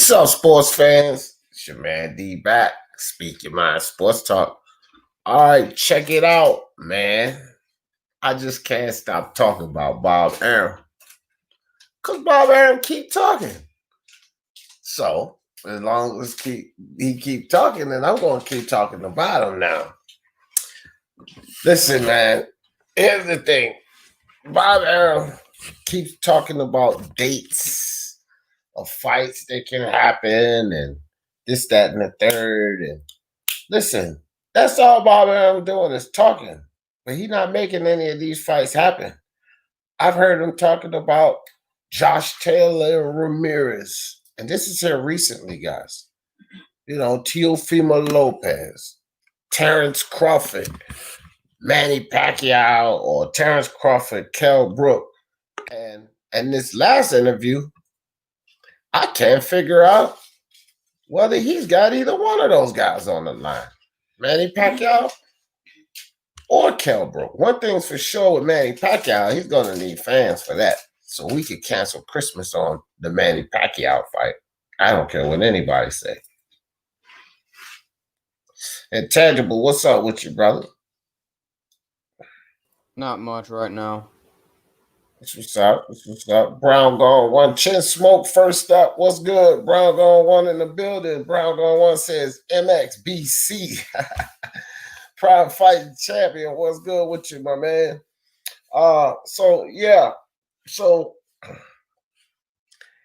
What's up, sports fans? It's your man D back. Speak your mind, sports talk. All right, check it out, man. I just can't stop talking about Bob Arum. Cause Bob Arum keep talking. So as long as he keep talking, then I'm gonna keep talking about him now. Listen, man, here's the thing. Bob Arum keeps talking about dates of fights that can happen and this, that, and the third. And listen, that's all Bob Arum doing is talking. But he's not making any of these fights happen. I've heard him talking about Josh Taylor Ramirez. And this is here recently, guys. You know, Teofimo Lopez, Terence Crawford, Manny Pacquiao, or Terence Crawford, Kell Brook. And this last interview, I can't figure out whether he's got either one of those guys on the line. Manny Pacquiao or Kell Brook. One thing's for sure with Manny Pacquiao, he's going to need fans for that. So we could cancel Christmas on the Manny Pacquiao fight. I don't care what anybody say. Intangible, what's up with you, brother? Not much right now. What's up? What's up? Brown Gone One. Chin Smoke first up. What's good? Brown Gone One in the building. Brown Gone One says MXBC. Pride Fighting Champion. What's good with you, my man? So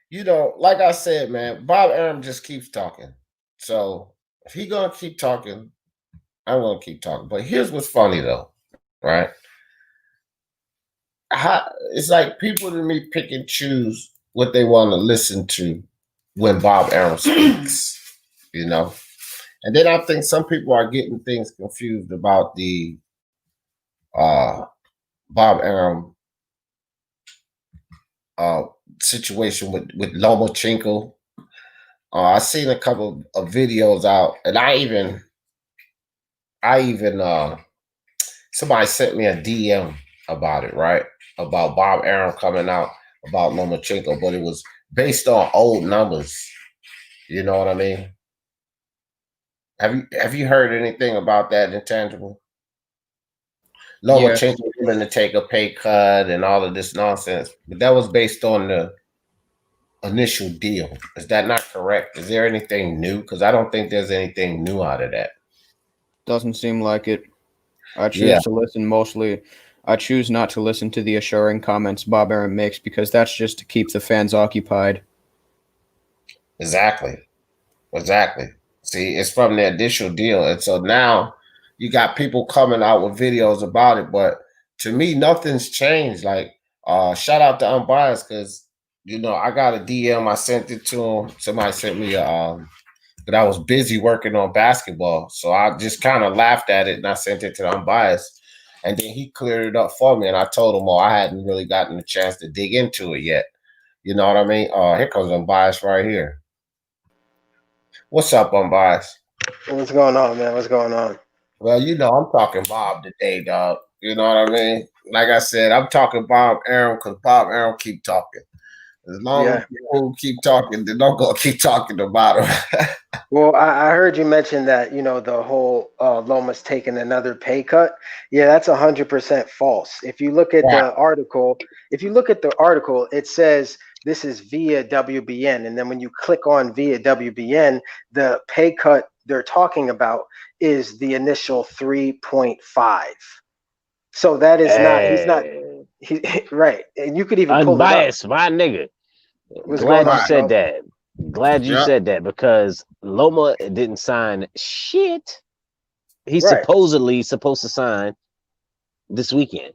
you know, like I said, man, Bob Arum just keeps talking. So if he gonna keep talking, I'm gonna keep talking. But here's what's funny though, right? It's like people to me pick and choose what they want to listen to when Bob Arum speaks, you know. And then I think some people are getting things confused about the Bob Arum situation with Lomachenko. I seen a couple of videos out, and I even somebody sent me a DM about it, right? About Bob Arum coming out about Lomachenko, but it was based on old numbers. You know what I mean? Have you heard anything about that, Intangible? Lomachenko willing to take a pay cut and all of this nonsense, but that was based on the initial deal. Is that not correct? Is there anything new? Because I don't think there's anything new out of that. Doesn't seem like it. I choose to listen mostly. I choose not to listen to the assuring comments Bob Arum makes because that's just to keep the fans occupied. Exactly. See, it's from the initial deal. And so now you got people coming out with videos about it. But to me, nothing's changed. Like, shout out to Unbiased because, you know, I got a DM. I sent it to him. Somebody sent me but I was busy working on basketball. So I just kind of laughed at it and I sent it to Unbiased. And then he cleared it up for me. And I told him, I hadn't really gotten a chance to dig into it yet. You know what I mean? Here comes Unbiased right here. What's up, Unbiased? What's going on, man? What's going on? Well, you know, I'm talking Bob today, dog. You know what I mean? Like I said, I'm talking Bob Arum because Bob Arum keep talking. As long as people keep talking, they're not going to keep talking about him. Well, I heard you mention that, you know, the whole Loma's taking another pay cut. Yeah, that's 100% false. If you look at the article, it says this is via WBN. And then when you click on via WBN, the pay cut they're talking about is the initial 3.5. So that is he's right. And you could even Unbiased, pull it up. my nigga. Glad you said that. Glad you said that because Loma didn't sign shit. He's supposedly supposed to sign this weekend.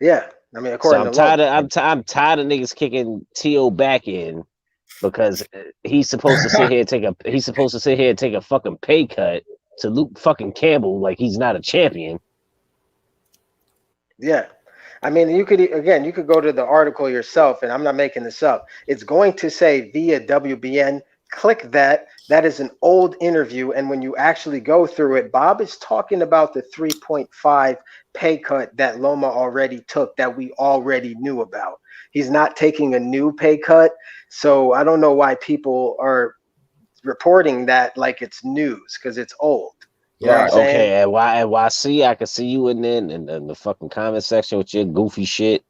Yeah, I mean, according to I'm tired of niggas kicking T.O. back in because he's supposed to sit here and take a fucking pay cut to Luke fucking Campbell like he's not a champion. Yeah. I mean, you could go to the article yourself, and I'm not making this up. It's going to say via WBN click that. That is an old interview, and when you actually go through it, Bob is talking about the 3.5 pay cut that Loma already took that we already knew about. He's not taking a new pay cut, so I don't know why people are reporting that like it's news because it's old. You know what I'm saying? Okay, and why see I can see you in the fucking comment section with your goofy shit.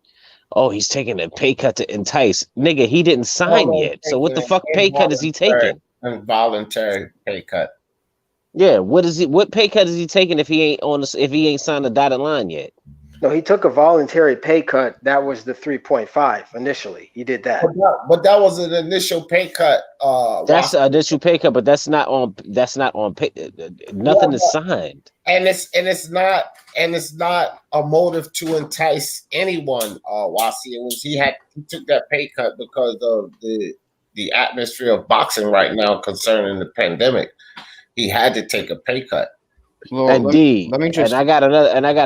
Oh, he's taking a pay cut to entice. Nigga, he didn't sign yet. So what the fuck pay cut is he taking? Involuntary pay cut. Yeah, what pay cut is he taking if he ain't signed the dotted line yet? No, he took a voluntary pay cut. That was the 3.5 initially. He did that. But that was an initial pay cut. That's an initial pay cut, but that's not on pay. Nothing is signed. And it's not a motive to entice anyone, Vasyl. He took that pay cut because of the atmosphere of boxing right now concerning the pandemic. He had to take a pay cut. Well, Indeed. And I got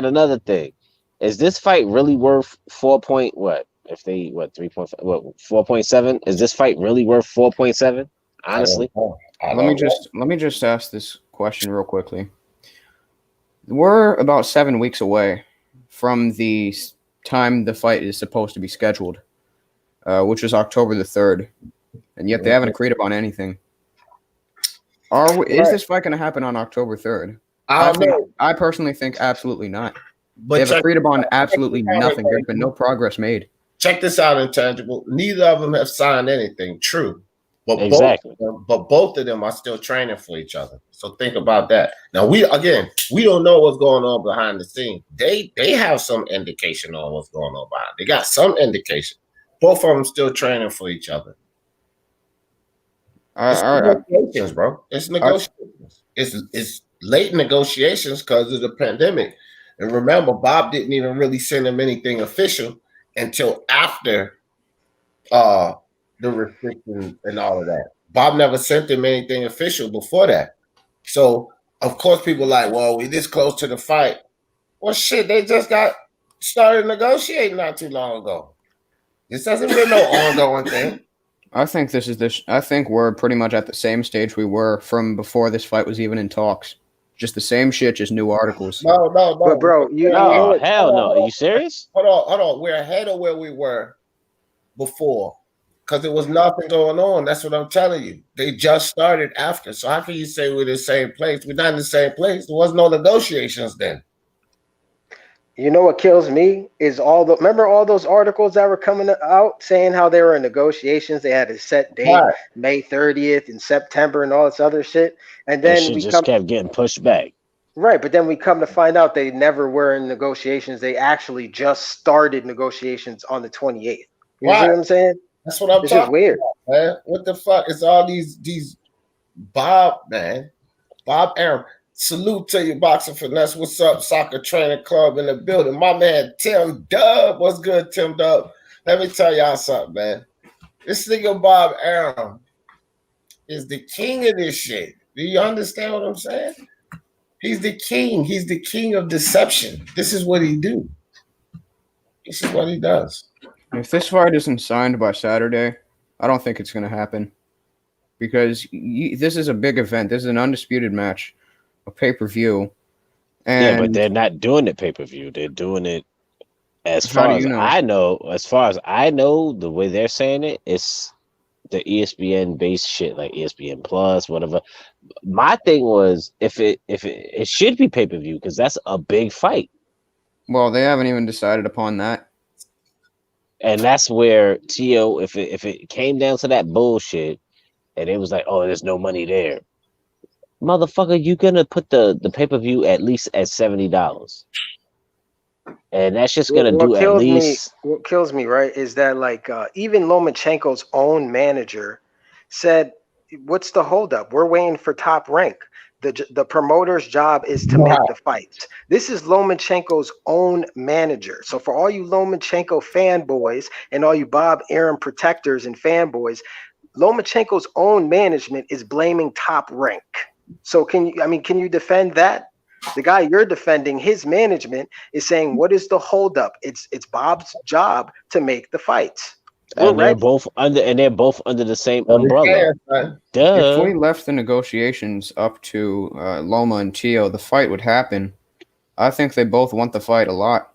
another thing. Is this fight really worth 4.7? Is this fight really worth 4.7? Honestly, let me just ask this question real quickly. We're about 7 weeks away from the time the fight is supposed to be scheduled, which is October the 3rd, and yet they haven't agreed upon anything. Is this fight going to happen on October 3rd? I personally think absolutely not. But they've agreed upon absolutely nothing. There's been no progress made. Check this out, Intangible. Neither of them have signed anything. True. But exactly. Both of them are still training for each other. So think about that. Now we don't know what's going on behind the scenes. They have some indication on what's going on behind. They got some indication. Both of them still training for each other. It's negotiations, bro. It's negotiations. It's late negotiations because of the pandemic. And remember, Bob didn't even really send him anything official until after the restrictions and all of that. Bob never sent him anything official before that. So, of course, people are like, well, we this close to the fight. Well, shit, they just got started negotiating not too long ago. This hasn't been no ongoing thing. I think I think we're pretty much at the same stage we were from before this fight was even in talks. Just the same shit, just new articles. No. But bro, hell no. Are you serious? Hold on. We're ahead of where we were before because there was nothing going on. That's what I'm telling you. They just started after. So how can you say we're in the same place? We're not in the same place. There was no negotiations then. You know what kills me is remember all those articles that were coming out saying how they were in negotiations. They had a set date, right. May 30th in September and all this other shit. And then we kept getting pushed back. Right, but then we come to find out they never were in negotiations. They actually just started negotiations on the 28th. You know what I'm saying? That's what I'm talking about. It's weird, man. What the fuck is all these Bob Arum? Salute to you, Boxing Finesse. What's up, Soccer Training Club in the building? My man, Tim Dub. What's good, Tim Dub? Let me tell y'all something, man. This nigga Bob Arum is the king of this shit. Do you understand what I'm saying? He's the king. He's the king of deception. This is what he do. This is what he does. If this fight isn't signed by Saturday, I don't think it's going to happen. Because this is a big event. This is an undisputed match. A pay-per-view. Yeah, but they're not doing it pay-per-view. They're doing it as far as I know, the way they're saying it, it's the ESPN based shit, like ESPN Plus, whatever. My thing was if it should be pay-per-view because that's a big fight. Well, they haven't even decided upon that. And that's where Tio, if it came down to that bullshit and it was like, oh, there's no money there. Motherfucker, you gonna put the pay-per-view at least at $70. And that's just gonna do at least. What kills me, right, is that like even Lomachenko's own manager said, "What's the holdup? We're waiting for Top Rank. The promoter's job is to make the fights." This is Lomachenko's own manager. So for all you Lomachenko fanboys and all you Bob Arum protectors and fanboys, Lomachenko's own management is blaming Top Rank. So can you defend that? The guy you're defending, his management is saying, what is the holdup? It's Bob's job to make the fights. And they're both under the same umbrella. Duh. If we left the negotiations up to Loma and Teo, the fight would happen. I think they both want the fight a lot.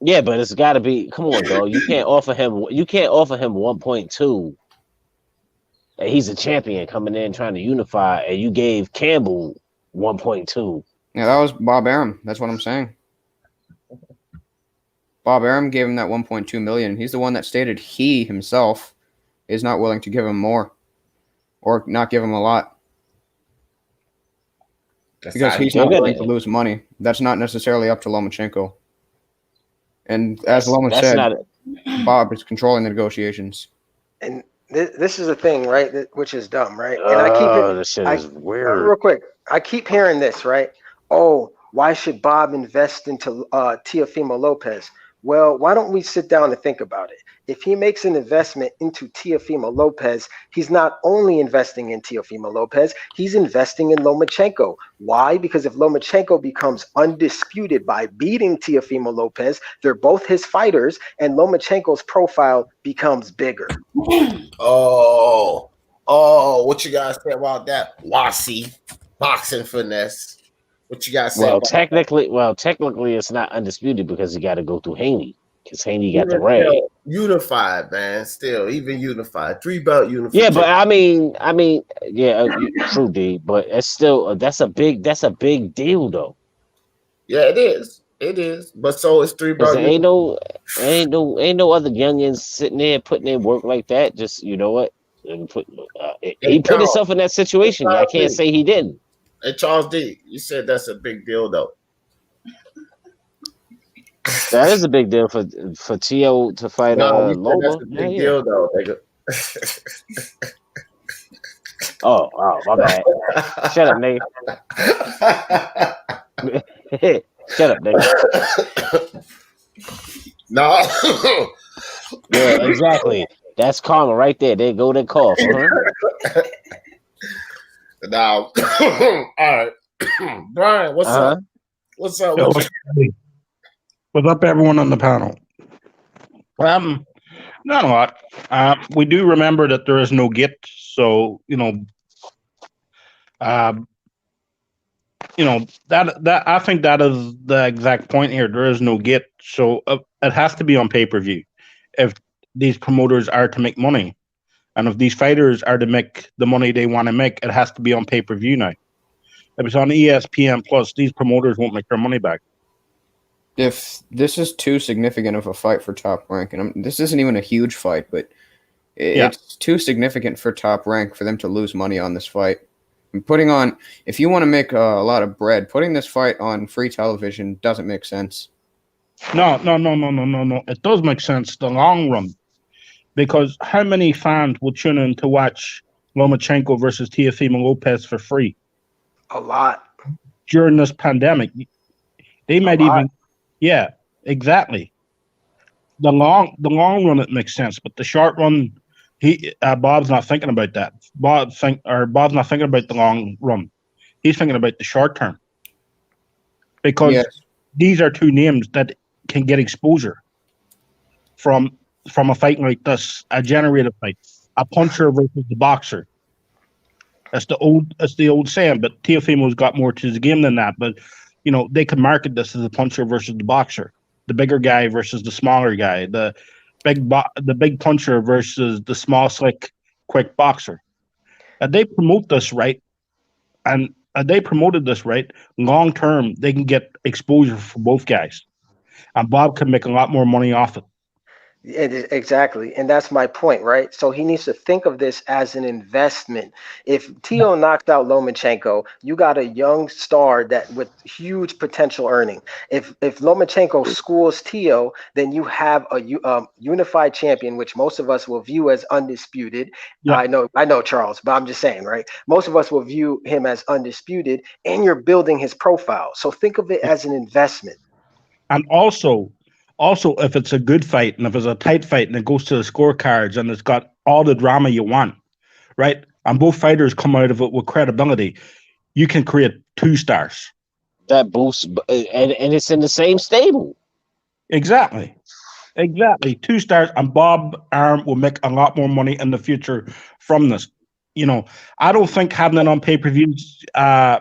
Yeah, but it's got to be. Come on, dog. You can't offer him. You can't offer him 1.2. And he's a champion coming in trying to unify, and you gave Campbell 1.2. Yeah, that was Bob Arum. That's what I'm saying. Bob Arum gave him that 1.2 million. He's the one that stated he himself is not willing to give him more, or not give him a lot, because he's not willing to lose money. That's not necessarily up to Lomachenko. And as Loma said, Bob is controlling the negotiations. And this is the thing, right? Which is dumb, right? And I keep this shit is weird. Real quick, I keep hearing this, right? Oh, why should Bob invest into Teofimo Lopez? Well, why don't we sit down and think about it? If he makes an investment into Teofimo Lopez, he's not only investing in Teofimo Lopez, he's investing in Lomachenko. Why? Because if Lomachenko becomes undisputed by beating Teofimo Lopez, they're both his fighters, and Lomachenko's profile becomes bigger. Oh, what you guys say about that? Wassy, boxing finesse. What you guys say? Well, technically, it's not undisputed because he got to go through Haney, because Haney got the ring. Unified, man. Still, even unified. 3-belt unified. Yeah, but I mean, yeah, true, D. But it's still that's a big deal, though. Yeah, it is. It is. But so it's 3-belt. Ain't no other youngins sitting there putting in work like that. Just he put himself in that situation. I can't say he didn't. Hey, Charles D, you said that's a big deal, though. That is a big deal for Teo to fight Loma. That's a big deal, though, nigga. Oh, my bad. Shut up, nigga. Shut up, nigga. No. Yeah, exactly. That's karma right there. They go to cough. Huh? Now, all right, Brian, what's up? What's up? What's up, everyone on the panel? Not a lot. We do remember that there is no GIT, so that I think that is the exact point here. There is no GIT, so it has to be on pay-per-view if these promoters are to make money. And if these fighters are to make the money they want to make, it has to be on pay-per-view now. If it's on ESPN Plus, these promoters won't make their money back. If this is too significant of a fight for Top Rank, and this isn't even a huge fight, but it's too significant for Top Rank for them to lose money on this fight. And if you want to make a lot of bread, putting this fight on free television doesn't make sense. No. It does make sense the long run. Because how many fans will tune in to watch Lomachenko versus Teofimo Lopez for free? A lot. During this pandemic. They might even... Yeah, exactly. The long run, it makes sense. But the short run, Bob's not thinking about that. Bob's not thinking about the long run. He's thinking about the short term. Because these are two names that can get exposure from a fight like this, a generated fight, a puncher versus the boxer. That's the old saying, but Teofimo's got more to his game than that. But they can market this as a puncher versus the boxer, the bigger guy versus the smaller guy, the big puncher versus the small, slick, quick boxer. And they promote this right, and they promoted this right. Long term, they can get exposure for both guys, and Bob can make a lot more money off it. Exactly. And that's my point, right? So he needs to think of this as an investment. If Teo knocks out Lomachenko, you got a young star that with huge potential earning. If Lomachenko schools Teo, then you have a unified champion, which most of us will view as undisputed. Yeah. I know, Charles, but I'm just saying, right? Most of us will view him as undisputed, and you're building his profile. So think of it as an investment. And also, if it's a good fight and if it's a tight fight and it goes to the scorecards and it's got all the drama you want, right? And both fighters come out of it with credibility, you can create 2 stars. That boosts, and it's in the same stable. Exactly. Exactly. 2 stars, and Bob Arum will make a lot more money in the future from this. I don't think having it on pay-per-views, I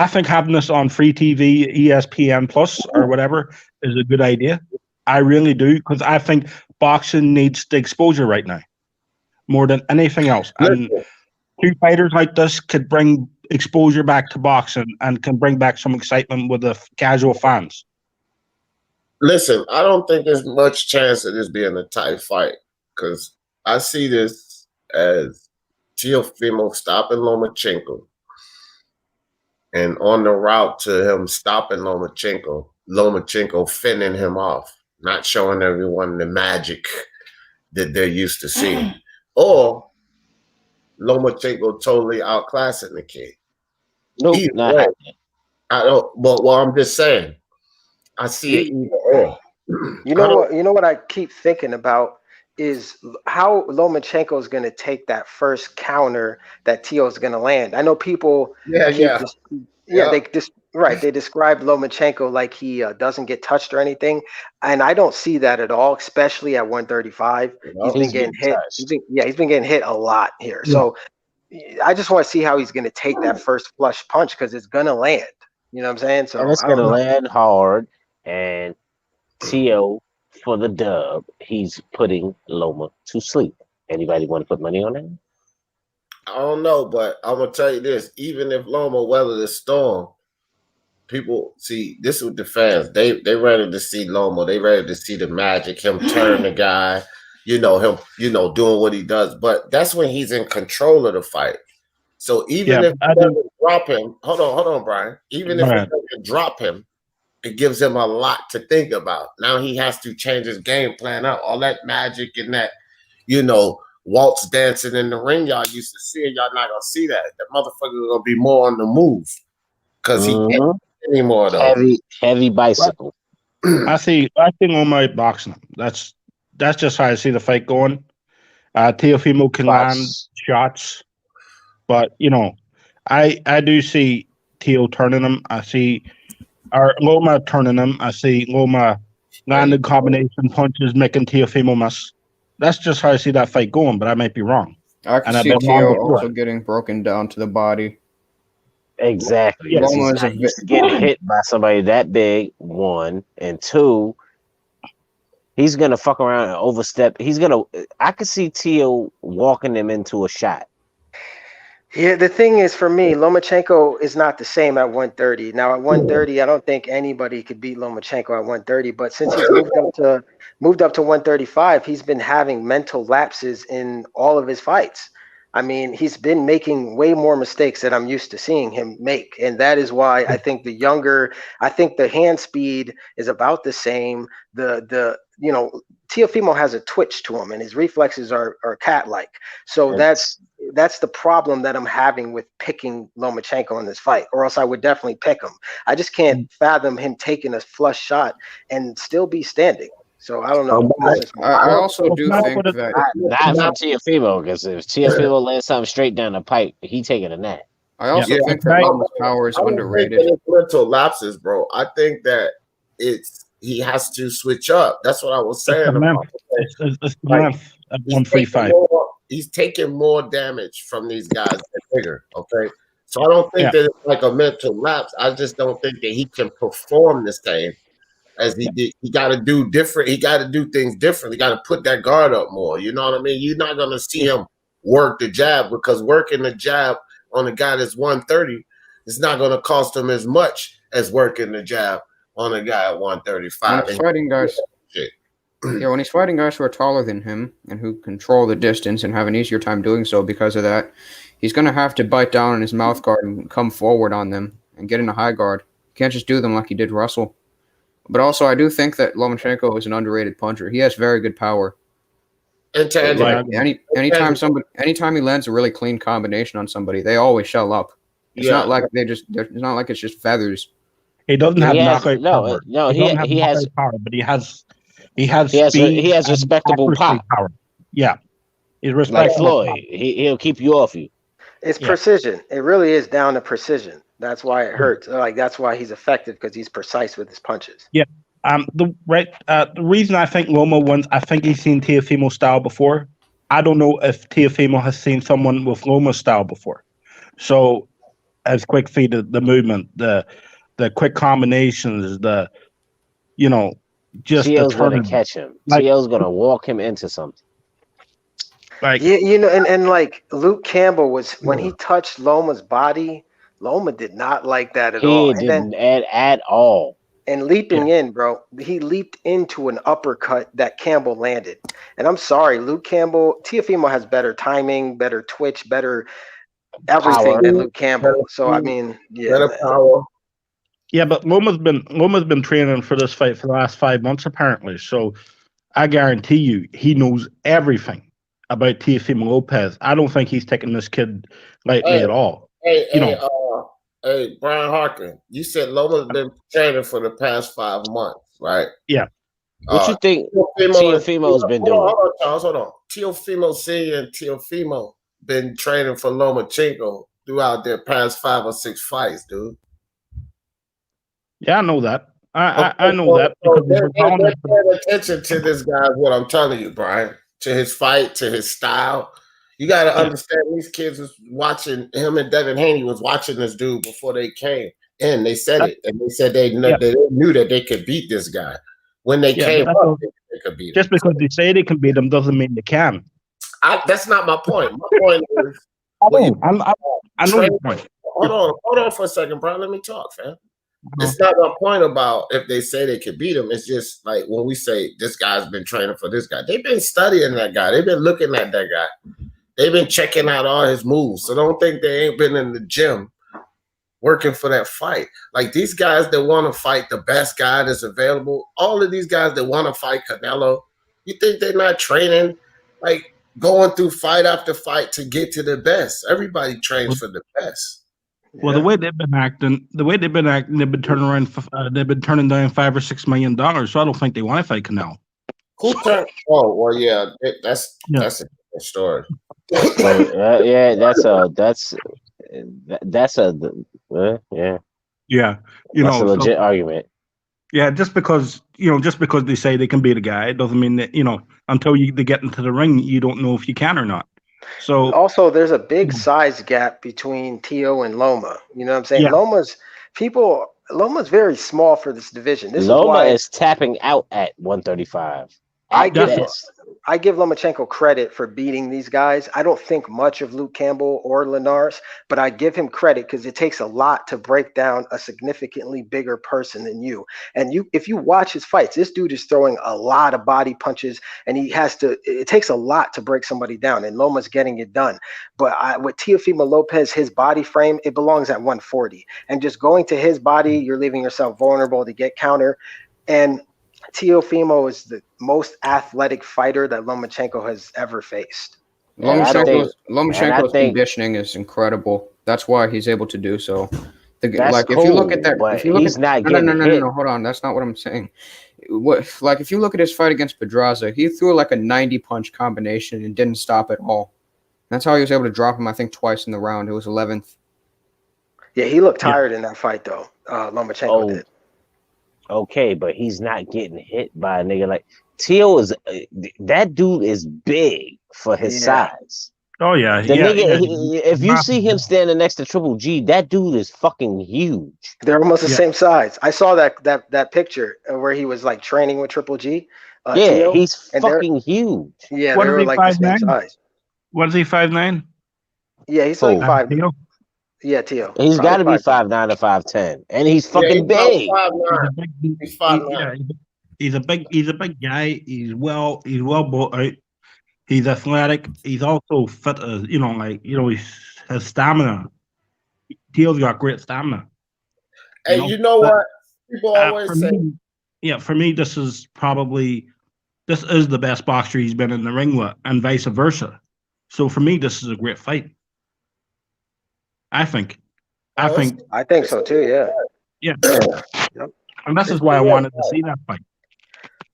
think having this on free TV, ESPN Plus or whatever is a good idea. I really do, because I think boxing needs the exposure right now more than anything else. And 2 fighters like this could bring exposure back to boxing and can bring back some excitement with the casual fans. Listen, I don't think there's much chance of this being a tight fight, because I see this as Teofimo stopping Lomachenko, and on the route to him stopping Lomachenko fending him off, not showing everyone the magic that they're used to seeing, or Lomachenko totally outclassing the kid. Nope, not happening. I don't. Well, I'm just saying. I see it either or. You know what I keep thinking about is how Lomachenko is going to take that first counter that Teo is going to land. I know people. They describe Lomachenko like he doesn't get touched or anything, and I don't see that at all. Especially at 135, he's been getting hit. He's been getting hit a lot here. Yeah. So I just want to see how he's going to take that first flush punch, because it's going to land. You know what I'm saying? So and it's going to land hard. And Teo, for the dub, he's putting Loma to sleep. Anybody want to put money on that? I don't know, but I'm going to tell you this. Even if Loma weathered the storm, people see this with the fans. They ready to see Loma. They ready to see the magic, him turn the guy, him, doing what he does. But that's when he's in control of the fight. So even if he doesn't drop him, hold on, Brian. Even if he doesn't drop him, it gives him a lot to think about. Now he has to change his game plan out. All that magic and that, waltz dancing in the ring y'all used to see, y'all not gonna see that. The motherfucker gonna be more on the move, because he can't anymore though. Heavy bicycle. I think on my boxing. That's just how I see the fight going. Teofimo can land shots, but I do see Teo turning him. I see Loma turning him. I see Loma landing combination punches, making Teofimo miss. That's just how I see that fight going, but I might be wrong. I can see Teo also getting broken down to the body. Exactly. Yes, he's not used to getting hit by somebody that big, 1, and 2. He's gonna fuck around and overstep. I could see Teo walking him into a shot. Yeah, the thing is, for me, Lomachenko is not the same at 130. Now, at 130, I don't think anybody could beat Lomachenko at 130. But since he's moved up to 135, he's been having mental lapses in all of his fights. I mean, he's been making way more mistakes than I'm used to seeing him make. And that is why I think the hand speed is about the same. Teofimo has a twitch to him, and his reflexes are cat-like. So that's the problem that I'm having with picking Lomachenko in this fight, or else I would definitely pick him. I just can't fathom him taking a flush shot and still be standing. So I don't know. I also do think that not from Teofimo, because if Teofimo lands something straight down the pipe, he taking a nap. I also think that Loma's power is underrated. I don't think mental lapses, bro. I think that he has to switch up. That's what I was saying. It's at 135. He's taking more damage from these guys that are bigger. Okay, so I don't think that it's like a mental lapse. I just don't think that he can perform the same as he did. He got to do different. He got to do things different. He got to put that guard up more. You know what I mean? You're not going to see him work the jab, because working the jab on a guy that's 130 is not going to cost him as much as working the jab on a guy at 135. When he's fighting guys, when he's fighting guys who are taller than him and who control the distance and have an easier time doing so because of that, he's going to have to bite down on his mouth guard and come forward on them and get in a high guard. Can't just do them like he did Russell. But also, I do think that Lomachenko is an underrated puncher. He has very good power. Anytime he lands a really clean combination on somebody, they always shell up. It's not like it's not like it's just feathers. He doesn't have knockout power. No, he has power, but he has speed. He has respectable pop. Power. Yeah, he's respectable. Like Floyd, he'll keep you off you. It's precision. It really is down to precision. That's why it hurts. Like, that's why he's effective, because he's precise with his punches. Yeah, The reason I think Loma wins, I think he's seen Teofimo's style before. I don't know if Teofimo has seen someone with Loma's style before. So, as quick feet, the movement, the quick combinations, just Teo's the gonna turn. catch him. Like, Teo's gonna walk him into something. like, Yeah, and like Luke Campbell was when he touched Loma's body, Loma did not like that at all. He And then didn't at all. and leaping in, bro, he leaped into an uppercut that Campbell landed. And I'm sorry, Luke Campbell, Teofimo has better timing, better twitch, better everything Power. than Luke Campbell. So I mean, yeah, better man. power. yeah, but Loma's been training for this fight for the last 5 months apparently. So I guarantee you, he knows everything about Teofimo Lopez. I don't think he's taking this kid lightly at all. Hey, Brian Harkin, you said Loma's been training for the past 5 months, right? Yeah. What you think Teofimo's been doing? Hold on, Charles, hold on. Teofimo Senior and Teofimo been training for Lomachenko throughout their past 5 or 6 fights, dude. Yeah, I know that. I know that because they're paying attention to this guy. Is what I'm telling you, Brian. To his fight, to his style. You got to understand these kids was watching him, and Devin Haney was watching this dude before they came in. They said it, and they said they knew that they could beat this guy. When they came up, they could beat him. Just because they say they can beat him doesn't mean they can. That's not my point. My point is, I know your point. Hold on for a second, Brian. Let me talk, fam. It's not my point about if they say they could beat him. It's just like when we say this guy's been training for this guy. They've been studying that guy. They've been looking at that guy. They've been checking out all his moves. So don't think they ain't been in the gym working for that fight. Like these guys that want to fight the best guy that's available, all of these guys that want to fight Canelo, you think they're not training, like going through fight after fight to get to the best? Everybody trains for the best. Well, the way they've been acting, they've been turning around, they've been turning down $5 or $6 million. So I don't think they want to fight Canelo. Who turned? Oh, well, yeah, that's a different story. Yeah, that's a that's a legit argument. Yeah, just because they say they can beat a guy, it doesn't mean that until they get into the ring, you don't know if you can or not. So also, there's a big size gap between Teo and Loma. You know what I'm saying? Yeah. Loma's very small for this division. Loma is tapping out at 135. I give Lomachenko credit for beating these guys. I don't think much of Luke Campbell or Linares, but I give him credit because it takes a lot to break down a significantly bigger person than you. And if you watch his fights, this dude is throwing a lot of body punches, and it takes a lot to break somebody down, and Loma's getting it done. But with Teofimo Lopez, his body frame, it belongs at 140. And just going to his body, you're leaving yourself vulnerable to get counter. And Teofimo is the most athletic fighter that Lomachenko has ever faced. Lomachenko's conditioning is incredible. That's why he's able to do so. If you look at that, hold on. That's not what I'm saying. If you look at his fight against Pedraza, he threw like a 90 punch combination and didn't stop at all. That's how he was able to drop him, I think, twice in the round. It was 11th. Yeah, he looked tired in that fight, though. Lomachenko did. Okay, but he's not getting hit by a nigga like Teo is. That dude is big for his size. Oh yeah, if you see him standing next to Triple G, that dude is fucking huge. They're almost the same size. I saw that picture where he was like training with Triple G. Teo, he's fucking huge. Yeah, they were like the same size. What is he, 5'9"? Yeah, he's like 5'9". Yeah, Teo. He's got to be 5'9" or 5'10", and he's fucking big. He's 5'9". He's a big guy. He's well built out. He's athletic. He's also fit. He has stamina. Teo's got great stamina. Hey, you know what? People always say. For me, this is the best boxer he's been in the ring with, and vice versa. So for me, this is a great fight. I think so too. Yeah. Yeah. And this is why I wanted to see that fight.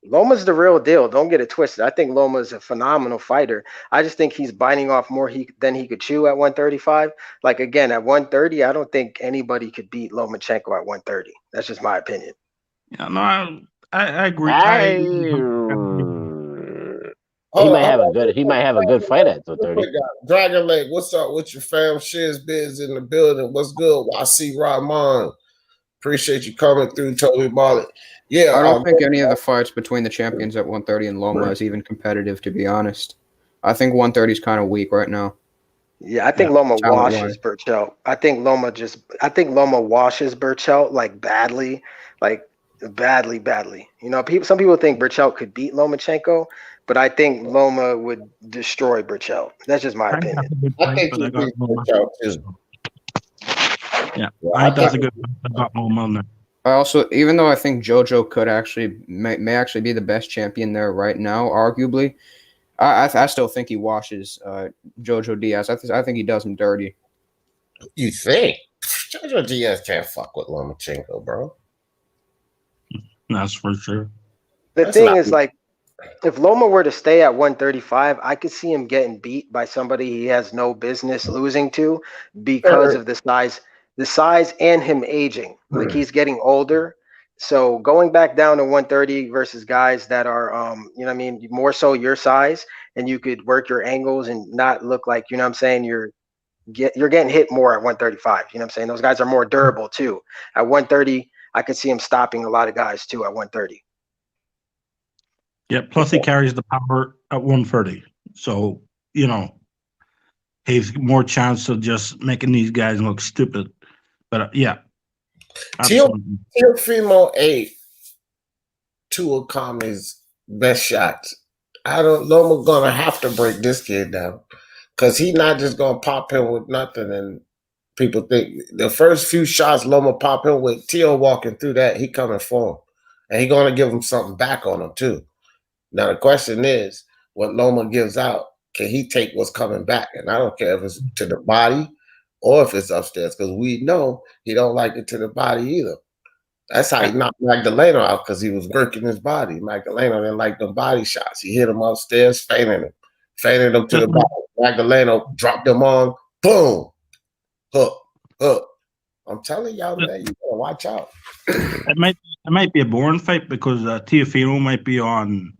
Loma's the real deal. Don't get it twisted. I think Loma's a phenomenal fighter. I just think he's biting off more than he could chew at 135. Like, again, at 130, I don't think anybody could beat Lomachenko at 130. That's just my opinion. Yeah, no, I agree. He might have a good fight at 230. Dragon Lake, what's up with your fam? Shiz Biz in the building. What's good? YC Rahman. Appreciate you coming through, Toby Marley. Yeah, I don't think any of the fights between the champions at 130 and Loma is even competitive, to be honest. I think 130 is kind of weak right now. Yeah, I think Loma washes Burchell. I think Loma washes Burchell like badly. You know, some people think Burchell could beat Lomachenko, but I think Loma would destroy Burchell. That's just my opinion. I think he beat Burchell too. Yeah, I think that's a good fight. I got Loma on there. I also, even though I think JoJo could may actually be the best champion there right now, arguably, I still think he washes JoJo Diaz. I think he does him dirty. You think? JoJo Diaz can't fuck with Lomachenko, bro. That's for sure. The thing is, like, if Loma were to stay at 135, I could see him getting beat by somebody he has no business losing to because of the size and him aging. Like, he's getting older. So going back down to 130 versus guys that are, you know what I mean, more so your size, and you could work your angles and not look like, you know what I'm saying, you're getting hit more at 135. You know what I'm saying? Those guys are more durable too. At 130, I could see him stopping a lot of guys too at 130. Yeah, plus he carries the power at 130. So, you know, he's more chance of just making these guys look stupid. But yeah. Teofimo ate two of Kami's best shots. Loma's gonna have to break this kid down. Because he's not just gonna pop him with nothing. And people think the first few shots Loma pop him with, Teo walking through that, he coming for him. And he's gonna give him something back on him too. Now the question is, what Loma gives out, can he take what's coming back? And I don't care if it's to the body or if it's upstairs, because we know he don't like it to the body either. That's how he knocked Magdaleno out, because he was working his body. Magdaleno didn't like the body shots. He hit him upstairs, feinted him to the body. Magdaleno dropped him on, boom, hook. I'm telling y'all, man, you gotta watch out. It might be a boring fight because Teofimo might be on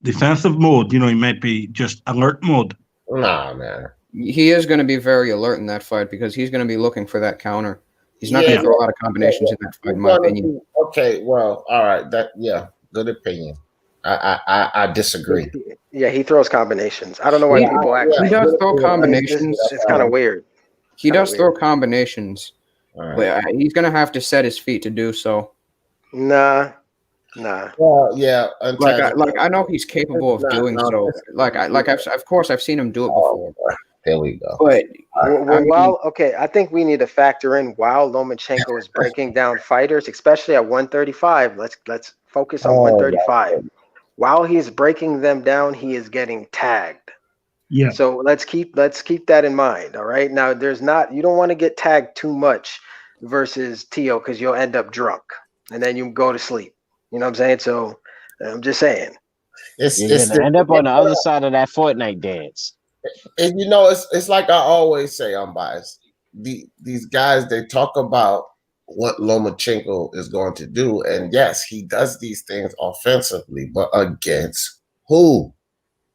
defensive mode. You know, he might be just alert mode. Nah, man. He is going to be very alert in that fight because he's going to be looking for that counter. He's not going to throw a lot of combinations in that fight, in my opinion. Okay, well, all right. Good opinion. I disagree. Yeah, he throws combinations. I don't know why people actually. He does throw combinations. It's kind of weird. He does throw combinations, but he's going to have to set his feet to do so. Nah. Well, yeah. I know he's capable of doing so. Of course, I've seen him do it before. There we go. But I think we need to factor in while Lomachenko is breaking down fighters, especially at 135. Let's focus on 135. While he's breaking them down, he is getting tagged. Yeah. So let's keep that in mind. All right. Now you don't want to get tagged too much versus Teo, because you'll end up drunk and then you go to sleep. You know what I'm saying? So I'm just saying. You're gonna end up on the other side of that Fortnite dance. And you know, it's like I always say, I'm biased. These guys, they talk about what Lomachenko is going to do, and yes, he does these things offensively, but against who?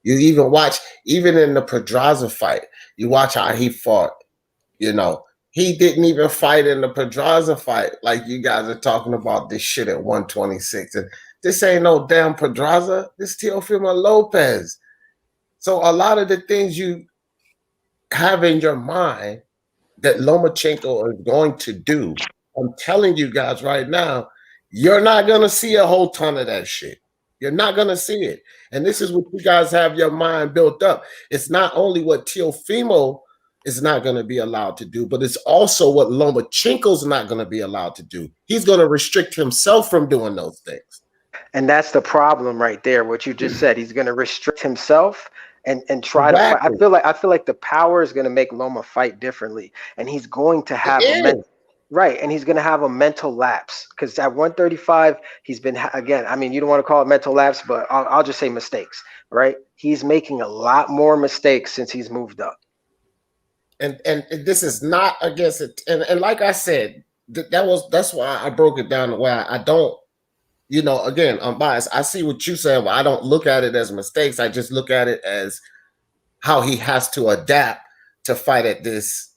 You even watch, even in the Pedraza fight, you watch how he fought. You know, he didn't even fight in the Pedraza fight like you guys are talking about this shit at 126. And this ain't no damn Pedraza. This Teofimo Lopez. So a lot of the things you have in your mind that Lomachenko is going to do, I'm telling you guys right now, you're not going to see a whole ton of that shit. You're not going to see it. And this is what you guys have your mind built up. It's not only what Teofimo is not going to be allowed to do, but it's also what Lomachenko's not going to be allowed to do. He's going to restrict himself from doing those things. And that's the problem right there, what you just said. He's going to restrict himself and try to fight. I feel like the power is going to make Loma fight differently, and he's going to have and he's going to have a mental lapse, because at 135 he's been, again, I mean, you don't want to call it mental lapse, but I'll just say mistakes, right? He's making a lot more mistakes since he's moved up. And this is not against it. And like I said, that's why I broke it down the way I don't again, I'm biased. I see what you're saying, but I don't look at it as mistakes. I just look at it as how he has to adapt to fight at this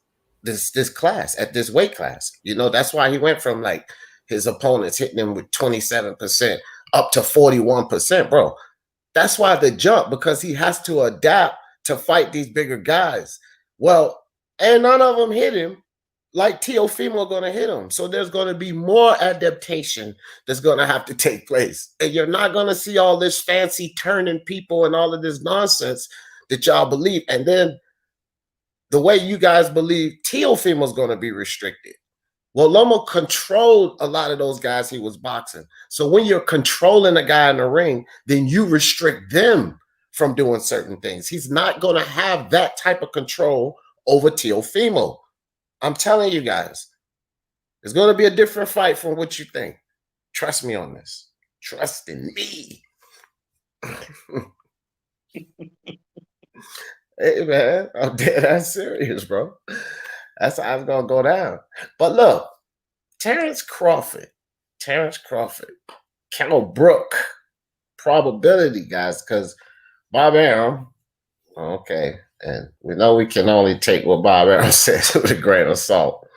class, at this weight class. That's why he went from like his opponents hitting him with 27% up to 41%, bro. That's why the jump, because he has to adapt to fight these bigger guys. Well, and none of them hit him like Teofimo going to hit him. So there's going to be more adaptation that's going to have to take place. And you're not going to see all this fancy turning people and all of this nonsense that y'all believe. And then the way you guys believe Teofimo's going to be restricted. Well, Loma controlled a lot of those guys he was boxing. So when you're controlling a guy in the ring, then you restrict them from doing certain things. He's not going to have that type of control over Teofimo. I'm telling you guys, it's going to be a different fight from what you think. Trust me on this. Trust in me. Hey, man, I'm dead ass serious, bro. That's how it's going to go down. But look, Terence Crawford, Kendall Brook, probability, guys, because Bob Arum, okay, and we know we can only take what Bob Arum says with a grain of salt.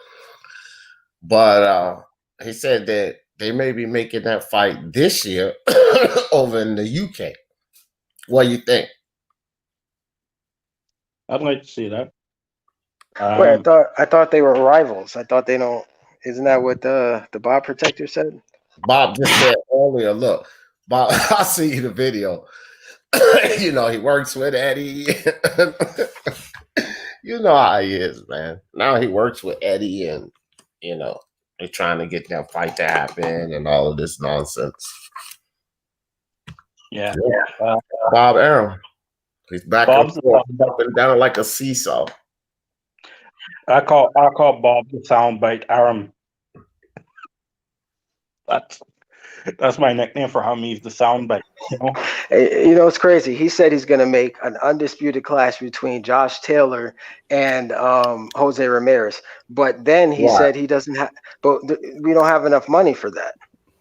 But he said that they may be making that fight this year over in the UK. What do you think? I'd like to see that. Wait, I thought they were rivals. I thought they don't. Isn't that what the Bob Protector said? Bob just said earlier. Look, Bob, I'll see you the video. He works with Eddie. You know how he is, man. Now he works with Eddie, and they're trying to get that fight to happen and all of this nonsense. Yeah. Bob Arum. He's back and forth, up and down like a seesaw. I call Bob the soundbite Arum. That's my nickname for him. He's the soundbite. It's crazy. He said he's going to make an undisputed clash between Josh Taylor and Jose Ramirez. But then he said he doesn't have. But we don't have enough money for that.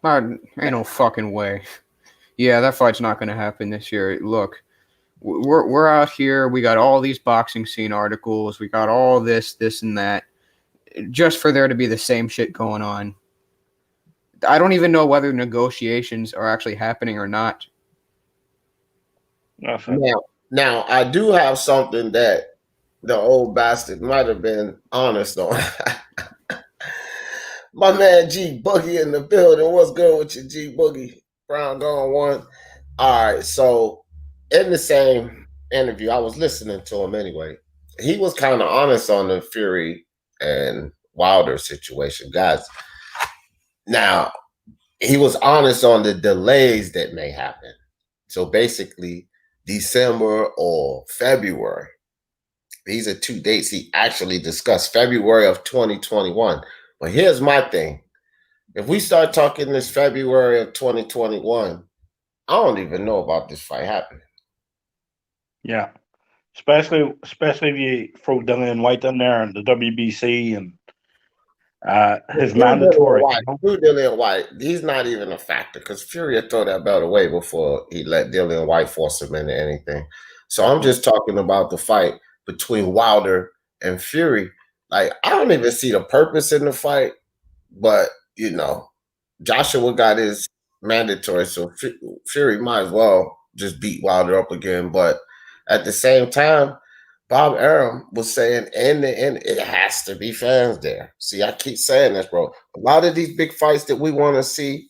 Ain't no fucking way. Yeah, that fight's not going to happen this year. Look, we're out here. We got all these boxing scene articles. We got all this and that, just for there to be the same shit going on. I don't even know whether negotiations are actually happening or not. Now, I do have something that the old bastard might have been honest on. My man G Boogie in the building. What's good with you, G Boogie? Brown going one. All right, so in the same interview, I was listening to him anyway. He was kind of honest on the Fury and Wilder situation, guys. Now, he was honest on the delays that may happen. So basically, December or February. These are two dates he actually discussed, February of 2021. But here's my thing. If we start talking this February of 2021, I don't even know about this fight happening. Yeah. Especially if you throw Dillian White in there and the WBC and his mandatory. Dillian White, he's not even a factor because Fury had thrown that belt away before he let Dillian White force him into anything. So I'm just talking about the fight between Wilder and Fury. Like, I don't even see the purpose in the fight, but Joshua got his mandatory, so Fury might as well just beat Wilder up again. But at the same time, Bob Arum was saying in the end, it has to be fans there. See, I keep saying this, bro. A lot of these big fights that we want to see,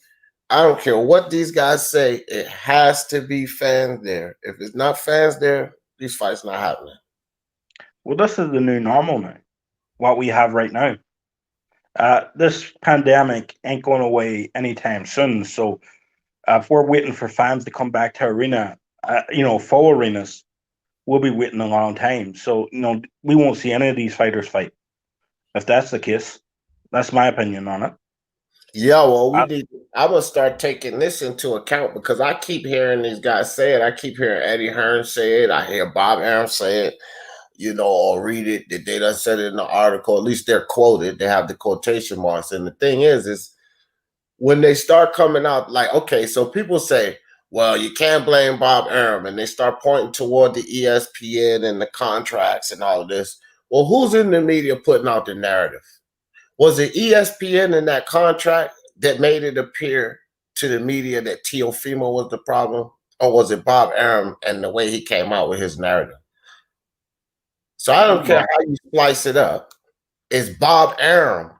I don't care what these guys say, it has to be fans there. If it's not fans there, these fights not happening. Well, this is the new normal now, what we have right now. This pandemic ain't going away anytime soon. So if we're waiting for fans to come back to arena, full arenas, we'll be waiting a long time. So, we won't see any of these fighters fight. If that's the case, that's my opinion on it. Yeah, well, I'm going to start taking this into account because I keep hearing these guys say it. I keep hearing Eddie Hearn say it. I hear Bob Arum say it, or read it. That they done said it in the article. At least they're quoted. They have the quotation marks. And the thing is when they start coming out, like, okay, so people say, well, you can't blame Bob Arum, and they start pointing toward the ESPN and the contracts and all of this. Well, who's in the media putting out the narrative? Was it ESPN in that contract that made it appear to the media that Teofimo was the problem? Or was it Bob Arum and the way he came out with his narrative? So I don't care how you slice it up. Is Bob Arum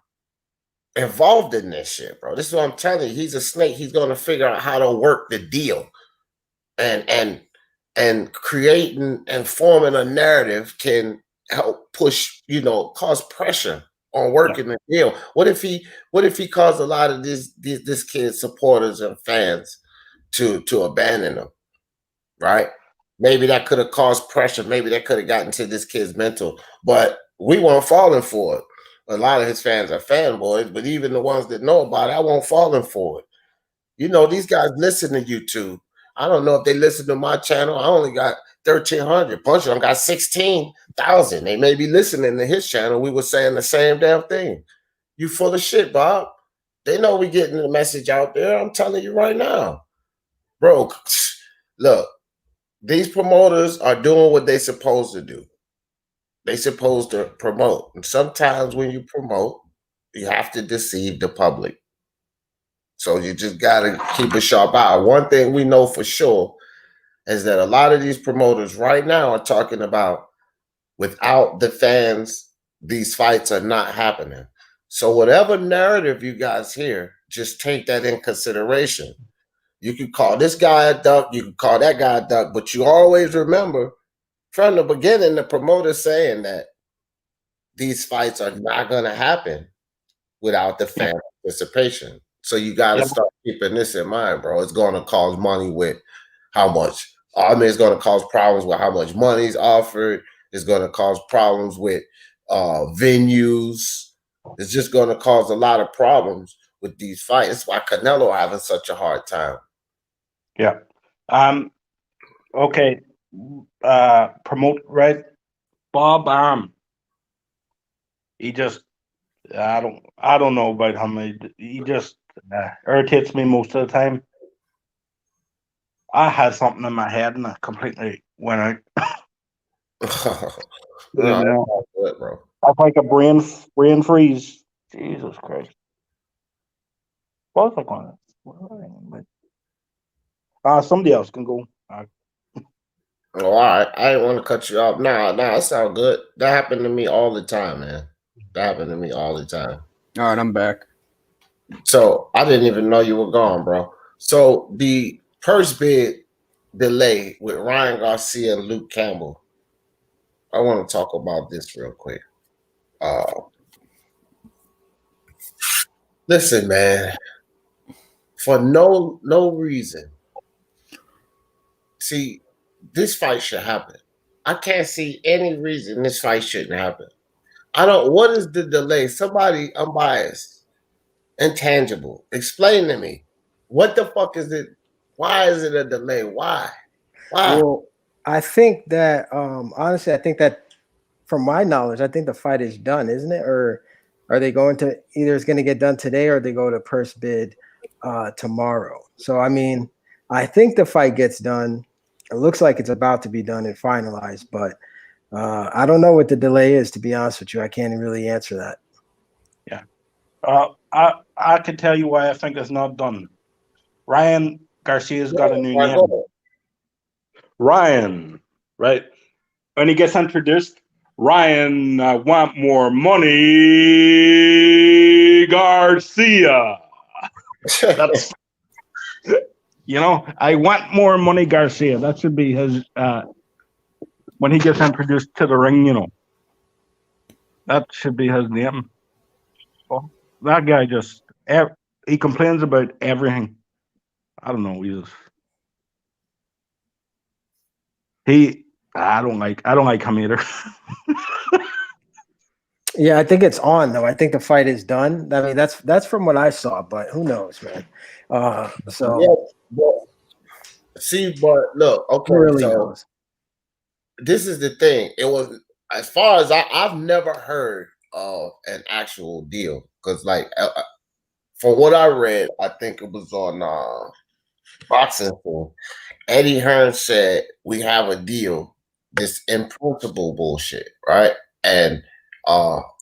involved in this shit, bro? This is what I'm telling you. He's a snake. He's going to figure out how to work the deal. And creating and forming a narrative can help push, cause pressure on working the deal. What if he caused a lot of this kid's supporters and fans to abandon him, right? Maybe that could have caused pressure. Maybe that could have gotten to this kid's mental, but we weren't falling for it. A lot of his fans are fanboys, but even the ones that know about it, I won't falling for it. These guys listen to YouTube. I don't know if they listen to my channel. I only got 1,300. Punch on got 16,000. They may be listening to his channel. We were saying the same damn thing. You full of shit, Bob. They know we getting the message out there. I'm telling you right now. Bro, look, these promoters are doing what they're supposed to do. They're supposed to promote. And sometimes when you promote, you have to deceive the public. So you just got to keep a sharp eye. One thing we know for sure is that a lot of these promoters right now are talking about without the fans, these fights are not happening. So whatever narrative you guys hear, just take that in consideration. You can call this guy a duck, you can call that guy a duck, but you always remember from the beginning, the promoter saying that these fights are not going to happen without the fan participation. So you got to start keeping this in mind, bro. It's going to cause money with how much. It's going to cause problems with how much money is offered. It's going to cause problems with venues. It's just going to cause a lot of problems with these fights. That's why Canelo having such a hard time. Yeah. Okay. Promote, right? Bob Arum. He just, I don't know about how many. He just irritates me most of the time. I had something in my head and I completely went out. No, good, bro. That's like a brain freeze. Jesus Christ. What was I going to? Somebody else can go. Oh, all right. I didn't want to cut you off. Nah, it sounds good. That happened to me all the time, man. That happened to me all the time. All right, I'm back. So I didn't even know you were gone, bro. So the purse bid delay with Ryan Garcia and Luke Campbell. I want to talk about this real quick. Listen, man. For no reason. See, this fight should happen. I can't see any reason this fight shouldn't happen. What is the delay? Somebody unbiased, intangible. Explain to me. What the fuck is it? Why is it a delay? Why? Well, I think that, honestly, I think that from my knowledge, I think the fight is done, isn't it? Or are they going to, either it's going to get done today or they go to purse bid tomorrow. So, I mean, I think the fight gets done. It looks like it's about to be done and finalized, but I don't know what the delay is, to be honest with you. I can't really answer that. Yeah. I can tell you why I think it's not done. Ryan Garcia's got a new name. Ryan, right? When he gets introduced, Ryan, I want more money, Garcia. That's, I want more money, Garcia. That should be his, when he gets introduced to the ring, that should be his name. Well, that guy just, he complains about everything. I don't know. I don't like him either. Yeah, I think it's on though. I think the fight is done. I mean, that's from what I saw, but who knows, man? See, but look, okay, really so knows. This is the thing. It was, as far as I've never heard of an actual deal, because from what I read, I think it was on Boxing Forum. Eddie Hearn said we have a deal. This in principle bullshit, right? And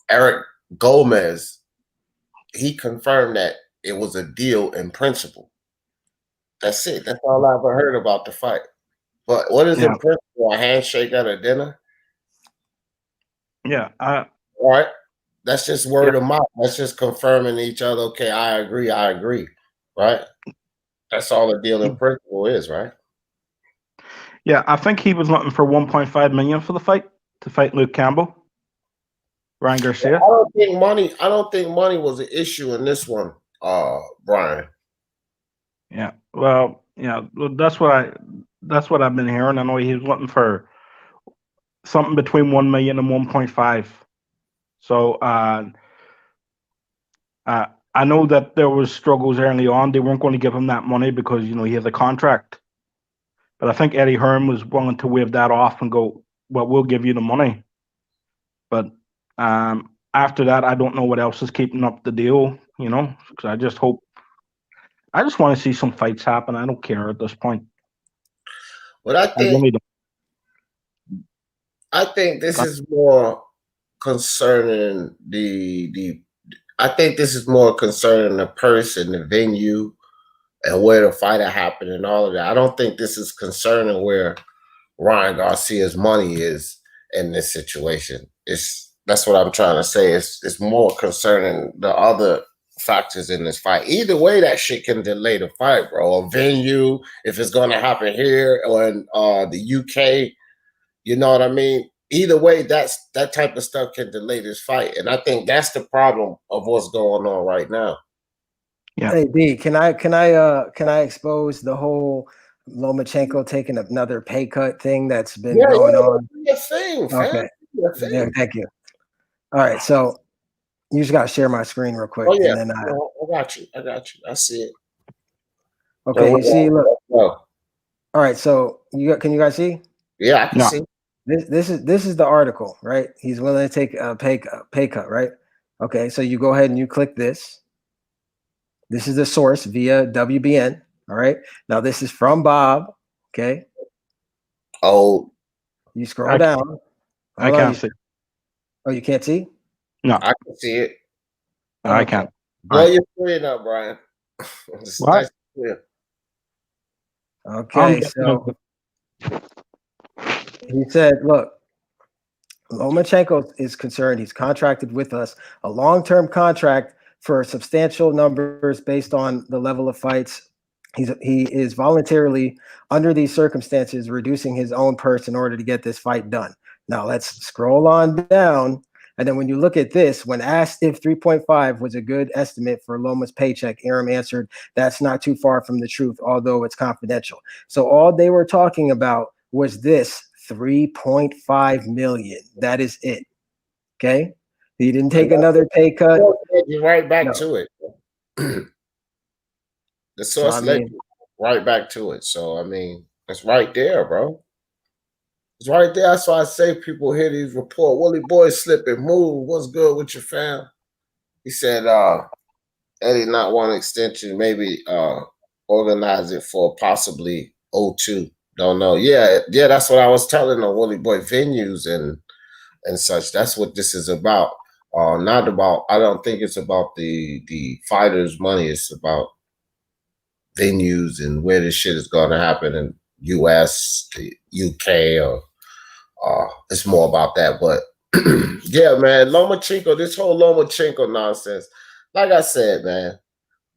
Eric Gomez, he confirmed that it was a deal in principle. That's it. That's all I ever heard about the fight. But what is in principle? A handshake at a dinner? Yeah. All right. That's just word of mouth. That's just confirming each other. Okay, I agree. Right? That's all the deal in principle is, right? Yeah, I think he was looking for 1.5 million for the fight to fight Luke Campbell. Ryan Garcia. I don't think money was an issue in this one, Brian. Yeah. Well, that's what I've been hearing. I know he was looking for something between 1 million and 1.5. So I know that there was struggles early on. They weren't going to give him that money because he has a contract. But I think Eddie Hearn was willing to waive that off and go, well, we'll give you the money. But after that, I don't know what else is keeping up the deal, because I just want to see some fights happen. I don't care at this point. But I think this is more concerning I think this is more concerning the person, the venue, and where the fight happened and all of that. I don't think this is concerning where Ryan Garcia's money is in this situation. That's what I'm trying to say. It's more concerning the other factors in this fight. Either way, that shit can delay the fight, bro. A venue, if it's going to happen here or in the UK, you know what I mean? Either way, that type of stuff can delay this fight. And I think that's the problem of what's going on right now. Yeah. Hey B, can I expose the whole Lomachenko taking another pay cut thing that's been going on? Your thing, okay. Yeah, thank you. All right, so you just gotta share my screen real quick. Oh yeah, and then I got you. I see it. Okay, you see, look. All right, so can you guys see? Yeah, I can see. This is the article, right? He's willing to take a pay cut, right? Okay, so you go ahead and you click this. This is the source via WBN. All right. Now this is from Bob. Okay. Oh. You scroll down. I can't see. Oh, you can't see? No. I can see it. I can't. Blow your screen up, Brian. What? Okay, so he said, look, Lomachenko is concerned. He's contracted with us a long-term contract for substantial numbers based on the level of fights. He is voluntarily, under these circumstances, reducing his own purse in order to get this fight done. Now let's scroll on down. And then when you look at this, when asked if 3.5 was a good estimate for Loma's paycheck, Arum answered, that's not too far from the truth, although it's confidential. So all they were talking about was this 3.5 million. That is it. Okay. He didn't take another pay cut. You're right back to it. The source led you right back to it. So, I mean, it's right there, bro. It's right there. That's why I say people hear these reports. Willie Boy slip and move. What's good with your fam? He said, Eddie not want an extension, maybe organize it for possibly 02. Don't know. Yeah, that's what I was telling the Willie Boy venues and such. That's what this is about. Not about, I don't think it's about the fighters' money. It's about venues and where this shit is going to happen in US, the UK, or it's more about that. But yeah, man, Lomachenko, this whole Lomachenko nonsense. Like I said, man,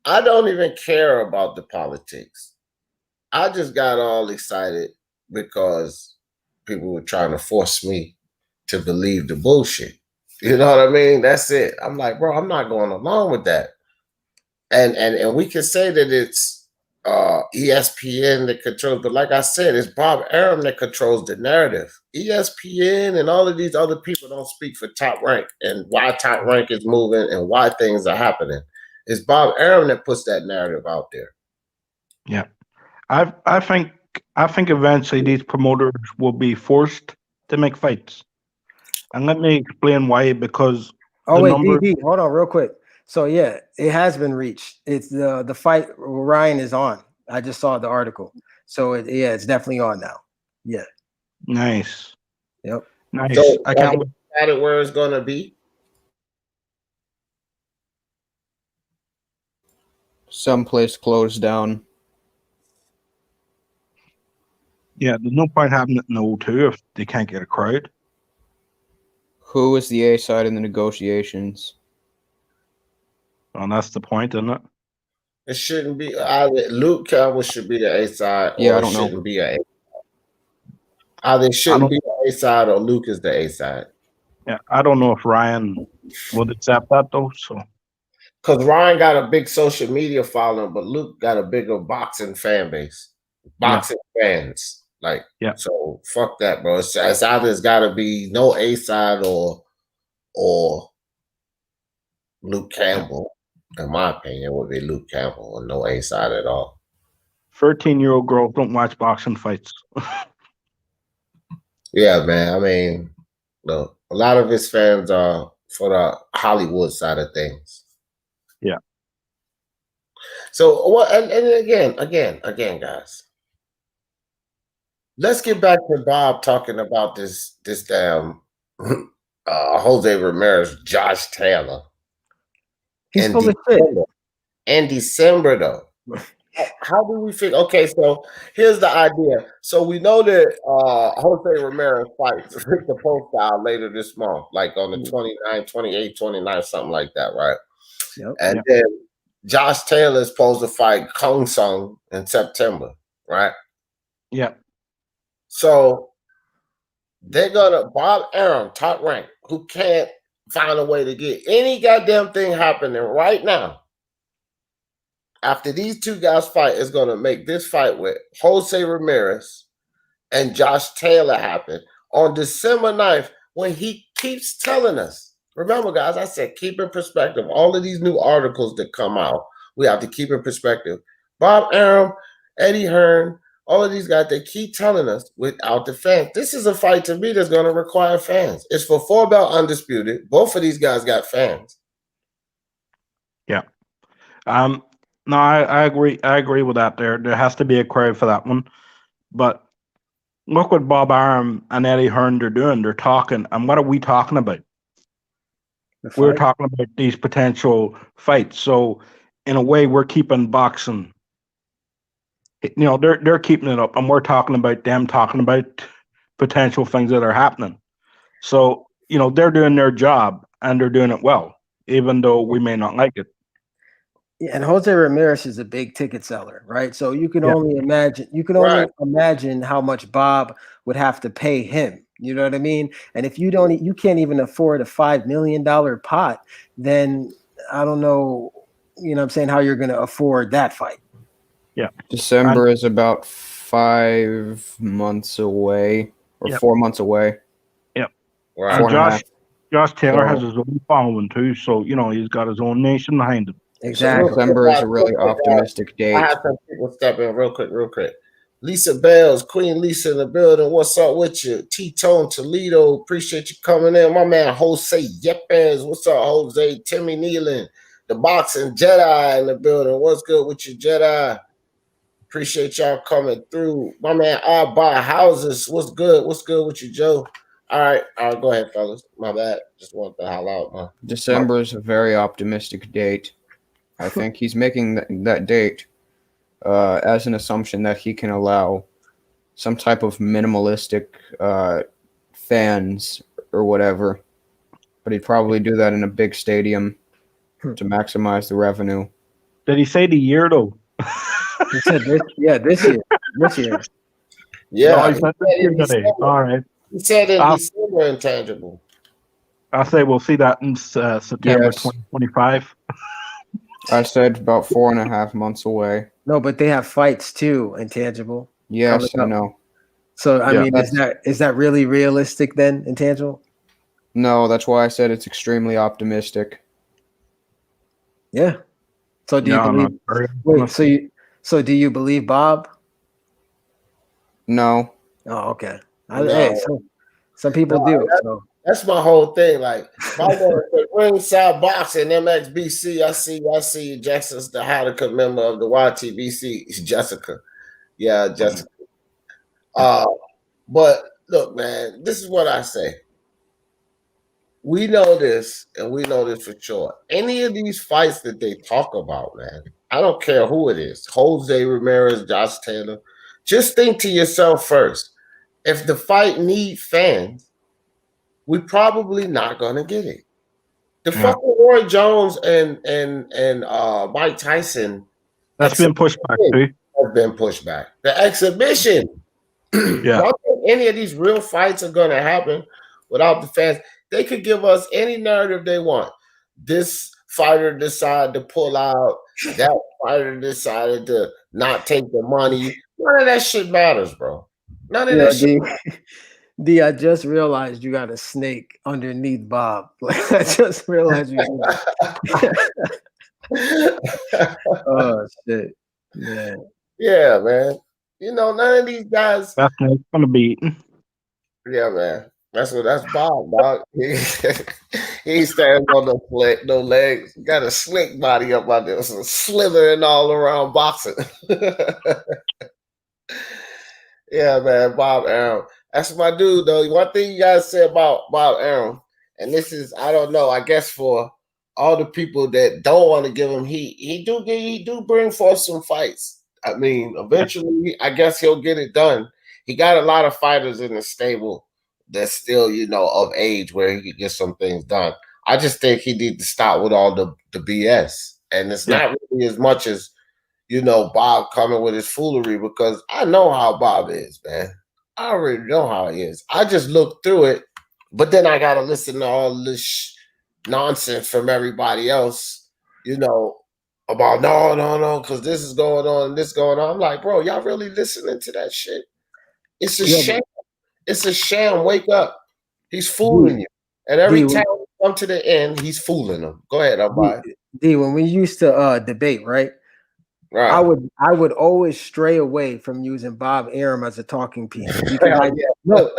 I don't even care about the politics. I just got all excited because people were trying to force me to believe the bullshit. You know what I mean? That's it. I'm like, bro, I'm not going along with that. And we can say that it's ESPN that controls, but like I said, it's Bob Arum that controls the narrative. ESPN and all of these other people don't speak for Top Rank and why Top Rank is moving and why things are happening. It's Bob Arum that puts that narrative out there. Yeah, I think eventually these promoters will be forced to make fights, and let me explain why. Because BB, hold on real quick. So yeah, it has been reached. It's the fight Ryan is on. I just saw the article. So it's definitely on now. Yeah. Nice. Yep. Nice. So I can't decided where it's gonna be. Someplace closed down. Yeah, there's no point having it in the O2 if they can't get a crowd. Who is the A side in the negotiations? And that's the point, isn't it? It shouldn't be either. Luke Campbell should be the A side, or I don't it know. shouldn't be a. Either it shouldn't be the A side, or Luke is the A side. Yeah, I don't know if Ryan would accept that though. So, because Ryan got a big social media following, but Luke got a bigger boxing fan base, boxing fans. Like, so fuck that, bro. It's either it's got to be no A side or Luke Campbell. In my opinion, it would be Luke Campbell or no A side at all. 13-year-old girls don't watch boxing fights. Yeah, man. I mean, look, a lot of his fans are for the Hollywood side of things. Yeah. So what? And again, guys. Let's get back to Bob talking about this damn Jose Ramirez, Josh Taylor. He's full of shit. In December, though. How do we figure? Okay, so here's the idea. So we know that Jose Ramirez fights Victor Postile later this month, like on the 29th, 28th, 29th, something like that, right? Yep. And then Josh Taylor is supposed to fight Kong Sung in September, right? Yeah. So they're gonna Bob Arum, top rank, who can't find a way to get any goddamn thing happening right now. After these two guys fight, is gonna make this fight with Jose Ramirez and Josh Taylor happen on December 9th, when he keeps telling us. Remember, guys, I said keep in perspective. All of these new articles that come out, we have to keep in perspective. Bob Arum, Eddie Hearn, all of these guys, they keep telling us without the fans. This is a fight to me that's going to require fans. It's for 4-belt undisputed. Both of these guys got fans. Yeah. No, I agree. I agree with that. There has to be a crowd for that one. But look what Bob Arum and Eddie Hearn are doing. They're talking. And what are we talking about? We're talking about these potential fights. So in a way, we're keeping boxing. You know, they're keeping it up, and we're talking about them talking about potential things that are happening. So, you know, they're doing their job and they're doing it well, even though we may not like it. Yeah, and Jose Ramirez is a big ticket seller, right? So you can only imagine. You can only imagine how much Bob would have to pay him. You know what I mean? And if you can't even afford a $5 million pot, then I don't know. You know what I'm saying, how you're going to afford that fight. Yeah. December is about 5 months away or 4 months away. Yep. Right. Josh Taylor has his own following too, so you know he's got his own nation behind him. Exactly. So December is a really optimistic date. I have some people step in real quick. Lisa Bells, Queen Lisa in the building. What's up with you? T-Tone Toledo, appreciate you coming in. My man Jose Yepes, what's up, Jose? Timmy Nealon, the boxing Jedi in the building. What's good with you, Jedi? Appreciate y'all coming through. My man I Buy Houses, what's good? What's good with you, Joe? All right, go ahead, fellas. My bad. Just wanted to holler out, man. December is a very optimistic date. I think he's making that date as an assumption that he can allow some type of minimalistic fans or whatever. But he'd probably do that in a big stadium to maximize the revenue. Did he say the year though? He said this year. This year. Yeah. No, he said this year today. All right. He said in December intangible. I say we'll see that in September 2025. I said about 4.5 months away. No, but they have fights too, intangible. Yes, I know. So I mean, is that really realistic then, intangible? No, that's why I said it's extremely optimistic. Yeah. So do you believe? Wait, so do you believe Bob? No. Oh, okay. Hey, some people do. So That's my whole thing. Like, if I want to ringside boxing, MXBC, I see Jackson's the Haddock member of the YTBC. It's Jessica. Yeah, Jessica. But look, man, this is what I say. We know this, and we know this for sure. Any of these fights that they talk about, man, I don't care who it is, Jose Ramirez, Josh Taylor, just think to yourself first. If the fight needs fans, we're probably not gonna get it. The fucking Roy Jones and Mike Tyson. That's been pushed back too. Has been pushed back. The exhibition. Yeah. Don't think any of these real fights are gonna happen without the fans. They could give us any narrative they want. This fighter decided to pull out. That fighter decided to not take the money. None of that shit matters, bro. None of that shit. D, I just realized you got a snake underneath Bob. Like, I just realized you. Oh shit! Yeah. Yeah, man. You know, none of these guys. That's gonna be eaten. Yeah, man. That's Bob, dog. He ain't standing on no legs. Got a slick body up out there, so slithering all around boxing. Yeah, man, Bob Arum. That's my dude, though. One thing you guys say about Bob Arum, and this is, I don't know, I guess for all the people that don't want to give him heat, he do bring forth some fights. I mean, eventually, I guess he'll get it done. He got a lot of fighters in the stable that's still, you know, of age where he could get some things done. I just think he need to stop with all the BS. And it's not really as much as, you know, Bob coming with his foolery, because I know how Bob is, man. I already know how he is. I just look through it, but then I got to listen to all this nonsense from everybody else, you know, about no, because this is going on and this going on. I'm like, bro, y'all really listening to that shit? It's a sham. It's a sham. Wake up. He's fooling you. And every time we come to the end, he's fooling them. Go ahead, D, when we used to debate, right? Right. I would always stray away from using Bob Arum as a talking piece because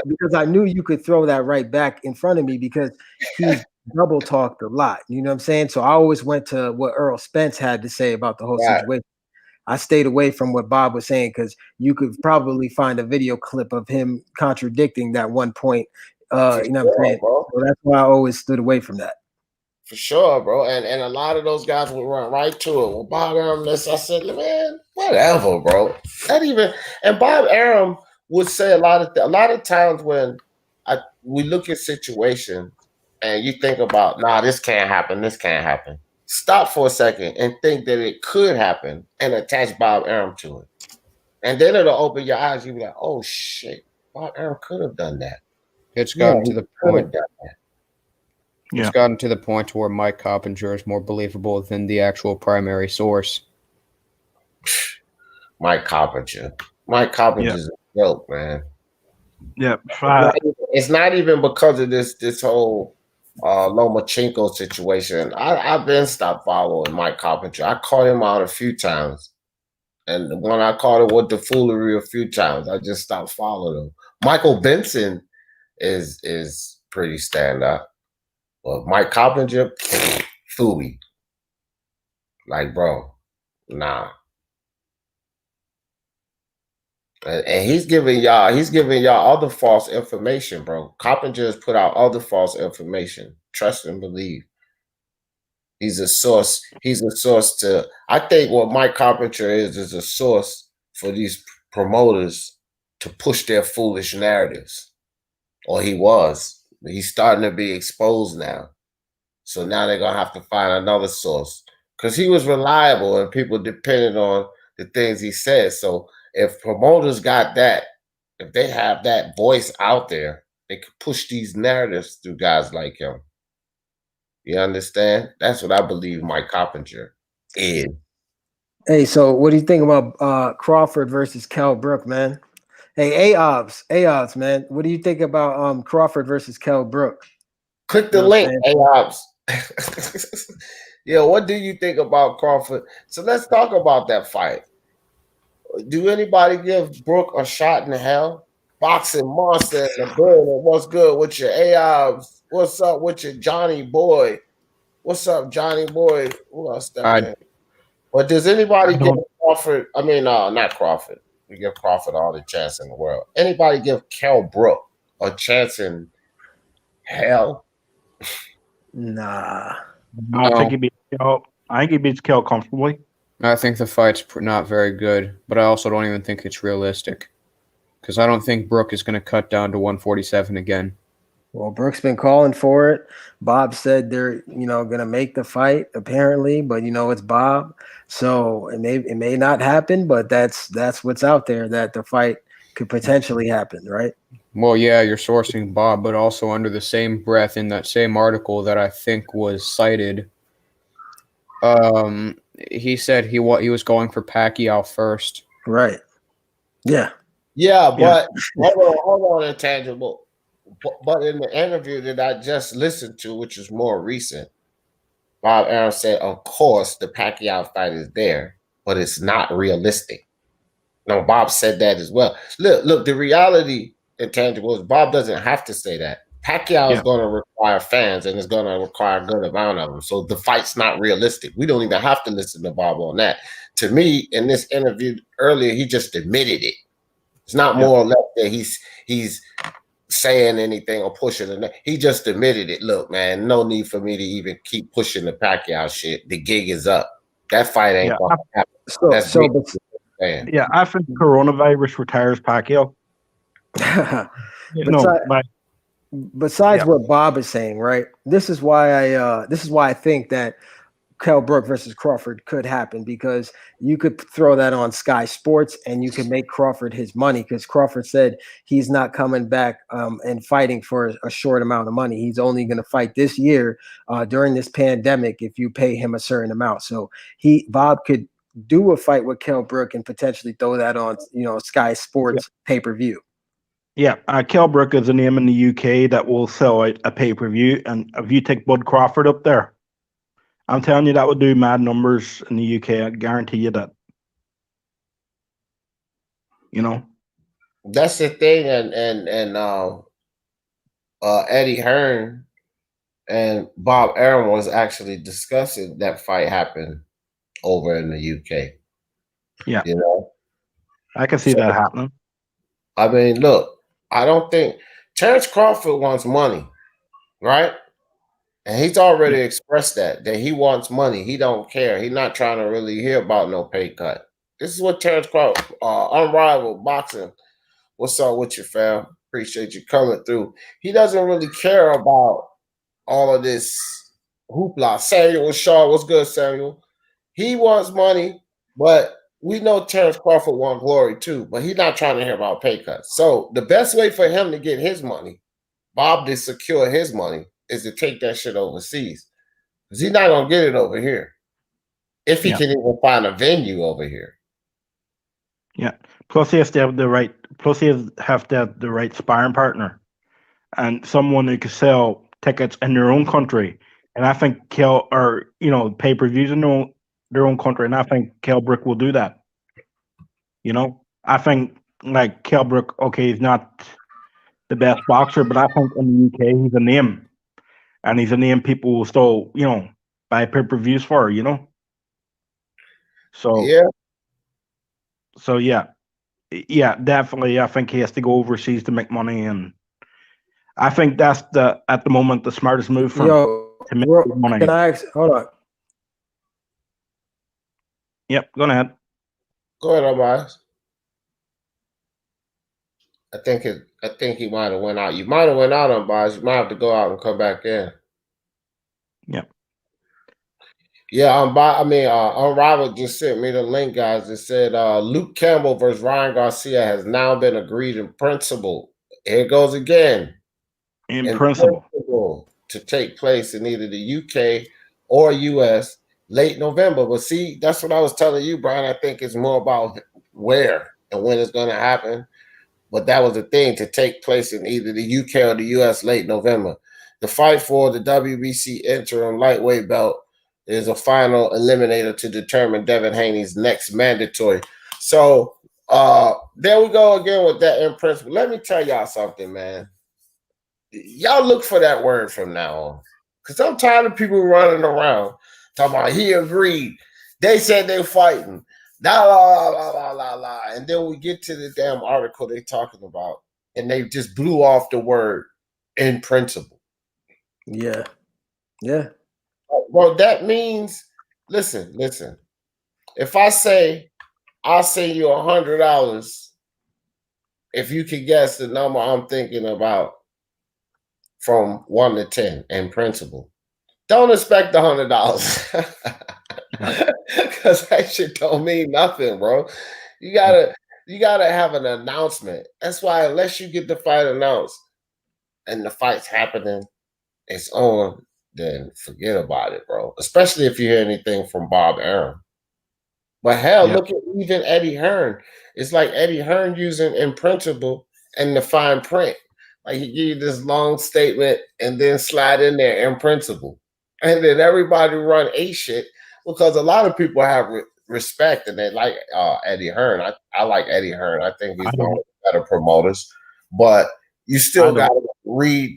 because I knew you could throw that right back in front of me because he's double talked a lot. You know what I'm saying? So I always went to what Earl Spence had to say about the whole situation. I stayed away from what Bob was saying because you could probably find a video clip of him contradicting that one point. You know what I'm saying? So that's why I always stood away from that. For sure, bro. And a lot of those guys would run right to it. Well, Bob Arum, I said, man, whatever, bro. Not even. And Bob Arum would say a lot of times when we look at situations and you think about, nah, this can't happen, this can't happen. Stop for a second and think that it could happen and attach Bob Arum to it. And then it'll open your eyes. You'll be like, oh, shit, Bob Arum could have done that. It's gotten to the point. It's gotten to the point where Mike Coppinger is more believable than the actual primary source. Mike Coppinger is a joke, man. Yeah. It's not even because of this whole Lomachenko situation. I've been stopped following Mike Coppinger. I called him out a few times. And when I caught him with the foolery a few times, I just stopped following him. Michael Benson is pretty stand up. Well, Mike Coppinger, phooey. Like, bro, nah. And he's giving y'all other false information, bro. Coppinger has put out other false information. Trust and believe. He's a source. He's a source to. I think what Mike Coppinger is a source for these promoters to push their foolish narratives. Or he was. He's starting to be exposed now. So now they're going to have to find another source. Because he was reliable and people depended on the things he said. So if promoters got that, if they have that voice out there, they could push these narratives through guys like him. You understand? That's what I believe Mike Coppinger is. Hey, so what do you think about Crawford versus Kell Brook, man? Hey, AOBS, man. What do you think about Crawford versus Kell Brook? Click the link, AOBS. Yeah, what do you think about Crawford? So let's talk about that fight. Do anybody give Brook a shot in hell? boxing monster in the building. What's good with your AIs? What's up with your Johnny Boy? What's up, Johnny Boy? Who else stepped in? But does anybody give Crawford? I mean, not Crawford. We give Crawford all the chance in the world. Anybody give Kell Brook a chance in hell? Nah. I think he beats Kell comfortably. I think the fight's not very good, but I also don't even think it's realistic. Because I don't think Brook is going to cut down to 147 again. Well, Brook's been calling for it. Bob said they're, going to make the fight apparently, but it's Bob, so it may not happen, but that's what's out there, that the fight could potentially happen, right? Well, yeah, you're sourcing Bob, but also under the same breath in that same article that I think was cited, he said he was going for Pacquiao first. Right. Yeah. Yeah, but hold on, Intangible. But in the interview that I just listened to, which is more recent, Bob Arum said, of course, the Pacquiao fight is there, but it's not realistic. No, Bob said that as well. Look, the reality, Intangible, is Bob doesn't have to say that. Pacquiao is going to require fans, and it's going to require a good amount of them. So the fight's not realistic. We don't even have to listen to Bob on that. To me, in this interview earlier, he just admitted it. It's not more or less that he's saying anything or pushing it. He just admitted it. Look, man, no need for me to even keep pushing the Pacquiao shit. The gig is up. That fight ain't going to happen. I think coronavirus retires Pacquiao. Besides what Bob is saying, right? This is why I think that Kell Brook versus Crawford could happen, because you could throw that on Sky Sports and you could make Crawford his money, because Crawford said he's not coming back and fighting for a short amount of money. He's only going to fight this year during this pandemic if you pay him a certain amount. So Bob could do a fight with Kell Brook and potentially throw that on Sky Sports pay-per-view. Yeah, Kell Brook is a name in the UK that will sell out a pay-per-view, and if you take Bud Crawford up there, I'm telling you, that would do mad numbers in the UK. I guarantee you that. That's the thing, and Eddie Hearn and Bob Arum was actually discussing that fight happened over in the UK. Yeah, I can see that happening. I mean, look, I don't think Terence Crawford wants money, right? And he's already expressed that he wants money. He don't care. He's not trying to really hear about no pay cut. This is what Terence Crawford, Unrivaled Boxing. What's up with you, fam? Appreciate you coming through. He doesn't really care about all of this hoopla. Samuel Shaw, what's good, Samuel? He wants money, but we know Terence Crawford wants glory too, but he's not trying to hear about pay cuts. So the best way for him to get his money, Bob to secure his money, is to take that shit overseas. Because he's not going to get it over here. If he can even find a venue over here. Yeah. Plus he has to have the right sparring partner and someone who can sell tickets in their own country. And I think pay-per-views in their own country, and I think Kell Brook will do that. I think like Kell Brook, he's not the best boxer, but I think in the UK he's a name. And he's a name people will still, buy pay-per-views for, So definitely. I think he has to go overseas to make money, and I think that's at the moment the smartest move for him to make money. Can I hold on? Yep, go ahead. Go ahead, Amaz. I think he might have went out. You might have went out on Boz. You might have to go out and come back in. Yeah. Yeah, Unrivaled just sent me the link, guys. It said Luke Campbell versus Ryan Garcia has now been agreed in principle. Here it goes again. In principle to take place in either the UK or US late November. But see, that's what I was telling you, Brian. I think it's more about where and when it's going to happen. But that was the thing, to take place in either the UK or the US late November. The fight for the WBC interim lightweight belt is a final eliminator to determine Devin Haney's next mandatory. So There we go again with that in principle. Let me tell y'all something, man. Y'all look for that word from now on. Because I'm tired of people running around talking about he agreed. They said they're fighting. La la la la la la. And then we get to the damn article they talking about, and they just blew off the word in principle. Yeah. Yeah. Well, that means, listen. If I say I'll send you $100 if you can guess the number I'm thinking about from 1 to 10 in principle, don't expect $100 because that shit don't mean nothing, bro. You gotta have an announcement. That's why unless you get the fight announced and the fight's happening, it's on, then forget about it, bro. Especially if you hear anything from Bob Arum. But hell, look at even Eddie Hearn. It's like Eddie Hearn using in principle and the fine print. Like he give you this long statement and then slide in there in principle. And then everybody run a shit because a lot of people have respect and they like Eddie Hearn. I like Eddie Hearn. I think he's one of the better promoters. But you still gotta read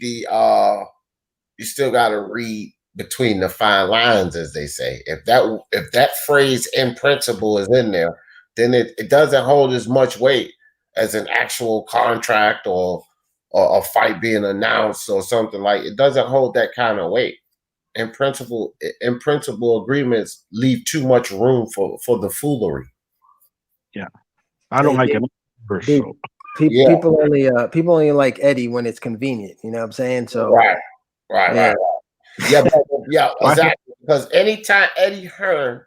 between the fine lines, as they say. If that phrase in principle is in there, then it doesn't hold as much weight as an actual contract or a fight being announced or something. Like it doesn't hold that kind of weight. In principle agreements leave too much room for the foolery. Yeah, I don't like it. People only like Eddie when it's convenient. You know what I'm saying? So right. Yeah, exactly. Because anytime Eddie Hearn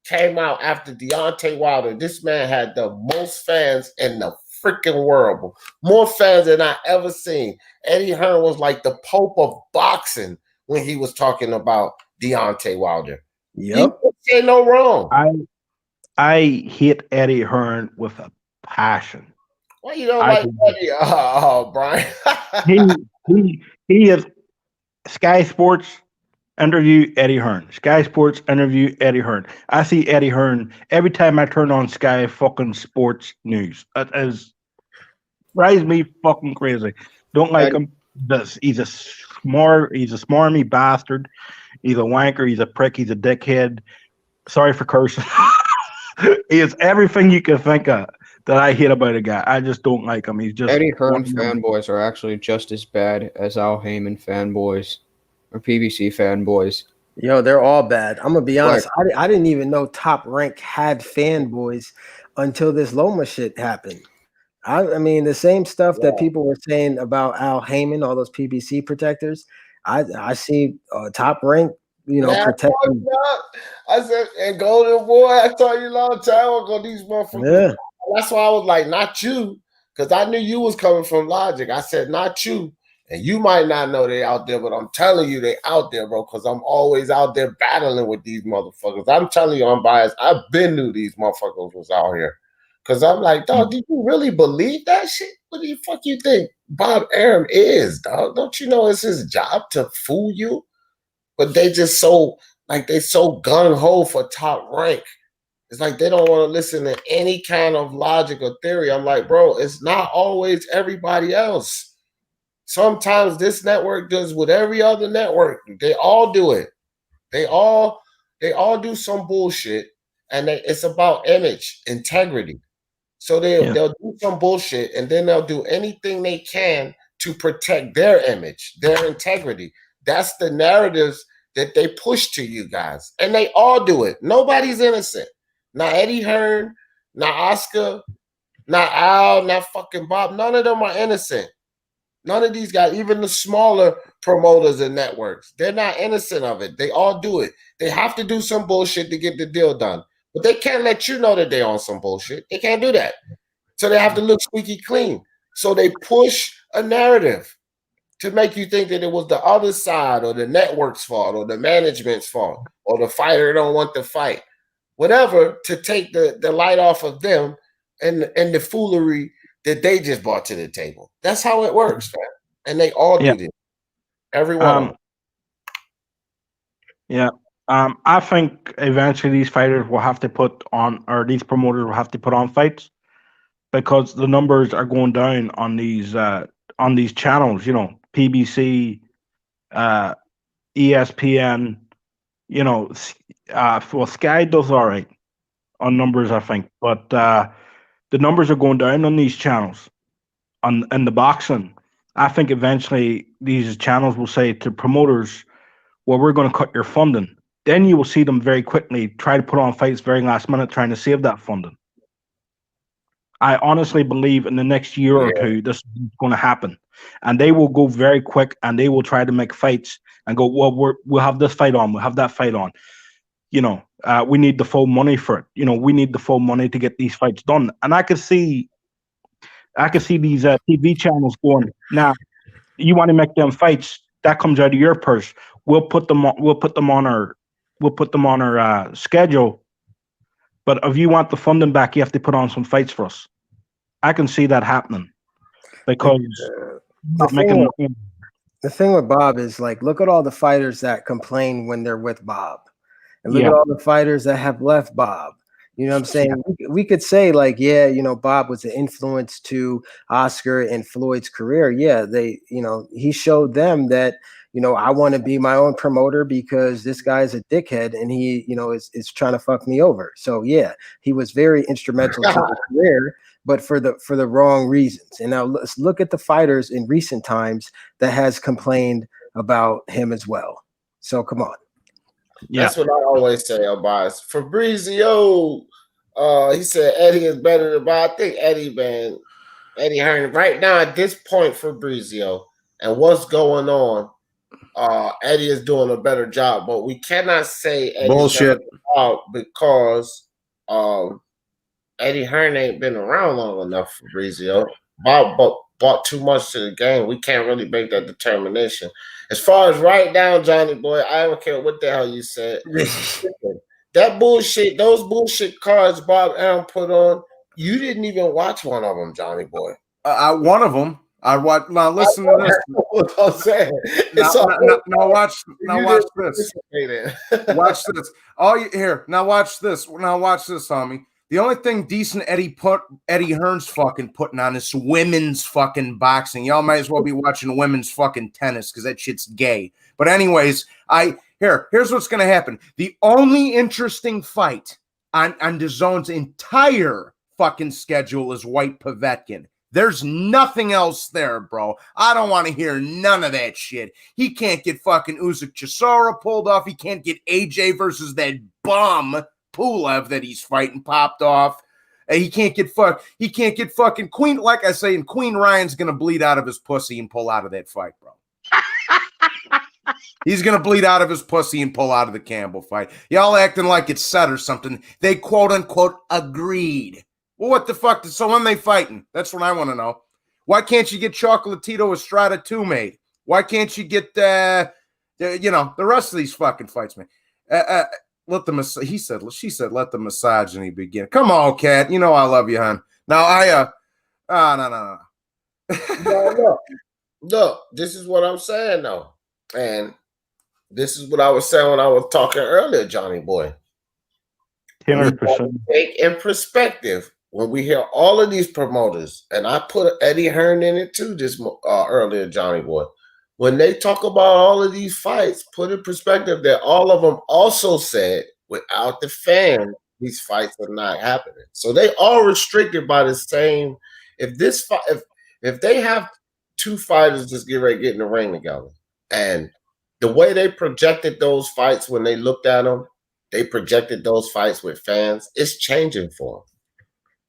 came out after Deontay Wilder, this man had the most fans in the freaking world. More fans than I ever seen. Eddie Hearn was like the Pope of boxing when he was talking about Deontay Wilder. Yep. You can't say no wrong. I hate Eddie Hearn with a passion. Why you don't like Eddie? Oh, Brian. he is Sky Sports interview Eddie Hearn. Sky Sports interview Eddie Hearn. I see Eddie Hearn every time I turn on Sky fucking Sports News. That drives me fucking crazy. Don't like him. He's a smarmy bastard. He's a wanker. He's a prick. He's a dickhead. Sorry for cursing. He is everything you can think of that I hate about a guy. I just don't like him. He's just Eddie Hearn fanboys are actually just as bad as Al Heyman fanboys or PBC fanboys. Yo, they're all bad. I'm gonna be honest. I didn't even know Top Rank had fanboys until this Loma shit happened. I mean, the same stuff that people were saying about Al Heyman, all those PBC protectors. I see Top Rank, protecting. I said, and Golden Boy, I told you a long time ago, these motherfuckers. Yeah. That's why I was like, not you, because I knew you was coming from Logic. I said, not you. And you might not know they out there, but I'm telling you they out there, bro, because I'm always out there battling with these motherfuckers. I'm telling you, I'm biased. I've been knew these motherfuckers was out here. Because I'm like, dog, do you really believe that shit? What the fuck you think Bob Arum is, dog? Don't you know it's his job to fool you? But they just so gung-ho for Top Rank. It's like they don't want to listen to any kind of logic or theory. I'm like, bro, it's not always everybody else. Sometimes this network does what every other network. They all do it. They all do some bullshit, and it's about image, integrity. So they'll do some bullshit, and then they'll do anything they can to protect their image, their integrity. That's the narratives that they push to you guys, and they all do it. Nobody's innocent. Not Eddie Hearn, not Oscar, not Al, not fucking Bob. None of them are innocent. None of these guys, even the smaller promoters and networks, they're not innocent of it. They all do it. They have to do some bullshit to get the deal done. But they can't let you know that they're on some bullshit. They can't do that. So they have to look squeaky clean. So they push a narrative to make you think that it was the other side or the network's fault or the management's fault or the fighter don't want to fight. Whatever, to take the light off of them and the foolery that they just brought to the table. That's how it works, man. And they all do this. Every one of them. Yeah. I think eventually these fighters will have to put on, or these promoters will have to put on fights because the numbers are going down on these channels. PBC, ESPN. Well, Sky does all right on numbers, I think, but the numbers are going down on these channels. In the boxing, I think eventually these channels will say to promoters, "Well, we're going to cut your funding." Then you will see them very quickly try to put on fights very last minute, trying to save that funding. I honestly believe in the next year or two, this is going to happen, and they will go very quick, and they will try to make fights and go, "Well, we'll have this fight on, we'll have that fight on." We need the full money for it. We need the full money to get these fights done. And I could see these TV channels going, "Now, you want to make them fights? That comes out of your purse. We'll put them on our schedule. But if you want the funding back, you have to put on some fights for us." I can see that happening because the thing with Bob is, like, look at all the fighters that complain when they're with Bob, and look at all the fighters that have left Bob. You know what I'm saying? We could say, like, Bob was an influence to Oscar and Floyd's career. Yeah, he showed them that, I want to be my own promoter because this guy's a dickhead and he, is trying to fuck me over. So yeah, he was very instrumental to the career, but for the wrong reasons. And now let's look at the fighters in recent times that has complained about him as well. So come on. That's what I always say about Fabrizio. He said Eddie is better than Bob. I think Eddie Hearn right now at this point, Fabrizio, and what's going on, Eddie is doing a better job. But we cannot say Eddie's better than Bob because Eddie Hearn ain't been around long enough, Fabrizio. Bob bought too much to the game. We can't really make that determination. As far as right now, Johnny Boy, I don't care what the hell you said. That bullshit, those bullshit cards Bob Arum put on, you didn't even watch one of them, Johnny Boy. One of them. I watched. Now listen to this. What I'm saying. Now watch this. Watch this. Now watch this. Now watch this, homie. The only thing decent Eddie Hearn's fucking putting on is women's fucking boxing. Y'all might as well be watching women's fucking tennis because that shit's gay. But anyways, here's what's gonna happen. The only interesting fight on DAZN's entire fucking schedule is White Povetkin. There's nothing else there, bro. I don't want to hear none of that shit. He can't get fucking Usyk Chisora pulled off. He can't get AJ versus that bum Pulev that he's fighting popped off. He can't get fucking Queen, like I say, and Queen Ryan's gonna bleed out of his pussy and pull out of that fight, bro. He's gonna bleed out of his pussy and pull out of the Campbell fight. Y'all acting like it's set or something. They quote unquote agreed. Well, what the fuck? So when they fighting? That's what I want to know. Why can't you get Chocolatito Estrada 2 made? Why can't you get the rest of these fucking fights, man? She said, let the misogyny begin. Come on, Kat. You know I love you, hon. Now no. Look, this is what I'm saying, though. And this is what I was saying when I was talking earlier, Johnny Boy. 100%. Take in perspective, when we hear all of these promoters, and I put Eddie Hearn in it too this earlier, Johnny Boy. When they talk about all of these fights, put in perspective that all of them also said, without the fans, these fights are not happening. So they are restricted by the same. If they have two fighters just get ready to get in the ring together, and the way they projected those fights when they looked at them, they projected those fights with fans. It's changing for them.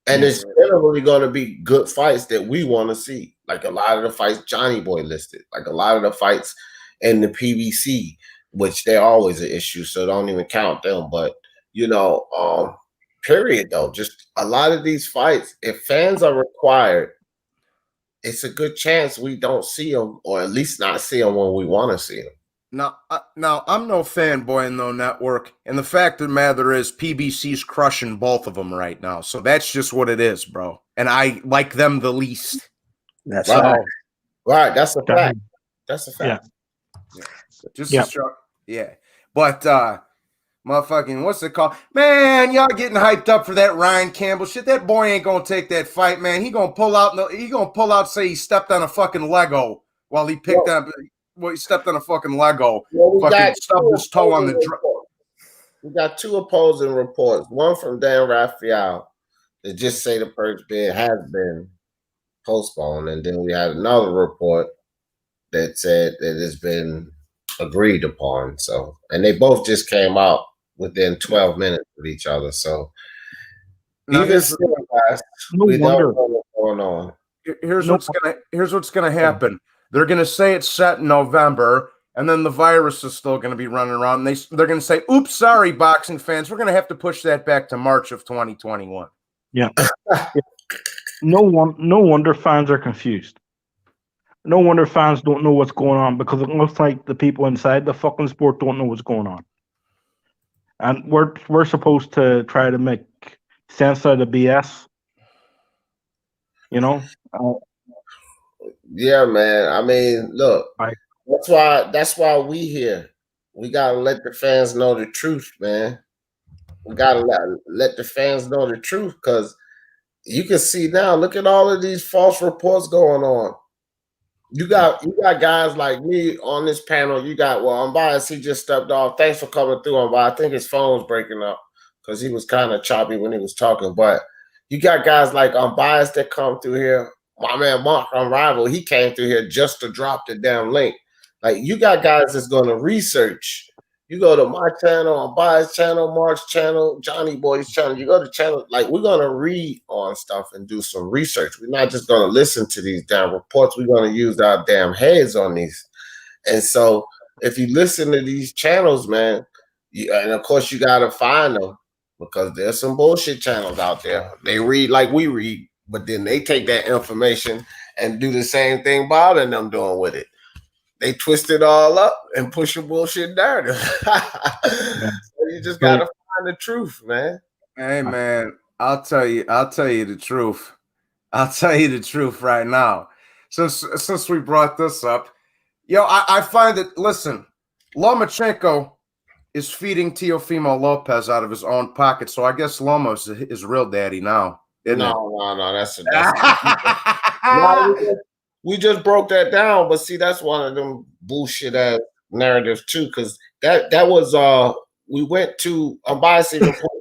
And it's generally going to be good fights that we want to see. Like a lot of the fights Johnny Boy listed. Like a lot of the fights in the PBC, which they're always an issue, so don't even count them. But, period, though. Just a lot of these fights, if fans are required, it's a good chance we don't see them, or at least not see them when we want to see them. Now, I'm no fanboy in no network, and the fact of the matter is PBC's crushing both of them right now. So that's just what it is, bro. And I like them the least. That's right. Right, that's a fact. That's a fact. Yeah. But Motherfucking, what's it called? Man, y'all getting hyped up for that Ryan Campbell shit. That boy ain't gonna take that fight, man. He gonna pull out, say he stepped on a fucking Lego while he picked up. Well, he stepped on a fucking Lego. Well, fucking stubbed his toe on the. We got 2 opposing reports. One from Dan Raphael that just say the purge bid has been postponed, and then we had another report that said that it's been agreed upon. So, and they both just came out within 12 minutes of each other. So, now even still, guys, we don't know what's going on. Here's what's gonna happen. They're gonna say it's set in November, and then the virus is still gonna be running around. And they're gonna say, "Oops, sorry, boxing fans, we're gonna have to push that back to March of 2021." Yeah. No wonder fans are confused. No wonder fans don't know what's going on, because it looks like the people inside the fucking sport don't know what's going on. And we're supposed to try to make sense out of BS. You know? Yeah, man. I mean, look, that's why we here. We gotta let the fans know the truth, man. We gotta let the fans know the truth, because you can see now. Look at all of these false reports going on. You got guys like me on this panel. You got, well, Unbiased, he just stepped off. Thanks for coming through, Unbiased. I think his phone was breaking up because he was kind of choppy when he was talking. But you got guys like Unbiased that come through here. My man Mark Unrivaled, he came through here just to drop the damn link. Like, you got guys that's going to research. You go to my channel, Unbiased channel, Mark's channel, Johnny Boy's channel. You go to channel, like, we're going to read on stuff and do some research. We're not just going to listen to these damn reports. We're going to use our damn heads on these. And so if you listen to these channels, man, and of course you got to find them, because there's some bullshit channels out there. They read like we read, but then they take that information and do the same thing Bob and them doing with it. They twist it all up and push a bullshit narrative. So you just gotta find the truth, man. Hey, man, I'll tell you the truth. I'll tell you the truth right now. Since we brought this up, I find that, listen, Lomachenko is feeding Teofimo Lopez out of his own pocket, so I guess Loma is his real daddy now. No, that's we just broke that down, but see, that's one of them bullshit ass narratives too, because that was we went to Unbiased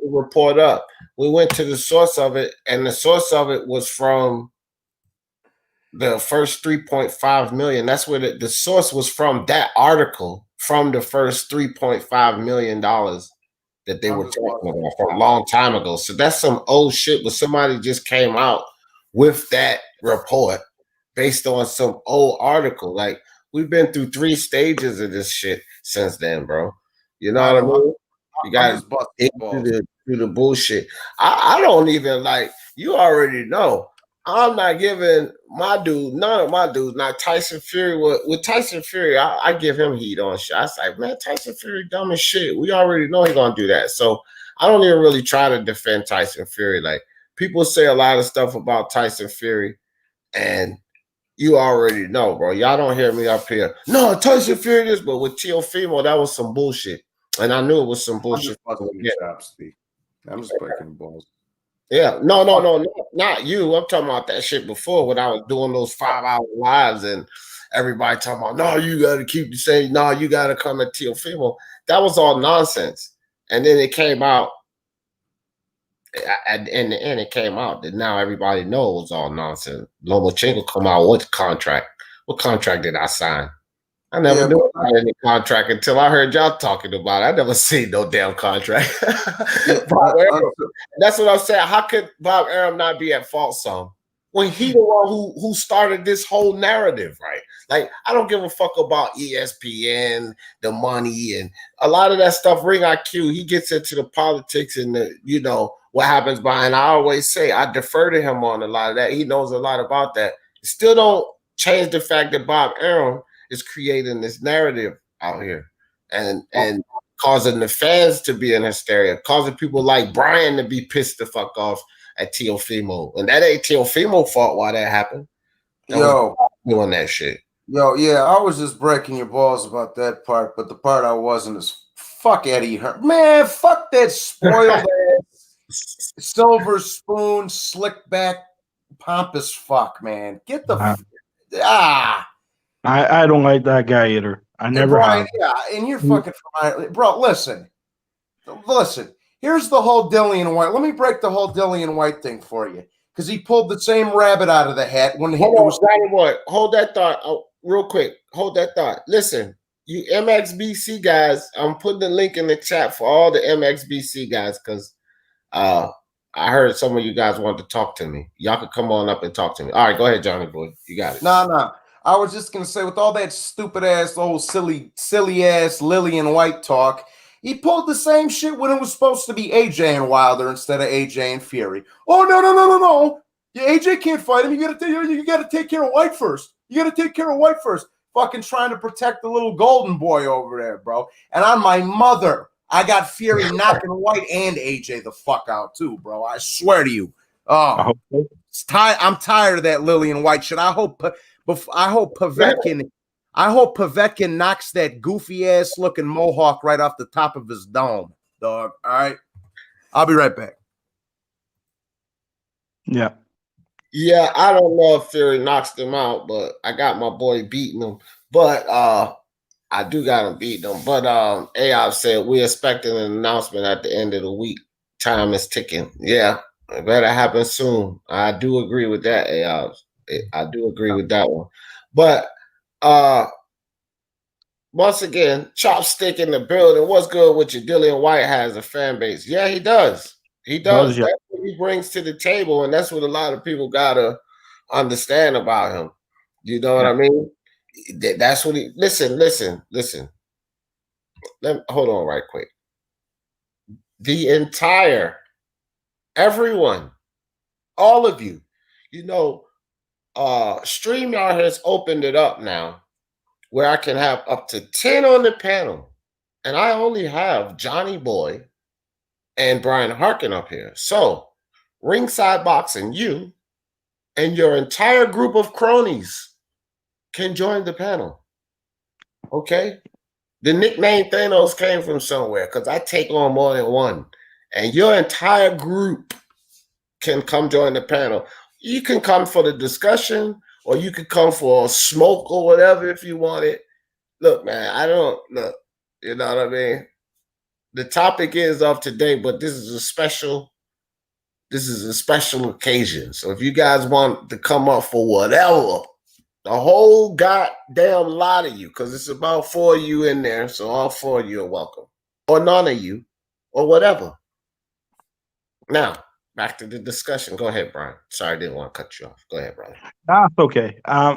report up. We went to the source of it, and the source of it was from the first 3.5 million. That's where the source was from, that article, from the first $3.5 million that they were talking about from a long time ago. So that's some old shit, but somebody just came out with that report based on some old article. Like, we've been through 3 stages of this shit since then, bro. You know what I mean? You guys through the bullshit. I don't even, like, you already know. I'm not giving none of my dudes, not Tyson Fury. With Tyson Fury, I give him heat on shit. I was like, man, Tyson Fury dumb as shit. We already know he's gonna do that. So I don't even really try to defend Tyson Fury. Like, people say a lot of stuff about Tyson Fury, and you already know, bro. Y'all don't hear me up here. No, Tyson Fury this, but with Teofimo, that was some bullshit. And I knew it was some bullshit. I'm just breaking balls. Yeah, no, not you. I'm talking about that shit before, when I was doing those 5-hour lives and everybody talking about, no, you got to keep the same. No, you got to come at Teofimo. That was all nonsense. And then it came out, in the end, it came out that now everybody knows it was all nonsense. Lomachenko come out with contract. What contract did I sign? I never knew about any contract until I heard y'all talking about it. I never seen no damn contract. That's what I'm saying. How could Bob Arum not be at fault some? When he the one who started this whole narrative, right? Like, I don't give a fuck about ESPN, the money, and a lot of that stuff. Ring IQ, he gets into the politics and the, what happens behind. I always say I defer to him on a lot of that. He knows a lot about that. Still don't change the fact that Bob Arum is creating this narrative out here and causing the fans to be in hysteria, causing people like Brian to be pissed the fuck off at Teofimo. And that ain't Teofimo fault why that happened. Doing that shit. I was just breaking your balls about that part, but the part I wasn't is Fuck Eddie Hearn. Man, fuck that spoiled ass, silver spoon, slick back, pompous fuck, man. Get the I don't like that guy either. I never have. Yeah, and you're fucking bro. Listen. Here's the whole Dillian White. Let me break the whole Dillian White thing for you, because he pulled the same rabbit out of the hat when Hold that thought real quick. Hold that thought. Listen, you MXBC guys, I'm putting the link in the chat for all the MXBC guys, because I heard some of you guys want to talk to me. Y'all could come on up and talk to me. All right, go ahead, Johnny boy. You got it. No. I was just gonna say, with all that stupid ass, old silly ass Lillian White talk, he pulled the same shit when it was supposed to be AJ and Wilder instead of AJ and Fury. Oh no! Yeah, AJ can't fight him. You gotta take care of White first. Fucking trying to protect the little golden boy over there, bro. And on my mother, I got Fury knocking White and AJ the fuck out too, bro. I swear to you. Oh, I'm tired of that Lillian White shit. I hope Povetkin knocks that goofy ass looking mohawk right off the top of his dome, dog. All right, I'll be right back. Yeah, I don't know if Fury knocks them out, but I got my boy beating him. But I do got him beating him. But Ayob said we're expecting an announcement at the end of the week. Time is ticking. Yeah, it better happen soon. I do agree with that, Ayob. I do agree with that one. But once again, Chopstick in the building. What's good with you? Dillian White has a fan base. Yeah, he does. He does. That's what he brings to the table, and that's what a lot of people gotta understand about him. You know what I mean? That's what he. Listen. Hold on, right quick. Everyone, all of you, StreamYard has opened it up now, where I can have up to 10 on the panel, and I only have Johnny Boy and Brian Harkin up here. So, Ringside Boxing, you and your entire group of cronies can join the panel. Okay? The nickname Thanos came from somewhere, because I take on more than one. And your entire group can come join the panel. You can come for the discussion, or you could come for a smoke or whatever if you want it. Look, man, you know what I mean? The topic is of today, but this is a special occasion. So if you guys want to come up for whatever, the whole goddamn lot of you, because it's about 4 of you in there, so all 4 of you are welcome. Or none of you, or whatever. Now, back to the discussion. Go ahead, Brian. Sorry, I didn't want to cut you off. Go ahead, brother. That's okay.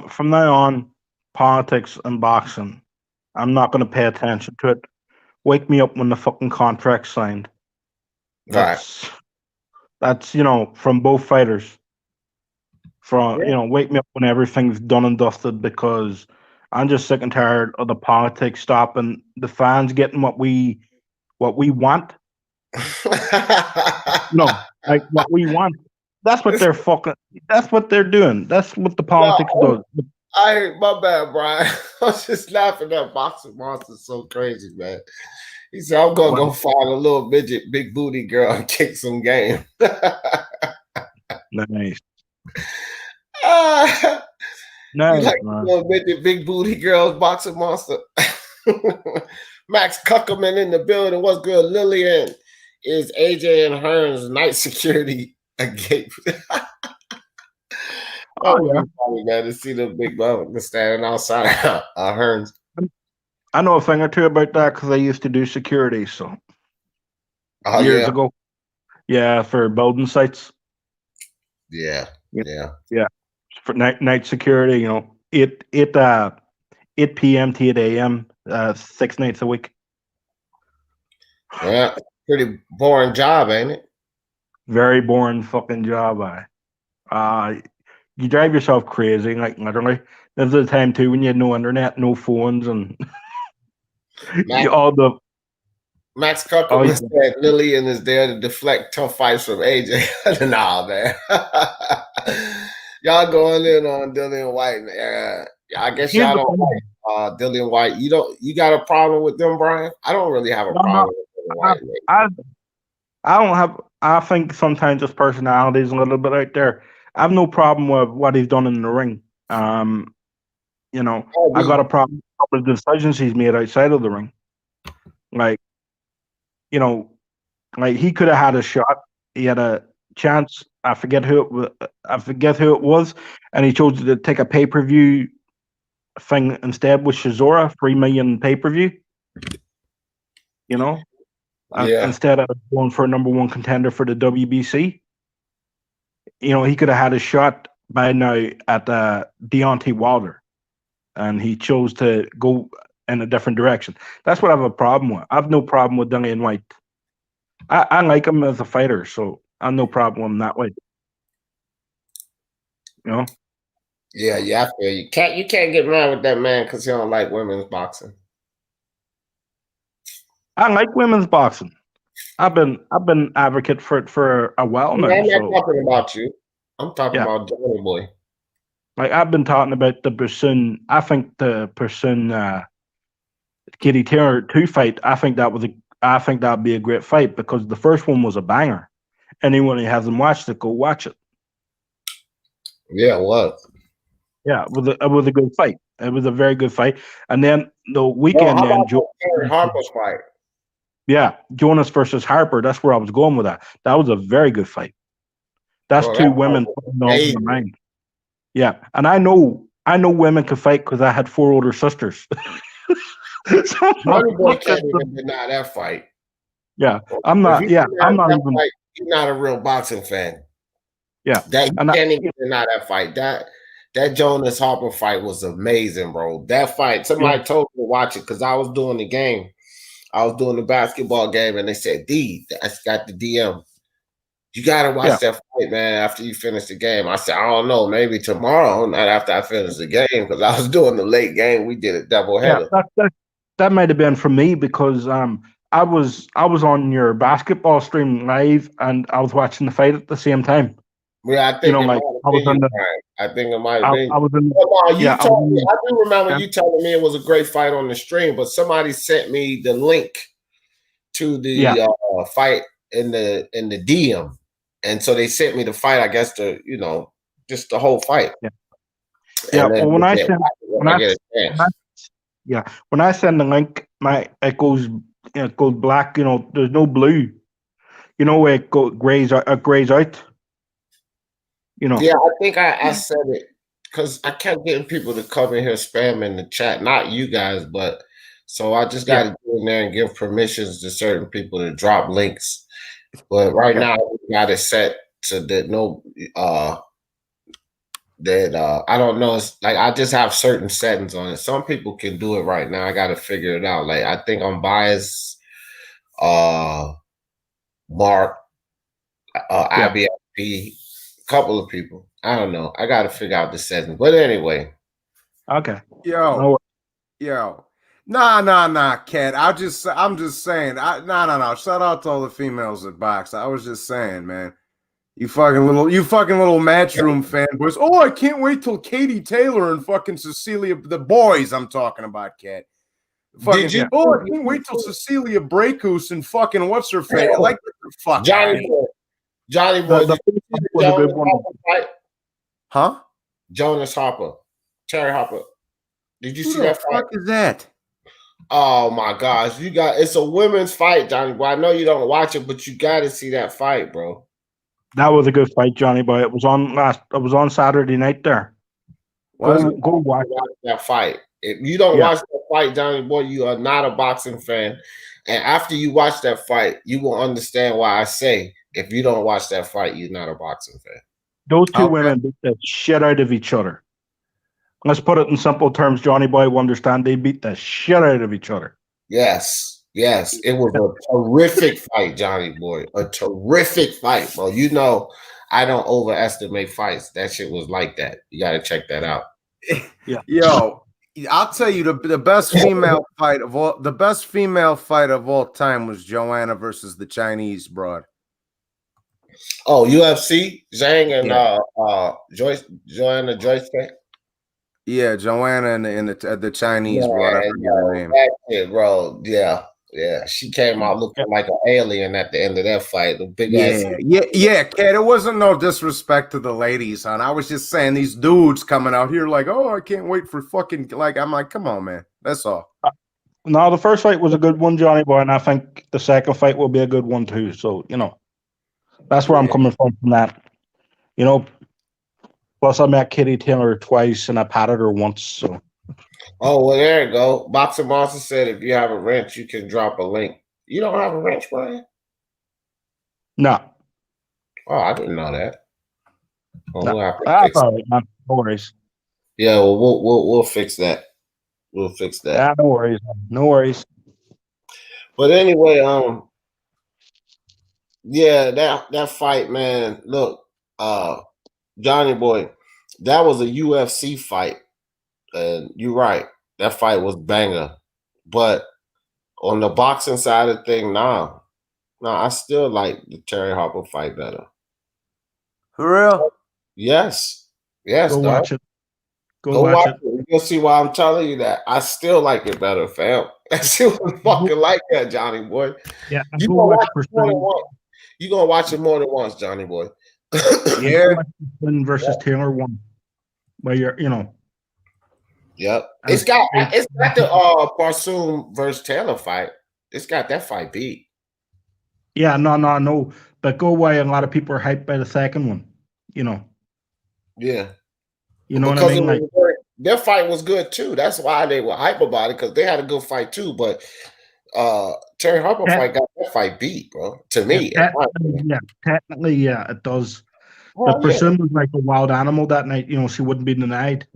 From now on, politics and boxing, I'm not going to pay attention to it. Wake me up when the fucking contract's signed. That's from both fighters. Wake me up when everything's done and dusted, because I'm just sick and tired of the politics stopping the fans getting what we want. Like what we want. That's what they're doing. That's what the politics does. My bad, Brian. I was just laughing at Boxing Monster so crazy, man. He said, I'm gonna go find a little midget, big booty girl and kick some game. Nice. Nice, like little midget, big booty girls, Boxing Monster. Max Kuckerman in the building. What's good? Lillian is AJ and Hearns night security a gate. Yeah. Funny, man, to see the big motherfucker standing outside Hearns. I know a thing or two about that because I used to do security, so years ago. Yeah, for building sites. Yeah. For night security, 8 p.m. to 8 a.m. 6 nights a week. Yeah, pretty boring job, ain't it? Very boring fucking job. You drive yourself crazy, like literally. There's a time too when you had no internet, no phones, and Max Kuckerman said Lillian is there to deflect tough fights from AJ. Nah, man. Y'all going in on Dillian White. I guess y'all don't like Dillian White. You got a problem with them, Brian? I don't really have a problem with Dillian White. I don't have. I think sometimes his personality is a little bit out there. I have no problem with what he's done in the ring. You know, I got a problem with the decisions he's made outside of the ring. Like, you know, like he could have had a shot. He had a chance. I forget who it was, and he chose to take a pay-per-view thing instead with Shizora, 3 million pay-per-view. You know, instead of going for a number one contender for the WBC. You know, he could have had a shot by now at Deontay Wilder, and he chose to go in a different direction. That's what I have a problem with. I have no problem with Dillian White. I like him as a fighter, so I have no problem with him that way. You know? Yeah, I feel you. You can't get mad with that man because he don't like women's boxing. I like women's boxing. I've been advocate for it for a while now. I'm not talking about you. I'm talking about Johnny Boy. Like I've been talking about the Pursoon. I think the Pursoon Katie Taylor 2 fight. I think that'd be a great fight because the first one was a banger. Anyone who hasn't watched it, go watch it. Yeah, it was. Yeah, it was a good fight. It was a very good fight. And then the weekend, Harper's fight. Yeah, Jonas versus Harper. That's where I was going with that. That was a very good fight. That's two women putting all in the mind. Yeah, and I know women can fight because I had 4 older sisters. Johnny Boy can't even deny that fight. Yeah, I'm not. Yeah, I'm not even. Fight, you're not a real boxing fan. Yeah, that you can't even deny that fight. That Jonas Harper fight was amazing, bro. That fight. Somebody told me to watch it because I was doing the game. I was doing the basketball game, and they said, "D, that's got the DM. You gotta watch that fight, man. After you finish the game." I said, "I don't know, maybe tomorrow, not after I finish the game, because I was doing the late game. We did a double header." Yeah, that might have been for me because I was on your basketball stream live, and I was watching the fight at the same time. Yeah, I think I think it might have been. I do remember you telling me it was a great fight on the stream, but somebody sent me the link to the fight in the DM, and so they sent me the fight. I guess just the whole fight. Yeah. Well, when I send the link, it goes black. You know, there's no blue. You know where it grays out. You know. Yeah, I think I said it because I kept getting people to come in here spamming the chat. Not you guys, but so I just got to go in there and give permissions to certain people to drop links. But right now, we got it set so that I don't know. It's like I just have certain settings on it. Some people can do it right now. I got to figure it out. Like I think I'm biased. Mark, IBFP. Couple of people. I don't know. I got to figure out the setting. But anyway. Okay. Yo. Nah, Cat. I'm just saying. No. Shout out to all the females that box. I was just saying, man. You fucking little Matchroom fanboys. Oh, I can't wait till Katie Taylor and fucking Cecilia, the boys I'm talking about, Cat. I can't wait till Cecilia Breakus and fucking what's her face? Like fuck Johnny Boy, huh? Jonas Harper, Terry Harper. Did you see that fight? What the fuck is that? Oh my gosh, it's a women's fight, Johnny Boy. I know you don't watch it, but you got to see that fight, bro. That was a good fight, Johnny Boy. It was on Saturday night there. Go watch that fight. If you don't watch that fight, Johnny Boy, you are not a boxing fan. And after you watch that fight, you will understand why I say, if you don't watch that fight, you're not a boxing fan. Those two women beat the shit out of each other. Let's put it in simple terms. Johnny Boy will understand. They beat the shit out of each other. Yes. It was a terrific fight, Johnny Boy. A terrific fight, bro. You know, I don't overestimate fights. That shit was like that. You got to check that out. Yeah. Yo, I'll tell you the best female fight of all time was Joanna versus the Chinese broad. Oh, UFC, Zhang and Joanna Joyce. Yeah, Joanna and the Chinese broad. I forget her name. That's it, bro. Yeah. She came out looking like an alien at the end of that fight. The big ass. Yeah, kid. It wasn't no disrespect to the ladies, hon. I was just saying these dudes coming out here like, oh, I can't wait for fucking like. I'm like, come on, man. That's all. No, the first fight was a good one, Johnny Boy, and I think the second fight will be a good one too. So, that's where I'm coming from that. Plus I met Kitty Taylor twice and I patted her once. So. Oh, well, there you go. Boxing Monster said if you have a wrench, you can drop a link. You don't have a wrench, Brian? No. Oh, I didn't know that. Well, no. We'll have to fix it. No worries. Yeah, well, we'll fix that. We'll fix that. Yeah, no worries. No worries. But anyway, yeah, that fight, man. Look, Johnny Boy, that was a UFC fight, and you're right. That fight was banger, but on the boxing side of thing, no, I still like the Terry Harper fight better. For real? Yes. Go watch it. Go watch it. You'll see why I'm telling you that. I still like it better, fam. I still fucking like that, Johnny Boy. Yeah, you gonna watch it more than once. You gonna watch it more than once, Johnny Boy. Yeah. Versus Taylor one. Where Yep. It's got the Barsoom versus Taylor fight. It's got that fight beat. Yeah, no. But go away. A lot of people are hyped by the second one. Yeah. You know what I mean? Like, their fight was good too. That's why they were hype about it, because they had a good fight too. But Terry Harper fight got that fight beat, bro. To me, technically, it does. But Barsoom was like a wild animal that night. She wouldn't be denied.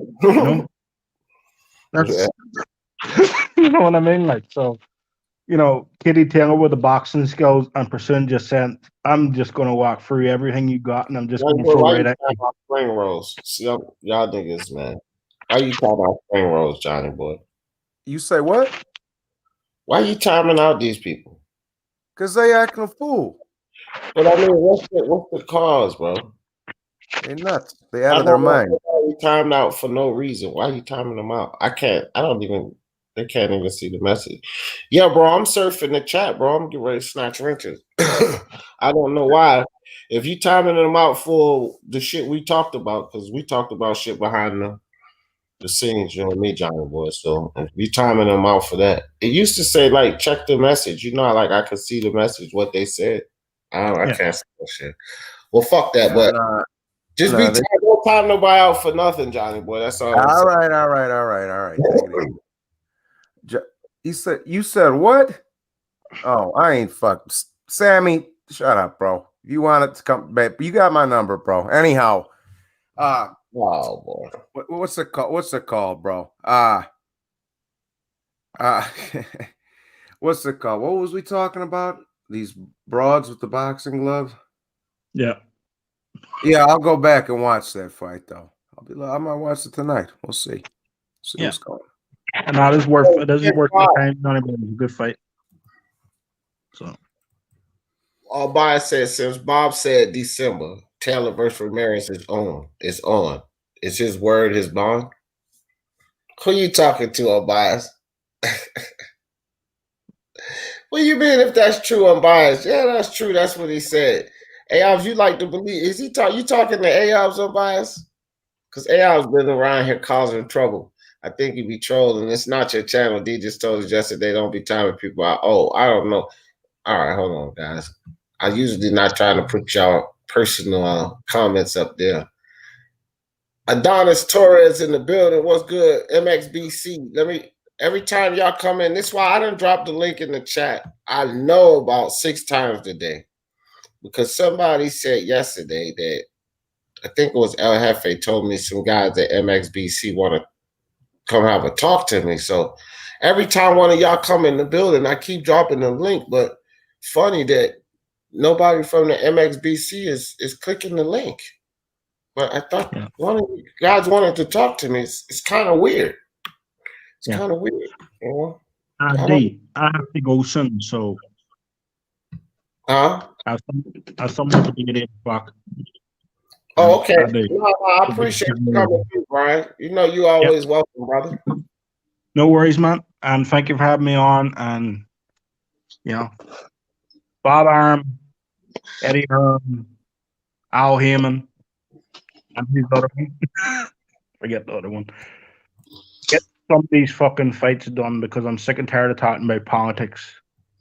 That's you know what I mean? Like, so, Kitty Taylor with the boxing skills and Barsoom just said, I'm just going to walk through everything you got and I'm just going to throw right at you. Spring rolls. See, y'all niggas, man. Why you talking about spring rolls, Johnny Boy? You say what? Why you timing out these people? Because they acting a fool. But I mean, what's the cause, bro? They're nuts. They out of their mind. You timed out for no reason. Why are you timing them out? They can't even see the message. Yeah, bro, I'm surfing the chat, bro. I'm getting ready to snatch wrenches. I don't know why. If you timing them out for the shit we talked about, because we talked about shit behind the scenes, me, Johnny Boy. So if you timing them out for that, it used to say like check the message. Like I could see the message, what they said. I can't see that shit. Well, fuck that, but just don't time nobody out for nothing, Johnny Boy. That's all. All right. You said what? Oh, I ain't fucked. Sammy, shut up, bro. If you want it to come back, you got my number, bro. Anyhow, oh boy, what's it called? What's it called, bro? What's it called? What was we talking about? These broads with the boxing gloves. Yeah, I'll go back and watch that fight though. I might watch it tonight. We'll see. What's going on. And that is worth it. Doesn't worth the time. Not even a good fight. So, all bias says since Bob said December, Taylor versus Ramirez is on. It's on. Is his word his bond? Who you talking to, Unbiased? What do you mean if that's true, Unbiased? Yeah, that's true. That's what he said. Ayobs, you like to believe? Is you talking to Ayobs, Unbiased? Because Ayob's been around here causing trouble. I think he be trolling. It's not your channel. D just told us yesterday don't be timing people out. Oh, I don't know. All right, hold on, guys. I usually not trying to put y'all personal comments up there. Adonis Torres in the building. What's good? MXBC. Every time y'all come in, this is why I done dropped the link in the chat. I know about 6 times today because somebody said yesterday that I think it was El Jefe told me some guys at MXBC want to come have a talk to me. So every time one of y'all come in the building, I keep dropping the link. But funny that nobody from the MXBC is clicking the link. But I thought one of you guys wanted to talk to me. It's kind of weird. It's kind of weird. I have to go soon, so. Huh? I have something to be at 8 o'clock. Oh, okay. I appreciate you coming through, Brian. You know you always welcome, brother. No worries, man. And thank you for having me on. And Bob Arum, Eddie Hearn, Al Heyman, and his other one. Forget the other one. Get some of these fucking fights done because I'm sick and tired of talking about politics.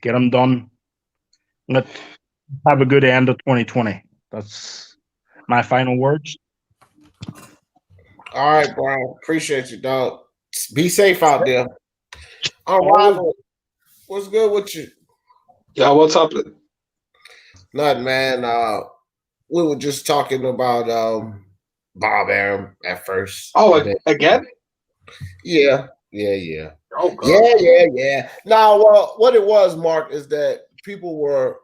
Get them done. Let's have a good end of 2020. That's my final words. All right, Brian. Appreciate you, dog. Be safe out there. All right. What's good with you? Yeah, what's up? Nothing, man. We were just talking about Bob Arum at first. Oh, again? Yeah. Oh, God. Yeah. Now, well, what it was, Mark, is that people were.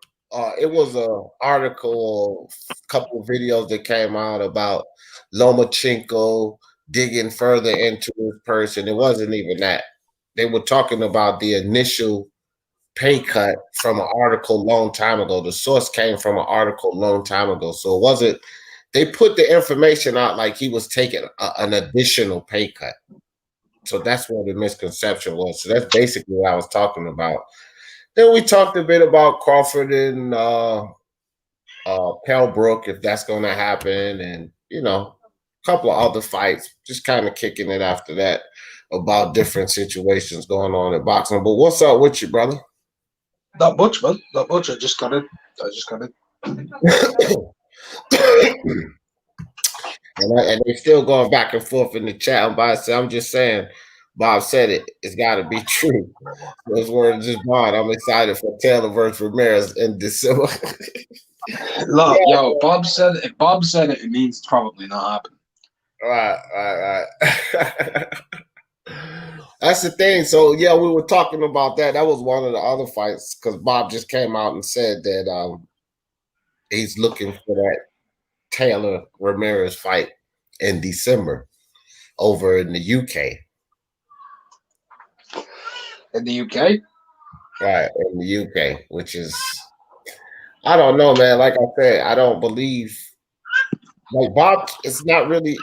It was an article, a couple of videos that came out about Lomachenko digging further into his person. It wasn't even that. They were talking about the initial pay cut from an article a long time ago. The source came from an article a long time ago. So it wasn't, they put the information out like he was taking an additional pay cut. So that's where the misconception was. So that's basically what I was talking about. Then we talked a bit about Crawford and Pellbrook, if that's going to happen, and a couple of other fights. Just kind of kicking it after that about different situations going on in boxing. But what's up with you, brother? Not much, man. Not much. I just got it. And they're still going back and forth in the chat. I'm just saying. Bob said it. It's got to be true. Those words just gone. I'm excited for Taylor versus Ramirez in December. Look, yo, Bob said it. If Bob said it, it means it's probably not happening. Right. That's the thing. So, we were talking about that. That was one of the other fights because Bob just came out and said that he's looking for that Taylor Ramirez fight in December over in the UK. In the UK? Right, in the UK, which is, I don't know, man. Like I said, I don't believe, like Bob, it's not really,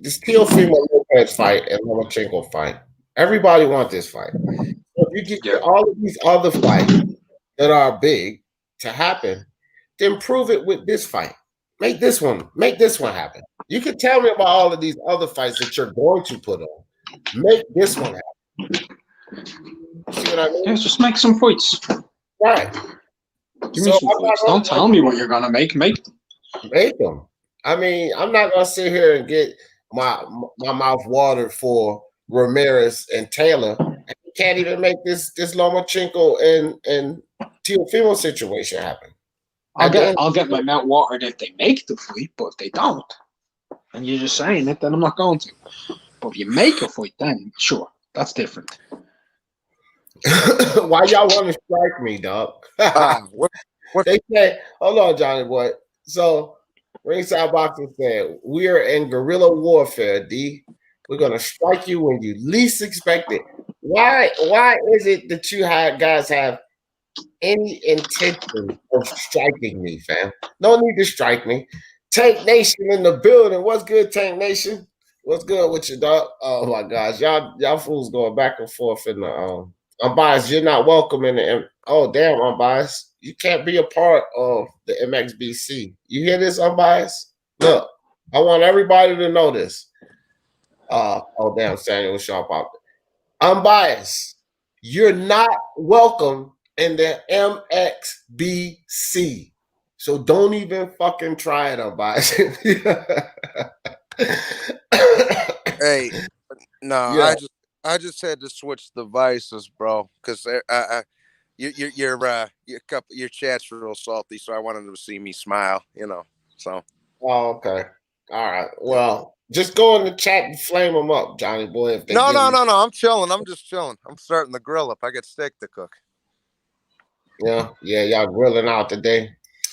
this Teofimo Lopez fight and Lomachenko fight. Everybody wants this fight. If you get all of these other fights that are big to happen, then prove it with this fight. Make this one happen. You can tell me about all of these other fights that you're going to put on. Make this one happen. See what I mean? Yeah, just make some fights. Right. Give me some fights. Don't tell me what you're gonna make. Make them. Make them. I mean, I'm not gonna sit here and get my mouth watered for Ramirez and Taylor. You can't even make this Lomachenko and Teofimo situation happen. I'll get my mouth watered if they make the fight, but if they don't, and you're just saying it, then I'm not going to. But if you make a fight, then sure, that's different. Why y'all want to strike me, dog? What they say? Hold on, Johnny boy. So Ringside Boxing said, "We are in guerrilla warfare, D. We're gonna strike you when you least expect it." Why is it that you guys have any intention of striking me, fam? No need to strike me. Tank Nation in the building. What's good, Tank Nation? What's good with you, dog? Oh my gosh, y'all fools going back and forth in the Unbiased, you're not welcome in the oh damn, Unbiased. You can't be a part of the MXBC. You hear this, Unbiased? Look, I want everybody to know this. Oh damn, Samuel Sharp out. Unbiased. You're not welcome in the MXBC. So don't even fucking try it, Unbiased. Hey, no, I just had to switch devices, bro, because your chat's real salty, so I wanted them to see me smile, So. Oh, okay. All right. Well, just go in the chat and flame them up, Johnny boy. If they No. I'm chilling. I'm just chilling. I'm starting the grill up. I got steak to cook. Yeah, y'all grilling out today.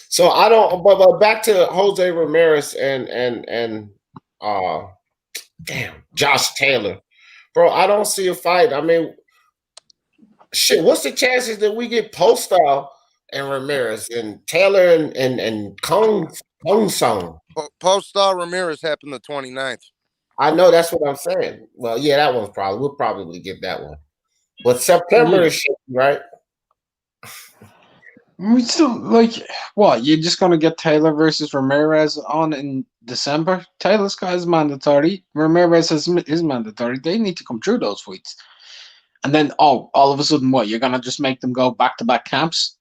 So I don't. But back to Jose Ramirez and Josh Taylor. Bro, I don't see a fight. I mean, shit, what's the chances that we get Postal and Ramirez and Taylor and Cone Post-Star Ramirez happened the 29th. I know, that's what I'm saying. Well, yeah, that one's we'll probably get that one. But September is shit, right? We still what? You're just gonna get Taylor versus Ramirez on in December? Taylor's got his mandatory. Ramirez has his mandatory. They need to come through those fights. And then all of a sudden, what? You're gonna just make them go back-to-back camps?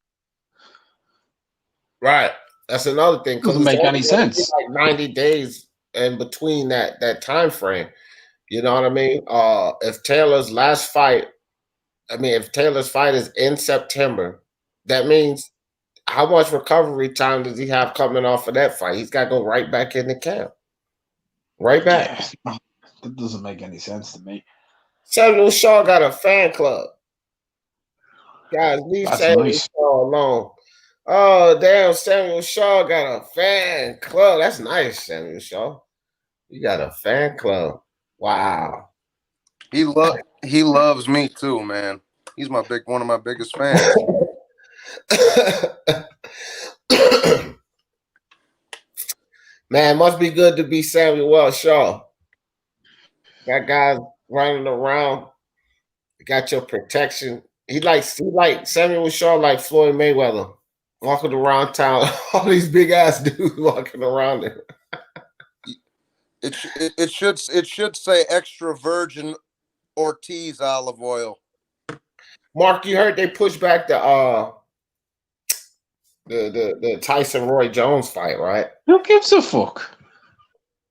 Right. That's another thing. Doesn't make any sense. Like 90 days in between that time frame. You know what I mean? If Taylor's fight is in September, that means how much recovery time does he have coming off of that fight? He's got to go right back in the camp. Right back. Yeah, that doesn't make any sense to me. Samuel Shaw got a fan club. Guys, leave Samuel Shaw alone. Oh, damn, Samuel Shaw got a fan club. That's nice, Samuel Shaw. You got a fan club. Wow. He loves me too, man. He's one of my biggest fans. Man, must be good to be Samuel Shaw. That guy's running around. Got your protection. He like Samuel Shaw, like Floyd Mayweather, walking around town. All these big ass dudes walking around there. It should say extra virgin Ortiz olive oil. Mark, you heard they pushed back the Tyson Roy Jones fight, right? Who gives a fuck?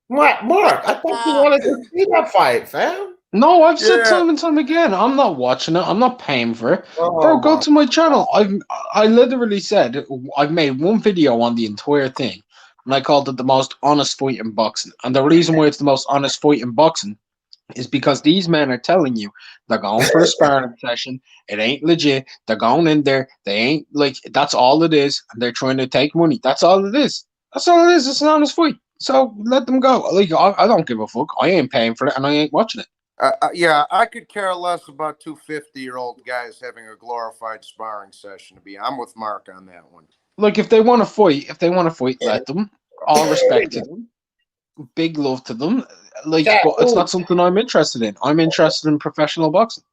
Mark, I thought you wanted to see that fight, fam. No, I've said time and time again, I'm not watching it. I'm not paying for it. Bro, go to my channel. I literally said I've made one video on the entire thing, and I called it the most honest fight in boxing. And the reason why it's the most honest fight in boxing is because these men are telling you they're going for a sparring session. It ain't legit. They're going in there. They ain't that's all it is. And they're trying to take money. That's all it is. That's all it is. It's an honest fight. So let them go. I don't give a fuck. I ain't paying for it, and I ain't watching it. I could care less about 250-year-old guys having a glorified sparring session. I'm with Mark on that one. If they want to fight, let them. All respect to them. Big love to them. But it's not something I'm interested in. I'm interested in professional boxing.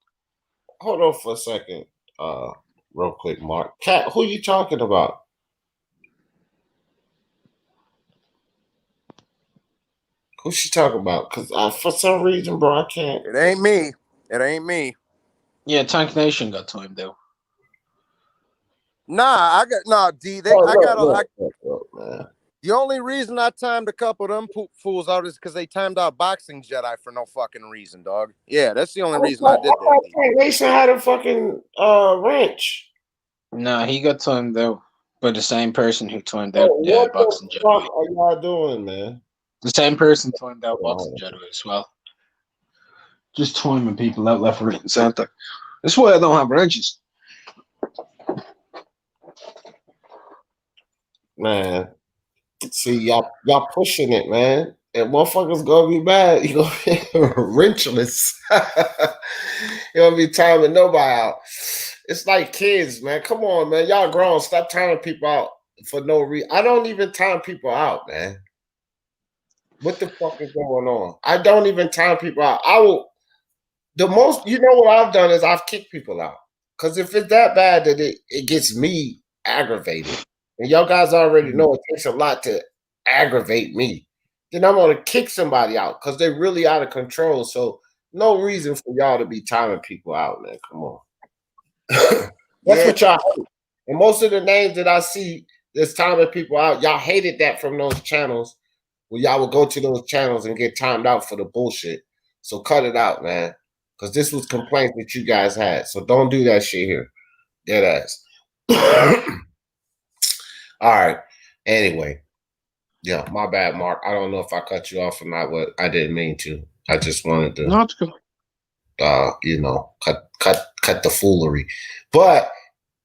Hold on for a second, real quick, Mark. Cat, who are you talking about? Who's she talking about? Because for some reason, bro, I can't. It ain't me. Yeah, Tank Nation got time though. Nah, D. The only reason I timed a couple of them fools out is because they timed out Boxing Jedi for no fucking reason, dog. Yeah, that's the only reason I did that. Tank Nation had a fucking wrench. Nah, he got timed out by the same person who timed out Boxing Jedi. What are y'all doing, man? The same person timed out Boxing Jedi as well. Just timing people out left, right, and center. That's why I don't have wrenches. Man, see, y'all pushing it, man. And motherfuckers gonna be mad. You gonna be wrenchless. You gonna be timing nobody out. It's like kids, man. Come on, man. Y'all grown. Stop timing people out for no reason. I don't even time people out, man. What the fuck is going on? I don't even time people out. You know what I've done is I've kicked people out. Because if it's that bad that it gets me aggravated, and y'all guys already know it takes a lot to aggravate me, then I'm going to kick somebody out because they're really out of control. So no reason for y'all to be timing people out, man. Come on. That's what y'all hate. And most of the names that I see that's timing people out, y'all hated that from those channels. Well, y'all would go to those channels and get timed out for the bullshit. So cut it out, man. Because this was complaints that you guys had. So don't do that shit here. Dead ass. All right. Anyway. Yeah, my bad, Mark. I don't know if I cut you off or not, but I didn't mean to. I just wanted to not good. Cut the foolery. But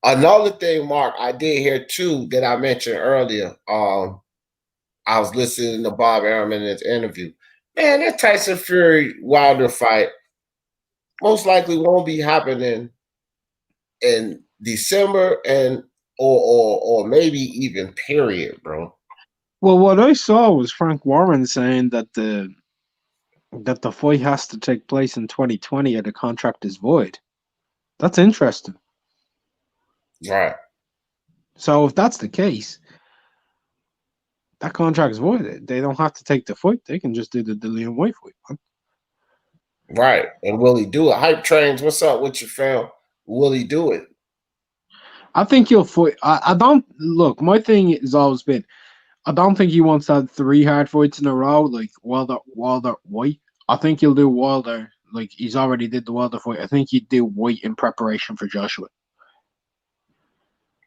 another thing, Mark, I did hear too that I mentioned earlier. I was listening to Bob Arum in his interview. Man, that Tyson Fury Wilder fight most likely won't be happening in December or maybe even period, bro. Well, what I saw was Frank Warren saying that the fight has to take place in 2020 or the contract is void. That's interesting. Right. So if that's the case, that contract is void. They don't have to take the fight. They can just do the Dillian White fight. Man. Right. And will he do it? Hype Trains, what's up with your fam? Will he do it? I think he'll fight. I don't look. My thing has always been, I don't think he wants to have 3 hard fights in a row, like Wilder, White. I think he'll do Wilder. Like he's already did the Wilder fight. I think he'd do White in preparation for Joshua.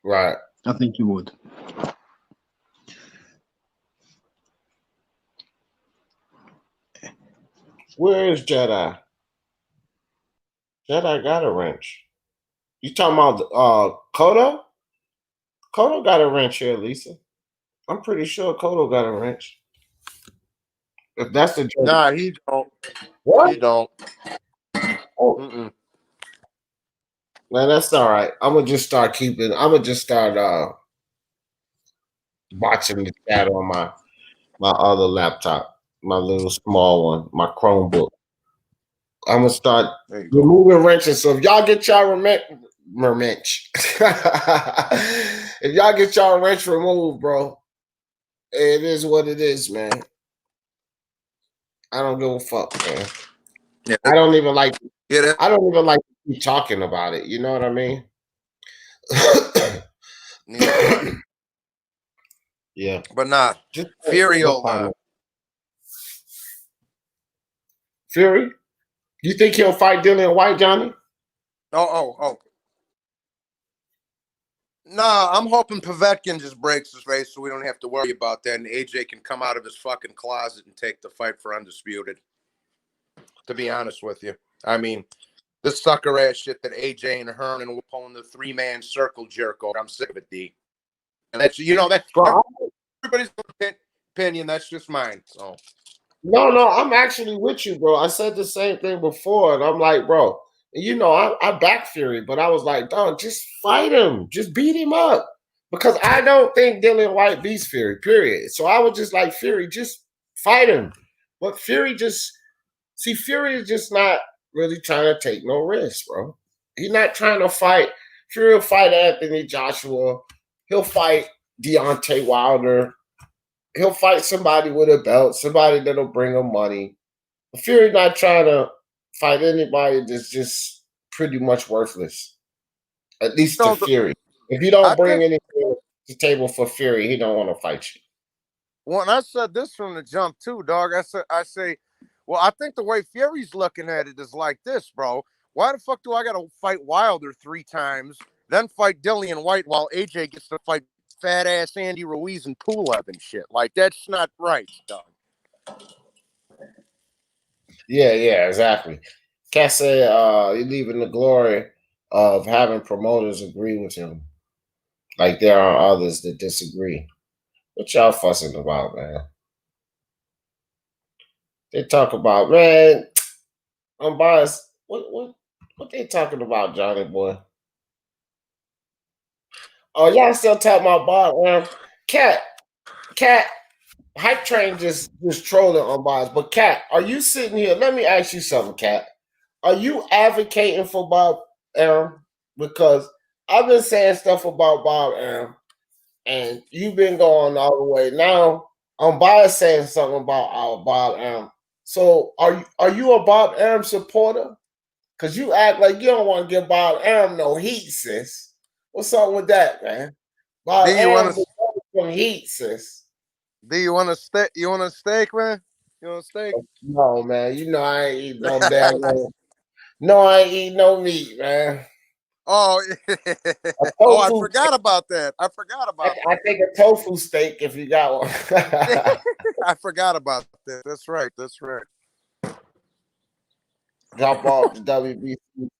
Right. I think he would. Where is Jedi? Jedi got a wrench. You talking about Kodo? Kodo got a wrench here, Lisa. I'm pretty sure Kodo got a wrench. If that's the Jedi. Nah, he don't. What? He don't. Oh. Mm-mm. Man, that's all right. I'm gonna just start watching the chat on my other laptop, my little small one, my Chromebook. I'm gonna start removing wrenches. So if y'all get y'all wrench, if y'all get y'all wrench removed, bro, it is what it is, man. I don't give a fuck, man. Yeah. I don't even like. Yeah. I don't even like to keep talking about it. You know what I mean? Yeah. But nah, Fury will. Fury? You think he'll fight Dillian White, Johnny? Oh. Nah, I'm hoping Povetkin just breaks his face so we don't have to worry about that, and AJ can come out of his fucking closet and take the fight for undisputed. To be honest with you, I mean, this sucker ass shit that AJ and Herman were pulling the 3-man circle jerk over. I'm sick of it, D. And that's everybody's opinion. That's just mine. So. No, I'm actually with you, bro. I said the same thing before, and I'm like, bro, you know, I back Fury, but I was like, dog, just fight him, just beat him up, because I don't think Dillian White beats Fury, period. So I was just like, Fury, just fight him, but Fury is just not really trying to take no risk, bro. He's not trying to fight. Fury will fight Anthony Joshua. He'll fight Deontay Wilder. He'll fight somebody with a belt, somebody that'll bring him money. Fury not trying to fight anybody that's just pretty much worthless. At least to Fury. If you don't bring anything to the table for Fury, he don't want to fight you. Well, and I said this from the jump too, dog. I say, well, I think the way Fury's looking at it is like this, bro. Why the fuck do I got to fight Wilder 3 times, then fight Dillian White while AJ gets to fight fat ass Andy Ruiz and Pulev and shit? Like, that's not right, dog. Yeah, exactly. Can't say you're leaving the glory of having promoters agree with him. Like there are others that disagree. What y'all fussing about, man? They talk about, man, I'm biased. What they talking about, Johnny boy? Oh, y'all still talking about Bob, man? Cat, Hype Train just trolling on Bob. But Cat, are you sitting here? Let me ask you something, Cat. Are you advocating for Bob Arum? Because I've been saying stuff about Bob Arum, and you've been going all the way. Now I'm biased saying something about Bob Arum. So are you a Bob Arum supporter? Because you act like you don't want to give Bob Arum no heat, sis. What's up with that, man? Bob Arum some heat, sis. Do you want a steak? You want a steak, man? You want a steak? No, man. You know I ain't eat no damn. No, I ain't eat no meat, man. Oh, I forgot about that. I take a tofu steak if you got one. I forgot about that. That's right. Drop off the WBC.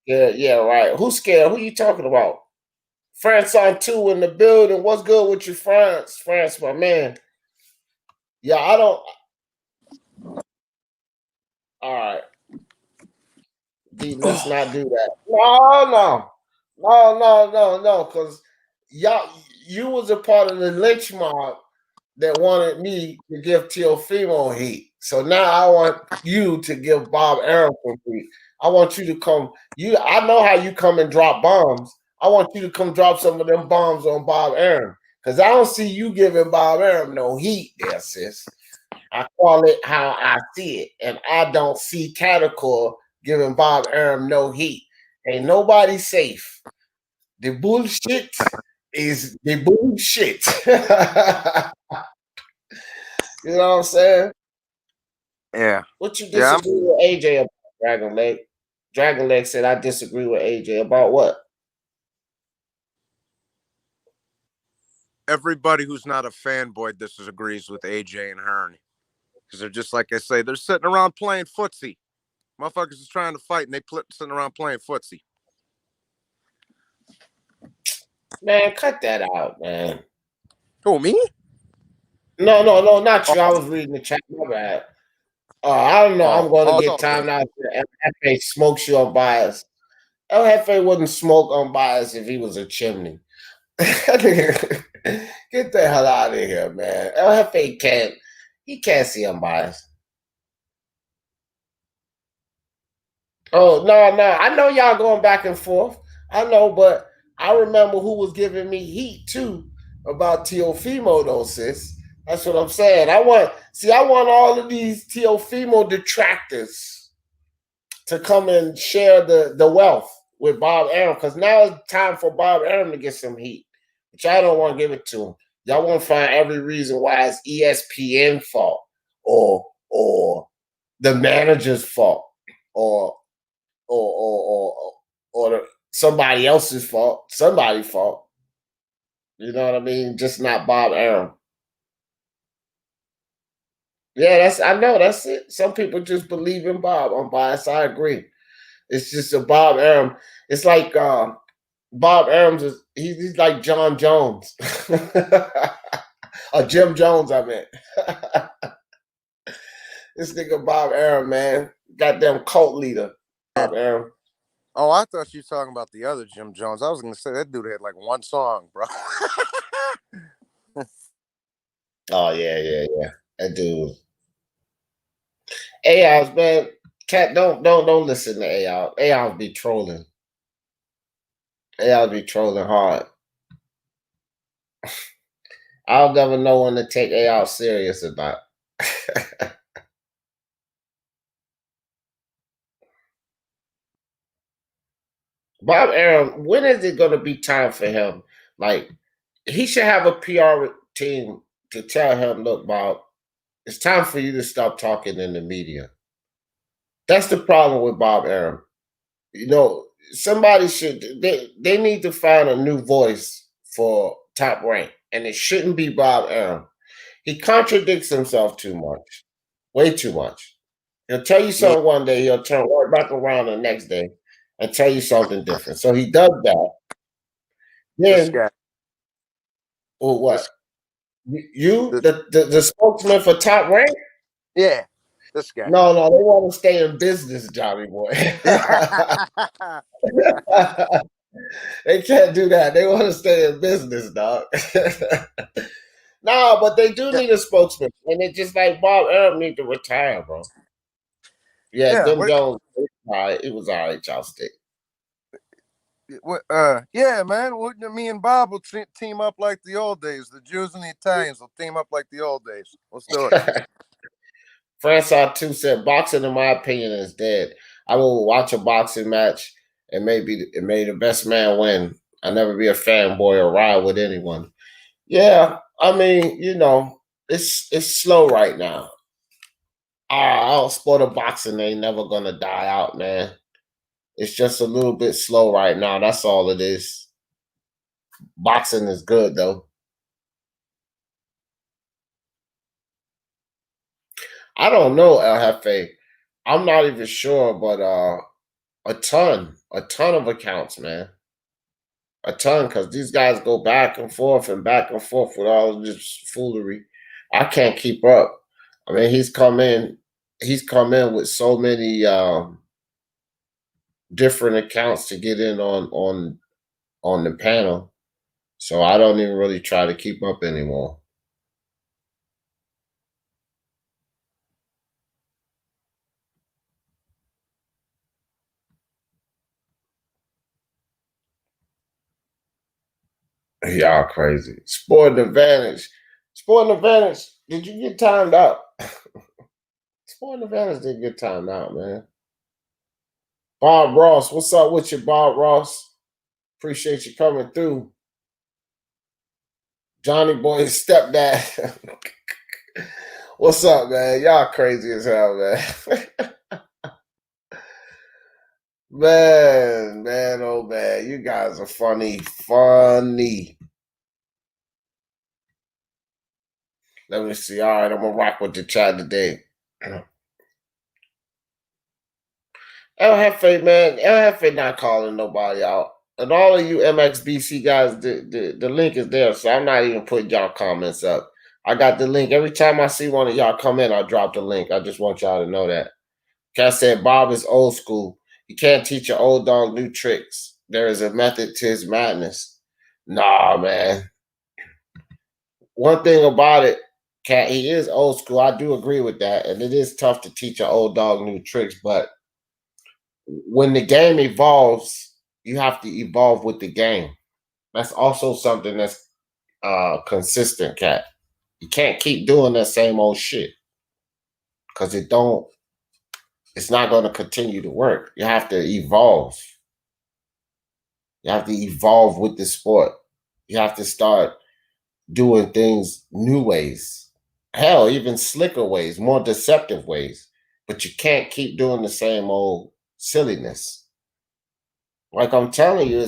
Yeah, right. Who's scared? Who you talking about? France on 2 in the building. What's good with you, France? France, my man. Yeah, I don't. All right. D, let's not do that. No. Because you was a part of the lynch mob that wanted me to give Teofimo heat. So now I want you to give Bob Arum some heat. I want you to come. I know how you come and drop bombs. I want you to come drop some of them bombs on Bob Arum. Because I don't see you giving Bob Arum no heat there, sis. I call it how I see it. And I don't see Catacor giving Bob Arum no heat. Ain't nobody safe. The bullshit is the bullshit. You know what I'm saying? Yeah. What you disagree with AJ about, Dragon Leg? Dragon Leg said I disagree with AJ about what? Everybody who's not a fanboy disagrees with AJ and Hearn. Because they're just like I say, they're sitting around playing footsie. Motherfuckers is trying to fight and they sitting around playing footsie. Man, cut that out, man. Who, me? No, not you. I was reading the chat. My bad. I don't know. I'm going to get time out. LFA smokes you on bias. LFA wouldn't smoke on bias if he was a chimney. Get the hell out of here, man. LFA can't. He can't see unbiased. Oh, no. I know y'all going back and forth. I know, but I remember who was giving me heat, too, about Teofimo, though, sis. That's what I'm saying. I want all of these Teofimo detractors to come and share the wealth with Bob Arum, because now it's time for Bob Arum to get some heat, which I don't want to give it to him. Y'all want to find every reason why it's ESPN fault or the manager's fault or somebody else's fault, somebody's fault. You know what I mean? Just not Bob Arum. Yeah, I know that's it. Some people just believe in Bob. I'm biased. I agree. It's just a Bob Arum. It's like Bob Arum's. He's like John Jones or Jim Jones. I meant this nigga Bob Arum, man, goddamn cult leader. Bob Arum. Oh, I thought you were talking about the other Jim Jones. I was gonna say that dude had like one song, bro. Oh yeah. That dude. AIs, man. Cat, don't listen to AI. AI be trolling. AI be trolling hard. I'll never know when to take AI serious or not. Bob Arum, when is it going to be time for him? Like, he should have a PR team to tell him, look, Bob, it's time for you to stop talking in the media. That's the problem with Bob Arum. You know, somebody they need to find a new voice for Top Rank, and it shouldn't be Bob Arum. He contradicts himself too much, way too much. He'll tell you something one day, he'll turn right back around the next day and tell you something different. So he does that. Then, or what? The spokesman for Top Rank? Yeah, this guy. No, they want to stay in business, Johnny boy. They can't do that. They want to stay in business, dog. No, but they do need a spokesman, and it's just like Bob Arum need to retire, bro. Yeah, Jim Jones. It was all right, y'all stick. Yeah, man. Me and Bob will team up like the old days. The Jews and the Italians will team up like the old days. Let's do it. Francois 2 said, boxing, in my opinion, is dead. I will watch a boxing match and may the best man win. I'll never be a fanboy or ride with anyone. Yeah, I mean, you know, it's slow right now. Our sport of boxing ain't never gonna die out, man. It's just a little bit slow right now. That's all it is. Boxing is good though. I don't know, El Jefe. I'm not even sure, but a ton of accounts, man. A ton, because these guys go back and forth with all this foolery. I can't keep up. I mean, he's come in with so many different accounts to get in on the panel. So I don't even really try to keep up anymore. Y'all crazy. Sporting Advantage. Sporting Advantage. Did you get timed out? Sporting Advantage didn't get timed out, man. Bob Ross. What's up with you, Bob Ross? Appreciate you coming through. Johnny Boy's stepdad. What's up, man? Y'all crazy as hell, man. Man, oh man. You guys are funny. Let me see. All right, I'm going to rock with the chat today. El Jefe, man. El Jefe not calling nobody out. And all of you MXBC guys, the link is there, so I'm not even putting y'all comments up. I got the link. Every time I see one of y'all come in, I drop the link. I just want y'all to know that. Cat said Bob is old school. You can't teach an old dog new tricks. There is a method to his madness. Nah, man. One thing about it, Cat, he is old school. I do agree with that. And it is tough to teach an old dog new tricks. But when the game evolves, you have to evolve with the game. That's also something that's consistent, Cat. You can't keep doing that same old shit. Because it's not going to continue to work. You have to evolve. You have to evolve with the sport. You have to start doing things new ways. Hell, even slicker ways, more deceptive ways. But you can't keep doing the same old silliness. Like I'm telling you,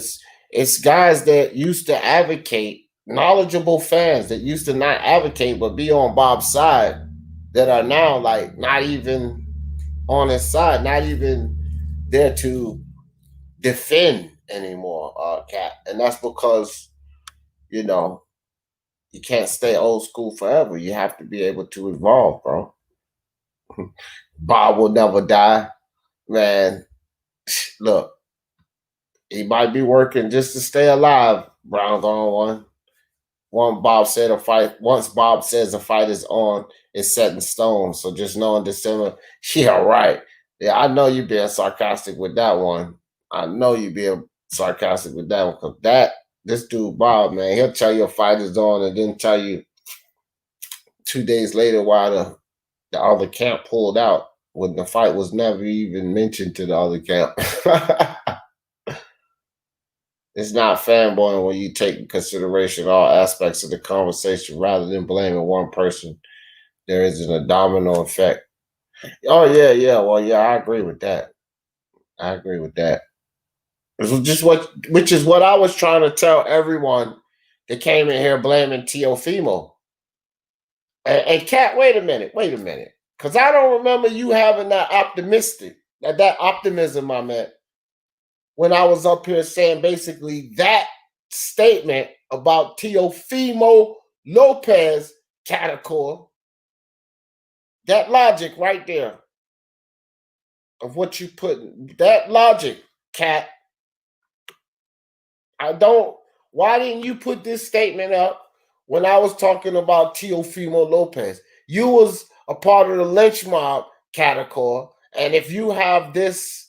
it's guys that used to advocate, knowledgeable fans that used to not advocate but be on Bob's side, that are now like not even on his side, not even there to defend anymore, Cat. And that's because, you know, you can't stay old school forever. You have to be able to evolve, bro. Bob will never die. Man, look, he might be working just to stay alive. Brown's on one. Once Bob says a fight is on, it's set in stone. So just know in December, yeah, right. Yeah, I know you being sarcastic with that one. I know you being sarcastic with that one. Because this dude, Bob, man, he'll tell you a fight is on and then tell you 2 days later why the other camp pulled out when the fight was never even mentioned to the other camp. It's not fanboying when you take in consideration all aspects of the conversation rather than blaming one person. There isn't a domino effect. Oh, yeah. Well, yeah, I agree with that. Which is what I was trying to tell everyone that came in here blaming Teofimo. And Kat, wait a minute. Because I don't remember you having that optimism, I meant, when I was up here saying basically that statement about Teofimo Lopez Catacor, that logic right there of what you put, that logic, Cat. Why didn't you put this statement up when I was talking about Teofimo Lopez? You was a part of the lynch mob, Catacor, and if you have this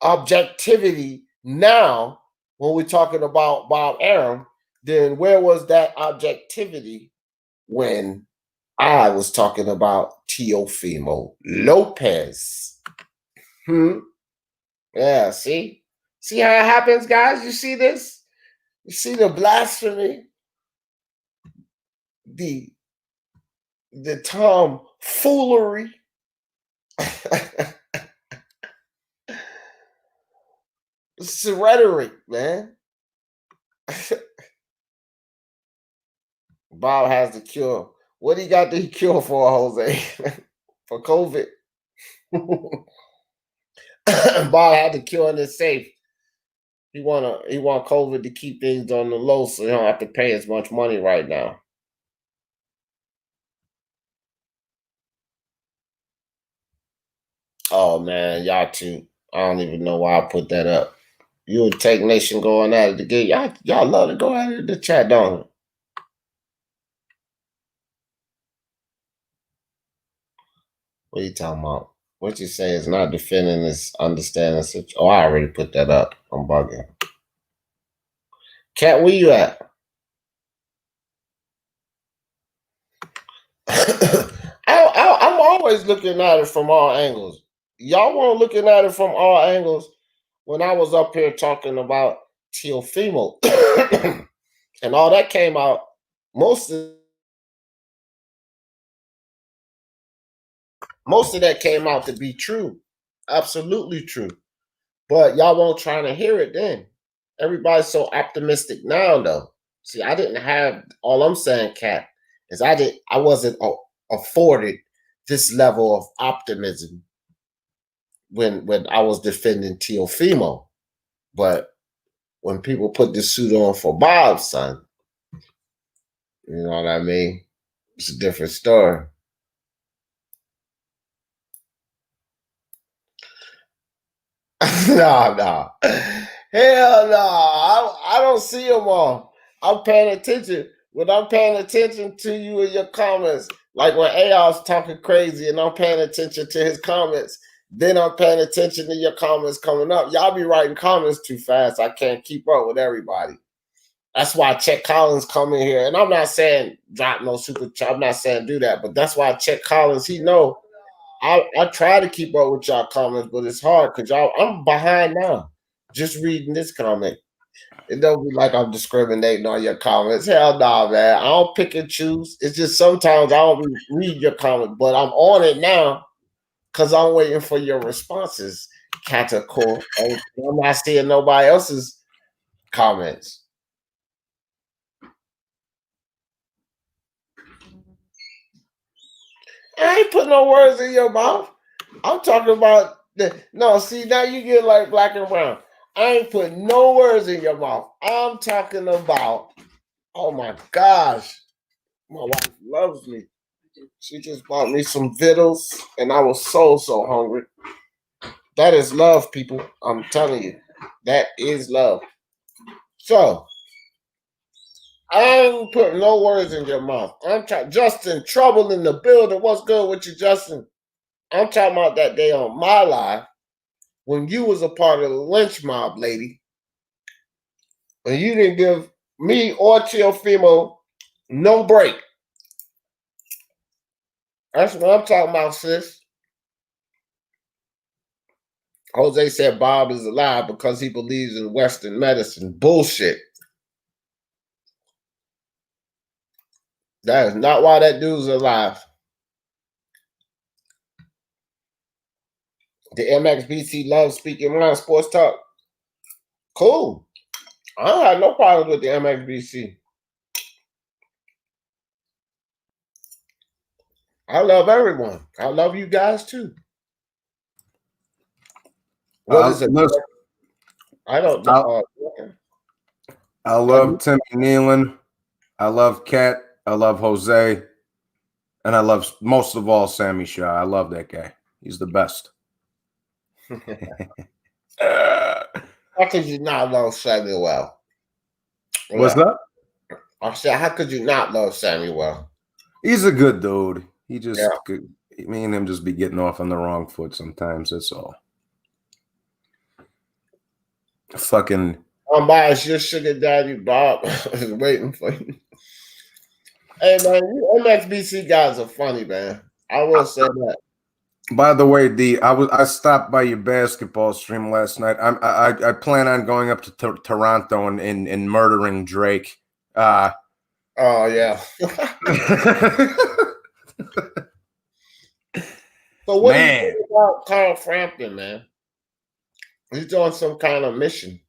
objectivity now, when we're talking about Bob Arum, then where was that objectivity when I was talking about Teofimo Lopez? Yeah, see how it happens, guys? You see this? You see the blasphemy, the tomfoolery. It's the rhetoric, man. Bob has the cure. What he got the cure for, Jose? For COVID? Bob had the cure in his safe. He want COVID to keep things on the low so he don't have to pay as much money right now. Oh, man, y'all too. I don't even know why I put that up. You and Tech Nation going at it again. Y'all love to go at it in the chat, don't you? What are you talking about? What you say is not defending this understanding situation. Oh, I already put that up. I'm bugging. Cat, where you at? I'm always looking at it from all angles. Y'all weren't looking at it from all angles when I was up here talking about Teofimo and all that came out. Most of that came out to be true, absolutely true. But y'all won't trying to hear it then. Everybody's so optimistic now, though. See, I didn't have all I'm saying, Cat, is I wasn't afforded this level of optimism when I was defending Teofimo. But when people put this suit on for Bob's son, you know what I mean? It's a different story. No. Hell no. I don't see them all. I'm paying attention. When I'm paying attention to you in your comments, like when AR's talking crazy and I'm paying attention to his comments, then I'm paying attention to your comments coming up. Y'all be writing comments too fast. I can't keep up with everybody. That's why Chet Collins come in here. And I'm not saying drop no super chat. I'm not saying do that. But that's why Chet Collins, he know I try to keep up with y'all comments, but it's hard because I'm behind now. Just reading this comment. It don't be like I'm discriminating on your comments. Hell nah, man. I don't pick and choose. It's just sometimes I don't read your comment, but I'm on it now because I'm waiting for your responses, Catacor. And I'm not seeing nobody else's comments. I ain't put no words in your mouth. I'm talking about no. See, now you get like black and brown. I ain't put no words in your mouth. I'm talking about. Oh my gosh, my wife loves me. She just bought me some vittles, and I was so hungry. That is love, people. I'm telling you, that is love. So I ain't putting no words in your mouth. I'm trying. Justin, trouble in the building. What's good with you, Justin? I'm talking about that day on my live when you was a part of the lynch mob, lady. And you didn't give me or Teofimo no break. That's what I'm talking about, sis. Jose said Bob is alive because he believes in Western medicine. Bullshit. That is not why that dude's alive. The MXBC loves speaking around sports talk. Cool. I don't have no problems with the MXBC. I love everyone. I love you guys too. What is it? I don't know. I love Timmy Nealon. I love Kat. I love Jose. And I love, most of all, Sammy Shaw. I love that guy. He's the best. How could you not love Samuel? What's that? I said, how could you not love Samuel? He's a good dude. He just, me and him just be getting off on the wrong foot sometimes. That's all. Fucking. I'm biased. Your sugar daddy Bob is waiting for you. Hey man, you MXBC guys are funny, man. I will say that. By the way, D, I stopped by your basketball stream last night. I plan on going up to Toronto and murdering Drake. Oh yeah. So what do you think about Carl Frampton, man? He's doing some kind of mission.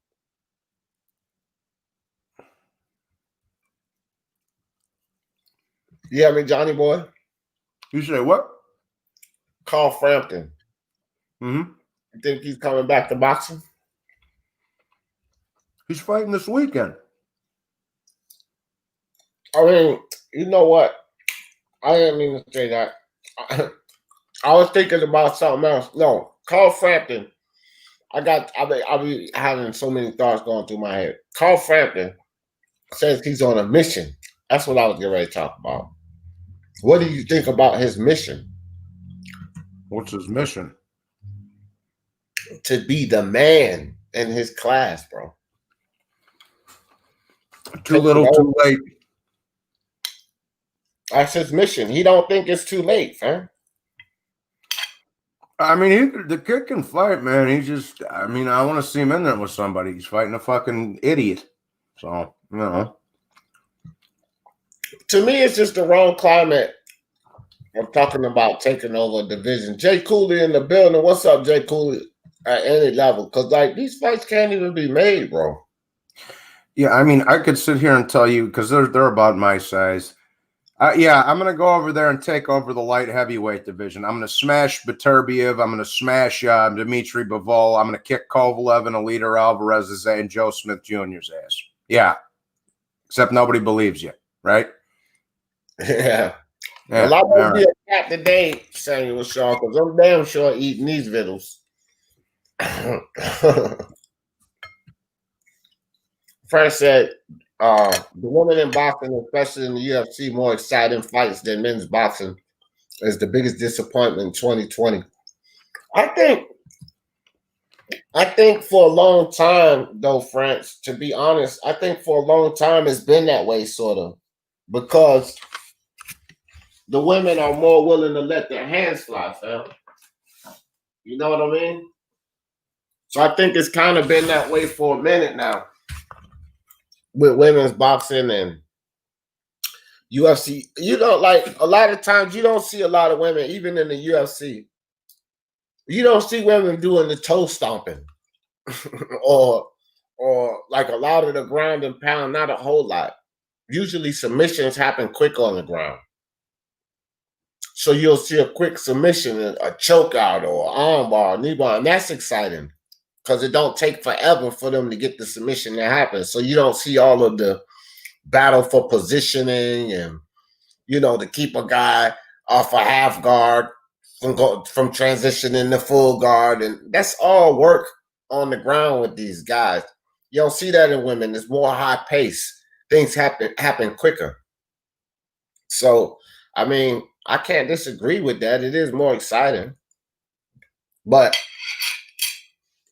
You hear me, Johnny boy? You say what? Carl Frampton. Mm-hmm. You think he's coming back to boxing? He's fighting this weekend. I mean, you know what? I didn't mean to say that. I was thinking about something else. No, Carl Frampton. I'll be having so many thoughts going through my head. Carl Frampton says he's on a mission. That's what I was getting ready to talk about. What do you think about his mission? What's his mission? To be the man in his class, bro. Too little, too late. That's his mission. He don't think it's too late, fam. I mean, the kid can fight, man. He just, I mean, I want to see him in there with somebody. He's fighting a fucking idiot. So, you know. To me, it's just the wrong climate. I'm talking about taking over a division. Jay Cooley in the building. What's up, Jay Cooley? At any level. Because, like, these fights can't even be made, bro. Yeah, I mean, I could sit here and tell you, because they're about my size. Yeah, I'm going to go over there and take over the light heavyweight division. I'm going to smash Beterbiev. I'm going to smash Dmitry Bivol. I'm going to kick Kovalev and Alida Alvarez's and Joe Smith Jr.'s ass. Yeah. Except nobody believes you, right? Yeah. Well, I'm going to be a cat today, Samuel Shaw, because I'm damn sure eating these vittles. Frank said, the women in boxing, especially in the UFC, more exciting fights than men's boxing is the biggest disappointment in 2020. I think for a long time, though, France, to be honest, I think for a long time it's been that way, sort of, because the women are more willing to let their hands fly, fam. You know what I mean? So I think it's kind of been that way for a minute now with women's boxing and UFC. You know, like a lot of times you don't see a lot of women, even in the UFC. You don't see women doing the toe stomping or like a lot of the ground and pound, not a whole lot. Usually submissions happen quick on the ground. So you'll see a quick submission, a choke out or arm bar, knee bar, and that's exciting because it don't take forever for them to get the submission to happen. So you don't see all of the battle for positioning and, you know, to keep a guy off a half guard from transitioning to full guard. And that's all work on the ground with these guys. You don't see that in women. It's more high pace. Things happen quicker. So, I mean, I can't disagree with that. It is more exciting. But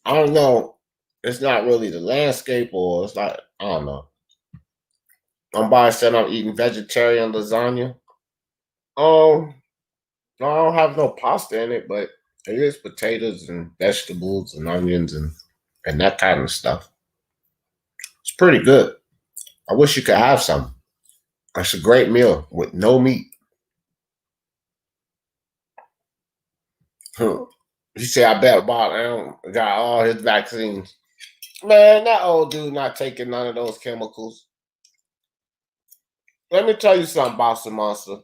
I don't know. It's not really the landscape, or it's not, I don't know. I'm said I'm eating vegetarian lasagna. No, I don't have no pasta in it, but it is potatoes and vegetables and onions and that kind of stuff. It's pretty good. I wish you could have some. It's a great meal with no meat. He said, I bet about Arum got all his vaccines. Man, that old dude not taking none of those chemicals. Let me tell you something, Boston Monster.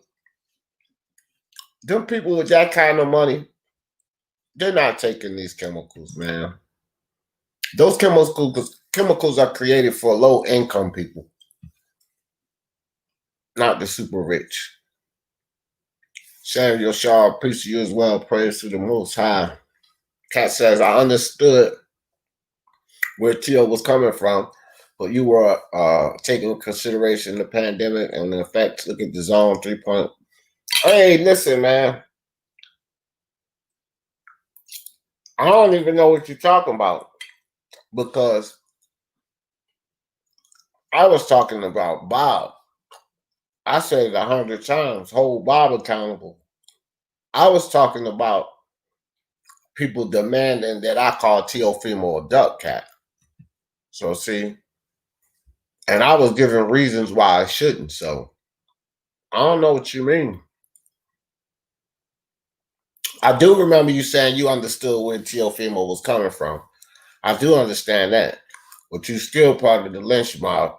Them people with that kind of money, they're not taking these chemicals, man. Those chemicals are created for low-income people, not the super rich. Samuel Shaw, peace to you as well. Praise to the Most High. Kat says, I understood where Tio was coming from, but you were taking into consideration the pandemic and the effects. Look at the zone 3 point. Hey, listen, man. I don't even know what you're talking about because I was talking about Bob. I said it 100 times. Hold Bob accountable. I was talking about people demanding that I call Teofimo a duck cat. So see, and I was giving reasons why I shouldn't. So I don't know what you mean. I do remember you saying you understood where Teofimo was coming from. I do understand that. But you still part of the lynch mob.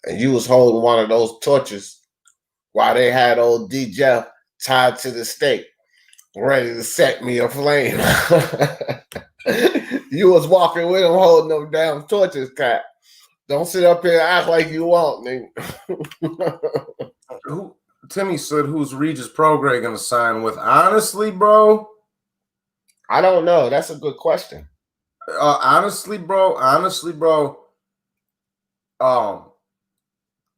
And you was holding one of those torches while they had old D. Jeff tied to the stake, ready to set me aflame. You was walking with him holding them damn torches, Cat. Don't sit up here and act like you won't, nigga. Timmy said, who's Regis Prograis going to sign with? Honestly, bro? I don't know. That's a good question. Honestly, bro.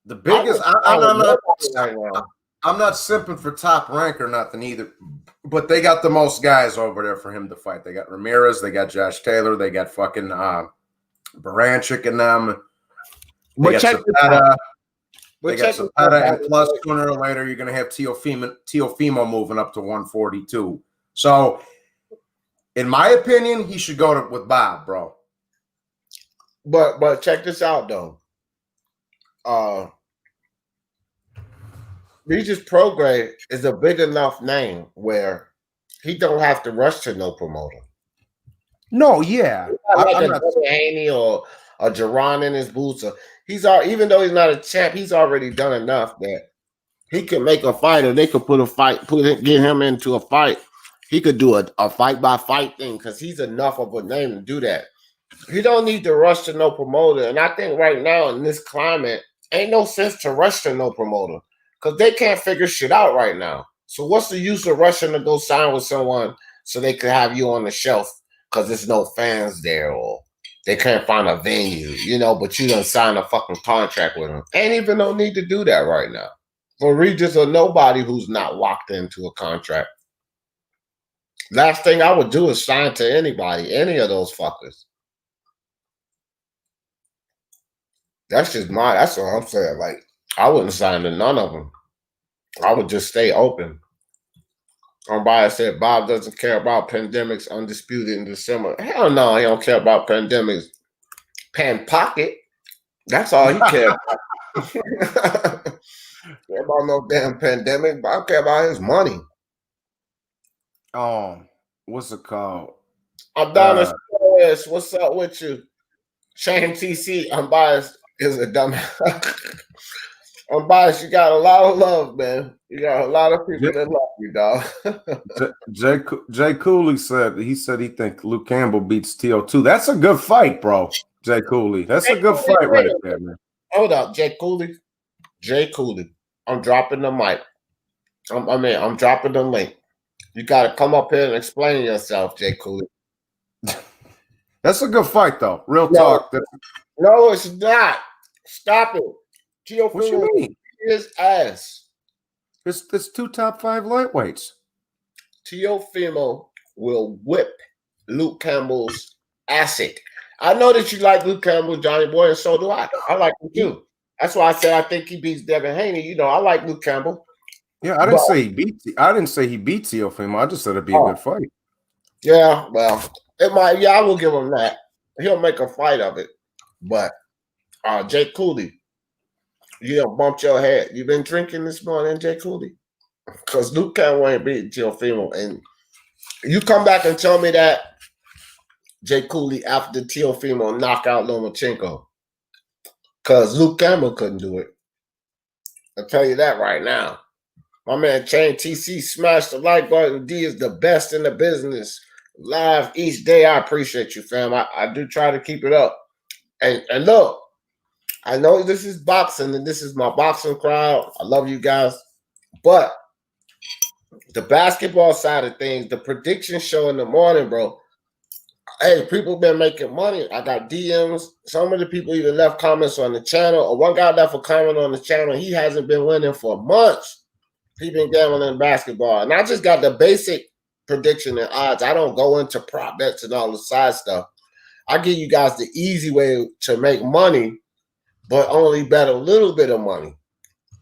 The biggest, I'm not simping for Top Rank or nothing either, but they got the most guys over there for him to fight. They got Ramirez, they got Josh Taylor, they got fucking Baranchik and them. They got Zapata. They got Zapata, and plus sooner or later you're going to have Teofimo moving up to 142. So, in my opinion, he should go with Bob, bro. But check this out though. Regis Prograis is a big enough name where he don't have to rush to no promoter. No, yeah. I'm not Haney or a Jerron in his boots. Even though he's not a champ, he's already done enough that he could make a fight, or they could get him into a fight. He could do a fight by fight thing because he's enough of a name to do that. He don't need to rush to no promoter. And I think right now in this climate, ain't no sense to rush to no promoter because they can't figure shit out right now. So what's the use of rushing to go sign with someone so they could have you on the shelf because there's no fans there or they can't find a venue, but you done sign a fucking contract with them. Ain't even no need to do that right now. For Regis or nobody who's not locked into a contract. Last thing I would do is sign to anybody, any of those fuckers. That's what I'm saying. Like, I wouldn't sign to none of them. I would just stay open. Somebody said Bob doesn't care about pandemics, undisputed in December. Hell no, he don't care about pandemics. Pan pocket. That's all he cares about. Care about no damn pandemic, but I care about his money. What's it called? Adonis, what's up with you? Shane TC, Unbiased is a dumbass. Unbiased, you got a lot of love, man. You got a lot of people that love you, dog. Jay Cooley said he think Luke Campbell beats TO2. That's a good fight, bro. Jay Cooley. That's a good fight right there, man. Hold up, Jay Cooley. I'm dropping the mic. I'm dropping the link. You got to come up here and explain yourself, Jay Cooley. That's a good fight, though. Real talk. No, it's not. Stop it. Teofimo, what you mean? His ass. It's 2 top 5 lightweights. Teofimo will whip Luke Campbell's acid. I know that you like Luke Campbell, Johnny Boy, and so do I. I like him too. That's why I said I think he beats Devin Haney. I like Luke Campbell. Yeah, I didn't say he beat Teofimo. I just said it'd be a good fight. Yeah, well, it might. Yeah, I will give him that. He'll make a fight of it. But Jay Cooley, you done bumped your head. You been drinking this morning, Jay Cooley? Because Luke Campbell ain't beat Teofimo. And you come back and tell me that Jay Cooley after Teofimo knock out Lomachenko. Because Luke Campbell couldn't do it. I'll tell you that right now. My man Chain TC smashed the like button. D is the best in the business. Live each day. I appreciate you, fam. I do try to keep it up. And look, I know this is boxing and this is my boxing crowd. I love you guys. But the basketball side of things, the prediction show in the morning, bro. Hey, people been making money. I got DMs. Some of the people even left comments on the channel. Or one guy left a comment on the channel. He hasn't been winning for months. He been gambling basketball. And I just got the basic prediction and odds. I don't go into prop bets and all the side stuff. I give you guys the easy way to make money, but only bet a little bit of money.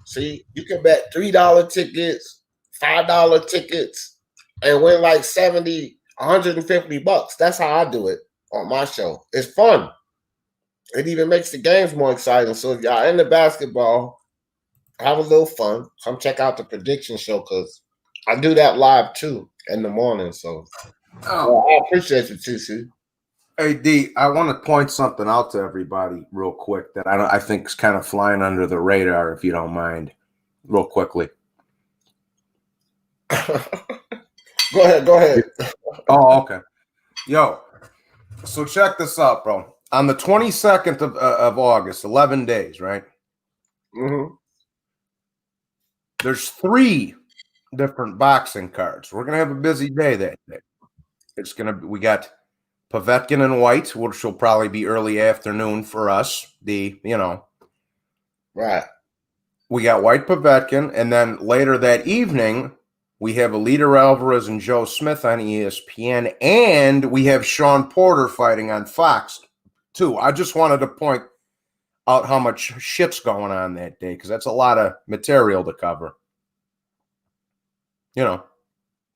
See, you can bet $3 tickets, $5 tickets, and win like 70, $150. That's how I do it on my show. It's fun. It even makes the games more exciting. So if y'all into basketball, have a little fun. Come check out the prediction show because I do that live too in the morning. So I appreciate you, TC. Hey D, I want to point something out to everybody real quick that I think is kind of flying under the radar, if you don't mind, real quickly. Go ahead. Oh, okay. Yo, so check this out, bro. On the 22nd of August, 11 days, right? Mm-hmm. There's 3 different boxing cards. We're gonna have a busy day that day. We got Povetkin and White, which will probably be early afternoon for us. Right. We got White Povetkin, and then later that evening, we have Alida Alvarez and Joe Smith on ESPN, and we have Sean Porter fighting on Fox, too. I just wanted to point out how much shit's going on that day, because that's a lot of material to cover. You know.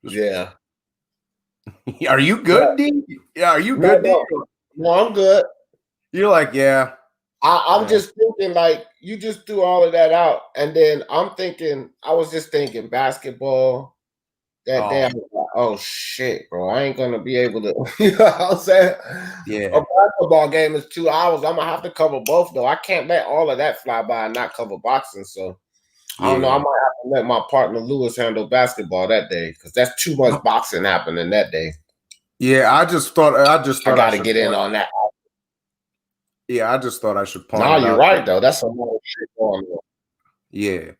Yeah. Are you good, D? Yeah, are you good, D? No, I'm good. You're like, yeah. I'm just thinking, like, you just threw all of that out. And then I was just thinking basketball that day. I was like, oh, shit, bro. I ain't going to be able to, you know what I'm saying? Yeah. A basketball game is 2 hours. I'm going to have to cover both, though. I can't let all of that fly by and not cover boxing. So, I don't know. I might have to let my partner Lewis handle basketball that day because that's too much boxing happening that day. Yeah, I just thought I got to get in on that. Yeah, I just thought I should point No, it you're out right, though. That's a lot of shit going on. Yeah.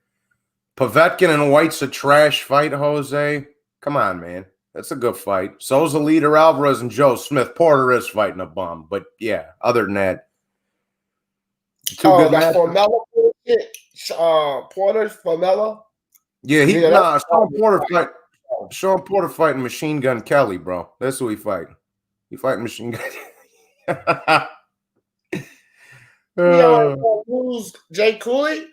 Povetkin and White's a trash fight, Jose. Come on, man. That's a good fight. So's the leader, Alvarez and Joe Smith. Porter is fighting a bum. But, yeah, other than that. That's Formella shit? Porter's Formella? Yeah, Sean Porter fighting Machine Gun Kelly, bro. That's who he fighting. He fighting Machine Gun. Gio's gonna lose, Jay Cooley.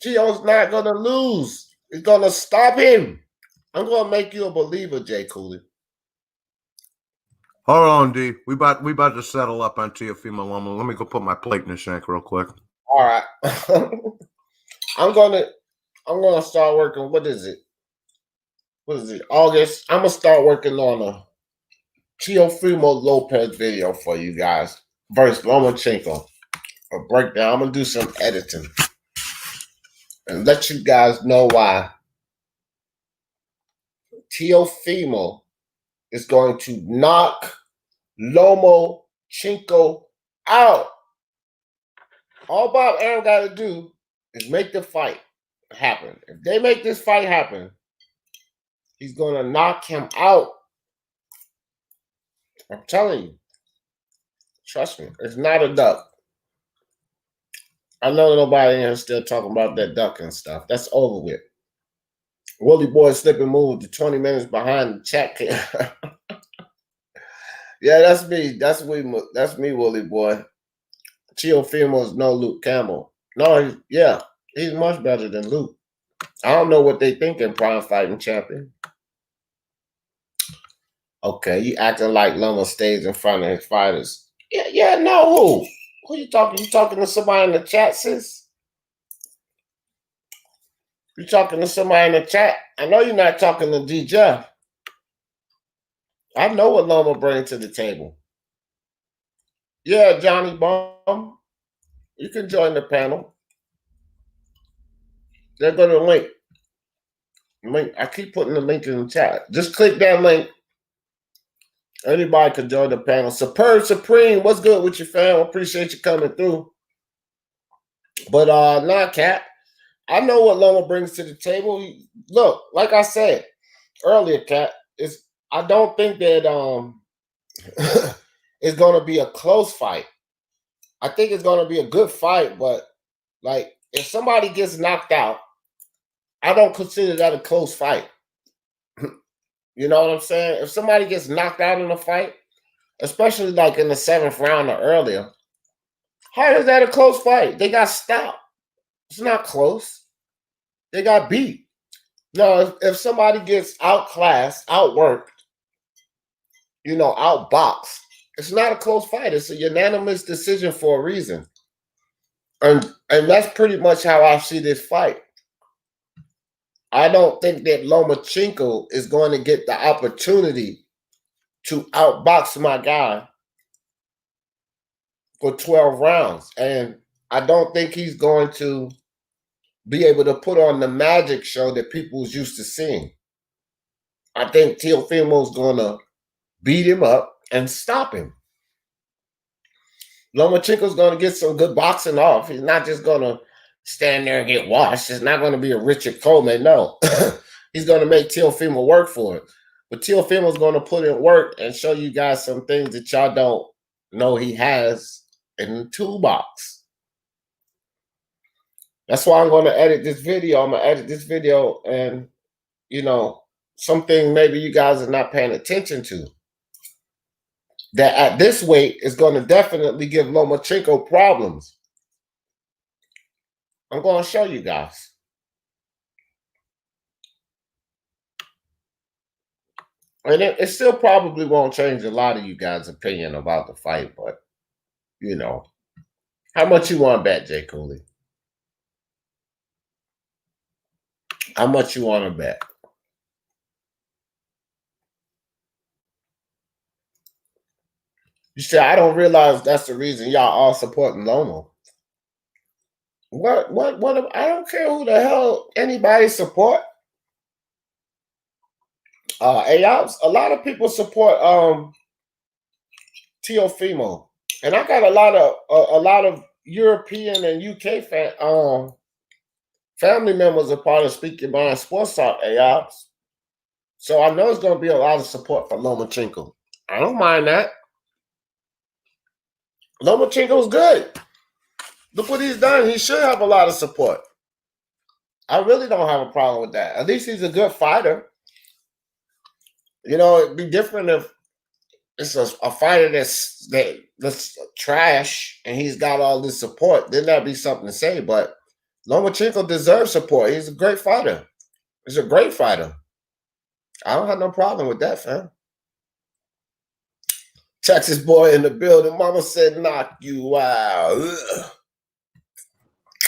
Gio's not gonna lose. He's gonna stop him. I'm gonna make you a believer, Jay Cooley. Hold on, D. We about to settle up on Teofimo Loma. Let me go put my plate in the shank real quick. All right. I'm gonna start working. What is it? August. I'm gonna start working on a Teofimo Lopez video for you guys versus Lomachenko. A breakdown. I'm gonna do some editing and let you guys know why Teofimo is going to knock Lomachenko out. All Bob Arum got to do is make the fight happen. If they make this fight happen, he's going to knock him out. I'm telling you. Trust me. It's not a duck. I know nobody in here still talking about that duck and stuff. That's over with. Willie Boy slipping move to 20 minutes behind the chat. Yeah, that's me. That's me, Willie Boy. Teofimo is no Luke Campbell. No, he's much better than Luke. I don't know what they think in Prime Fighting Champion. Okay, you acting like Loma stays in front of his fighters. No, who? Who you talking? You talking to somebody in the chat, sis? You talking to somebody in the chat? I know you're not talking to D. Jeff. I know what Loma brings to the table. Yeah, Johnny Bomb. You can join the panel. They're going to link. I keep putting the link in the chat. Just click that link. Anybody can join the panel. Superb Supreme, what's good with you, fam? Appreciate you coming through. But nah, Cat. I know what Loma brings to the table. Look, like I said earlier, Cat, I don't think that it's going to be a close fight. I think it's going to be a good fight, but like if somebody gets knocked out, I don't consider that a close fight. You know what I'm saying? If somebody gets knocked out in a fight, especially like in the 7th round or earlier, how is that a close fight? They got stopped. It's not close. They got beat. No, if somebody gets outclassed, outworked, outboxed, it's not a close fight. It's a unanimous decision for a reason. And that's pretty much how I see this fight. I don't think that Lomachenko is going to get the opportunity to outbox my guy for 12 rounds. And I don't think he's going to be able to put on the magic show that people was used to seeing. I think Teofimo's going to beat him up and stop him. Lomachenko's going to get some good boxing off. He's not just going to stand there and get washed. It's not going to be a Richard Coleman. No. He's going to make Teofimo work for it. But Teofimo's going to put in work and show you guys some things that y'all don't know he has in the toolbox. That's why I'm going to edit this video. I'm going to edit this video and, something maybe you guys are not paying attention to. that at this weight is going to definitely give Lomachenko problems. I'm going to show you guys. And it still probably won't change a lot of you guys' opinion about the fight, but, you know. How much you want to bet, Jay Cooley? How much you want to bet? You said, I don't realize that's the reason y'all all supporting Loma. What, I don't care who the hell anybody support. A lot of people support Teofimo. And I got a lot of European and UK family members are part of Speaking Mind Sports Talk, A-Ops. So I know it's going to be a lot of support for Lomachenko. I don't mind that. Lomachenko's good. Look what he's done. He should have a lot of support. I really don't have a problem with that. At least he's a good fighter. You know, it'd be different if it's a fighter that's trash and he's got all this support. Then that'd be something to say. But Lomachenko deserves support. He's a great fighter. He's a great fighter. I don't have no problem with that, fam. Texas boy in the building. Mama said, knock you out. Ugh.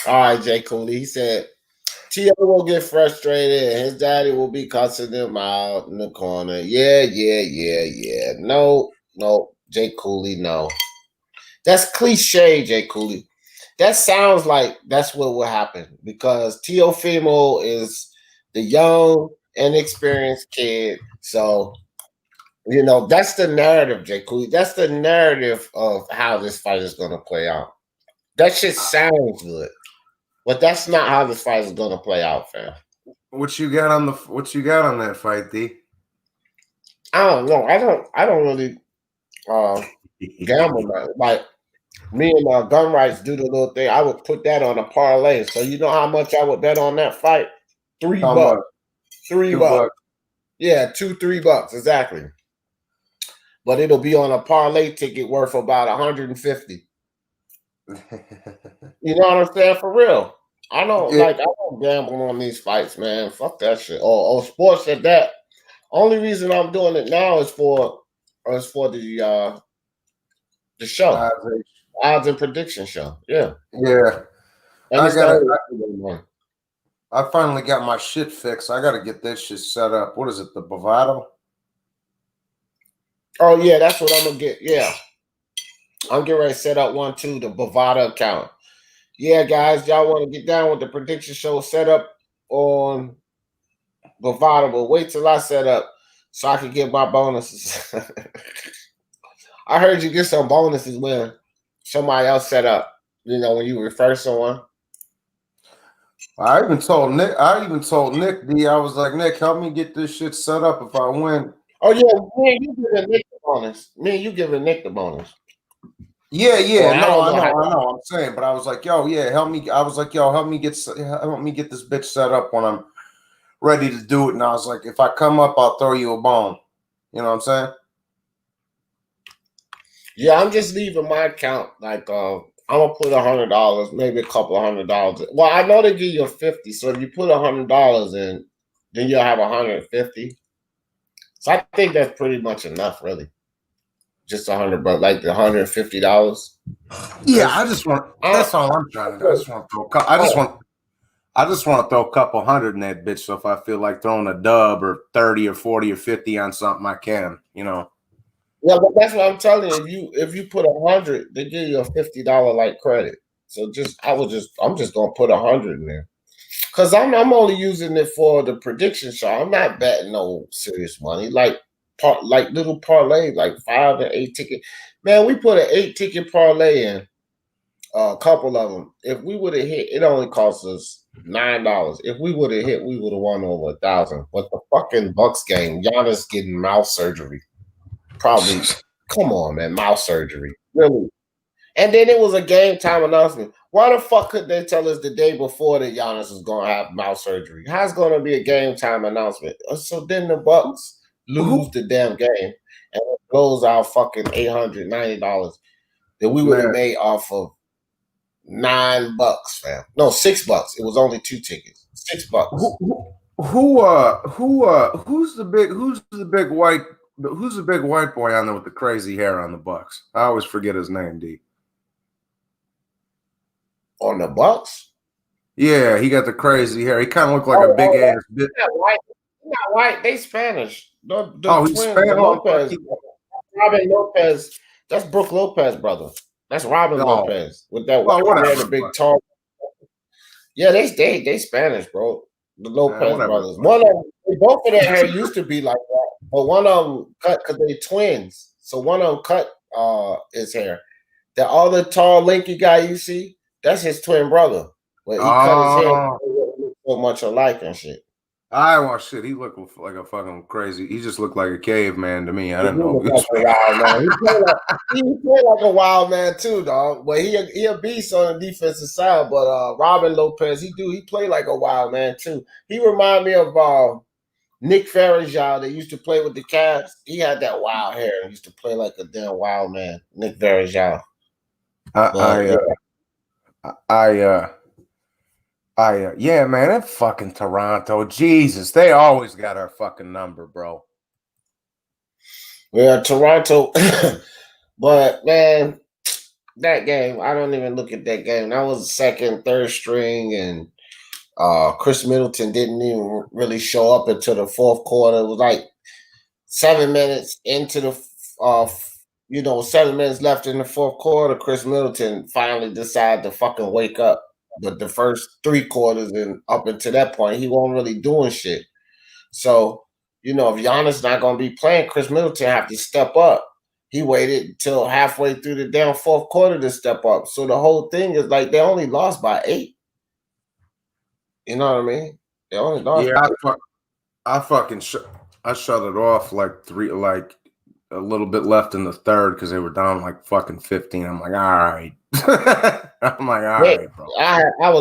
All right, Jay Cooley. He said, T.O. will get frustrated and his daddy will be cussing him out in the corner. Yeah. No, Jay Cooley, no. That's cliche, Jay Cooley. That sounds like that's what will happen because Teofimo is the young, inexperienced kid. So, you know, that's the narrative, Jay Cooley. That's the narrative of how this fight is going to play out. That shit sounds good. But that's not how this fight is going to play out, fam. What you got on that fight, D? I don't know. I don't really gamble. Like me and Gun Rights do the little thing. I would put that on a parlay. So you know how much I would bet on that fight? $3. Much? $3. Yeah, $2-3 exactly. But it'll be on a parlay ticket worth about $150. You know what I'm saying? For real. I don't I don't gamble on these fights, man. Fuck that shit. Or sports at that. Only reason I'm doing it now is for the show. Odds and prediction show. Yeah. Yeah. I finally got my shit fixed. I gotta get this shit set up. What is it, the Bravado? Oh yeah, that's what I'm gonna get. Yeah. I'm getting ready to set up the Bravado account. Yeah, guys, y'all want to get down with the prediction show set up on Bravado, but wait till I set up so I can get my bonuses. I heard you get some bonuses when somebody else set up, you know, when you refer someone. I even told Nick, D, I was like, Nick, help me get this shit set up if I win. Oh, yeah, me and you giving Nick the bonus. Yeah, well, I know. I'm saying, but I was like, yo, yeah, help me. I was like, yo, help me get this bitch set up when I'm ready to do it. And I was like, if I come up, I'll throw you a bone. You know what I'm saying? Yeah, I'm just leaving my account. Like, I'm gonna put $100, maybe a couple of $100. Well, I know they give you $50, so if you put $100 in, then you'll have $150. So I think that's pretty much enough, really. Just $100, like the $150. Yeah, I just want. That's all I'm trying to do. I just want to throw a couple hundred in that bitch. So if I feel like throwing a dub or 30 or 40 or 50 on something, I can. You know. Yeah, but that's what I'm telling you. If you put 100, they give you a $50 like credit. So I'm just gonna put 100 in there. Cause I'm only using it for the prediction show. I'm not betting no serious money. Like little parlay, like 5 and 8 ticket. Man, we put an 8 ticket parlay in, a couple of them. If we would have hit, it only cost us $9. If we would have hit, we would have won over 1,000. But the fucking Bucks game, Giannis getting mouth surgery. Probably, come on, man, mouth surgery, really. And then it was a game time announcement. Why the fuck could they tell us the day before that Giannis was going to have mouth surgery? How's going to be a game time announcement? So then the Bucks lose the damn game, and it blows out fucking $890 that we would have made off of $9, fam. No, $6. It was only 2 tickets. $6. Who's the big white boy on there with the crazy hair on the Bucks? I always forget his name, D. On the Bucks? Yeah, he got the crazy hair. He kind of looked like a big ass bit. Not white. They Spanish. The he's twins, Spanish. Lopez. Robin Lopez. That's Brooke Lopez, brother. That's Robin Lopez with that white hair, the big tall. Yeah, they Spanish, bro. The Lopez brothers. Both of their hair used to be like that, but one of them cut because they twins. So one of them cut his hair. The other tall, lanky guy you see, that's his twin brother. But he cut his hair so much alike and shit. I want shit. He looked like a fucking crazy. He just looked like a caveman to me. I didn't know. He played like a wild man too, dog. But he a beast on the defensive side. But Robin Lopez, he played like a wild man too. He reminded me of Nick Farajal that used to play with the Cavs. He had that wild hair and used to play like a damn wild man. Nick Farajal. Yeah, man, that fucking Toronto, Jesus, they always got our fucking number, bro. Yeah, Toronto, but man, that game, I don't even look at that game. That was second, third string, and Chris Middleton didn't even really show up until the fourth quarter. It was like 7 minutes into the 7 minutes left in the fourth quarter. Chris Middleton finally decided to fucking wake up. But the first 3 quarters and up until that point, he wasn't really doing shit. So, if Giannis not going to be playing, Chris Middleton have to step up. He waited until halfway through the damn fourth quarter to step up. So the whole thing is like they only lost by 8. You know what I mean? They only lost. Yeah, I shut it off a little bit left in the third because they were down like fucking 15. I'm like, all right. I'm like, all right, bro. I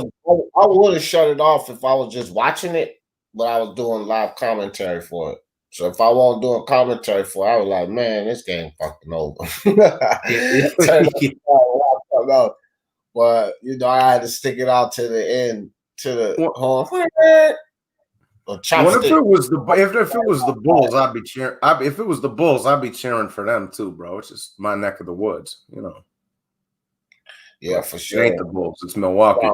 would have shut it off if I was just watching it, but I was doing live commentary for it. So if I wasn't doing commentary for it, I was like, man, this game fucking over. But I had to stick it out to the end, to the home. If it was the Bulls, I'd be cheering. If it was the Bulls, I'd be cheering for them too, bro. It's just my neck of the woods, Yeah, for sure. It ain't the Bulls, it's Milwaukee.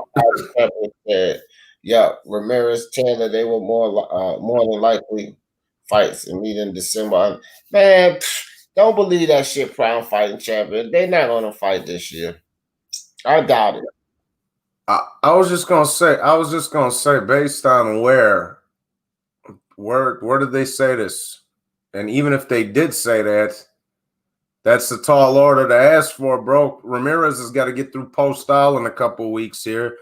Yeah, Ramirez, Taylor, they were more than likely fights and meet in December. Man, don't believe that shit. Prime fighting champion, they're not gonna fight this year. I doubt it. I was just gonna say, based on where did they say this? And even if they did say that, that's the tall order to ask for, bro. Ramirez has got to get through Postal in a couple weeks here.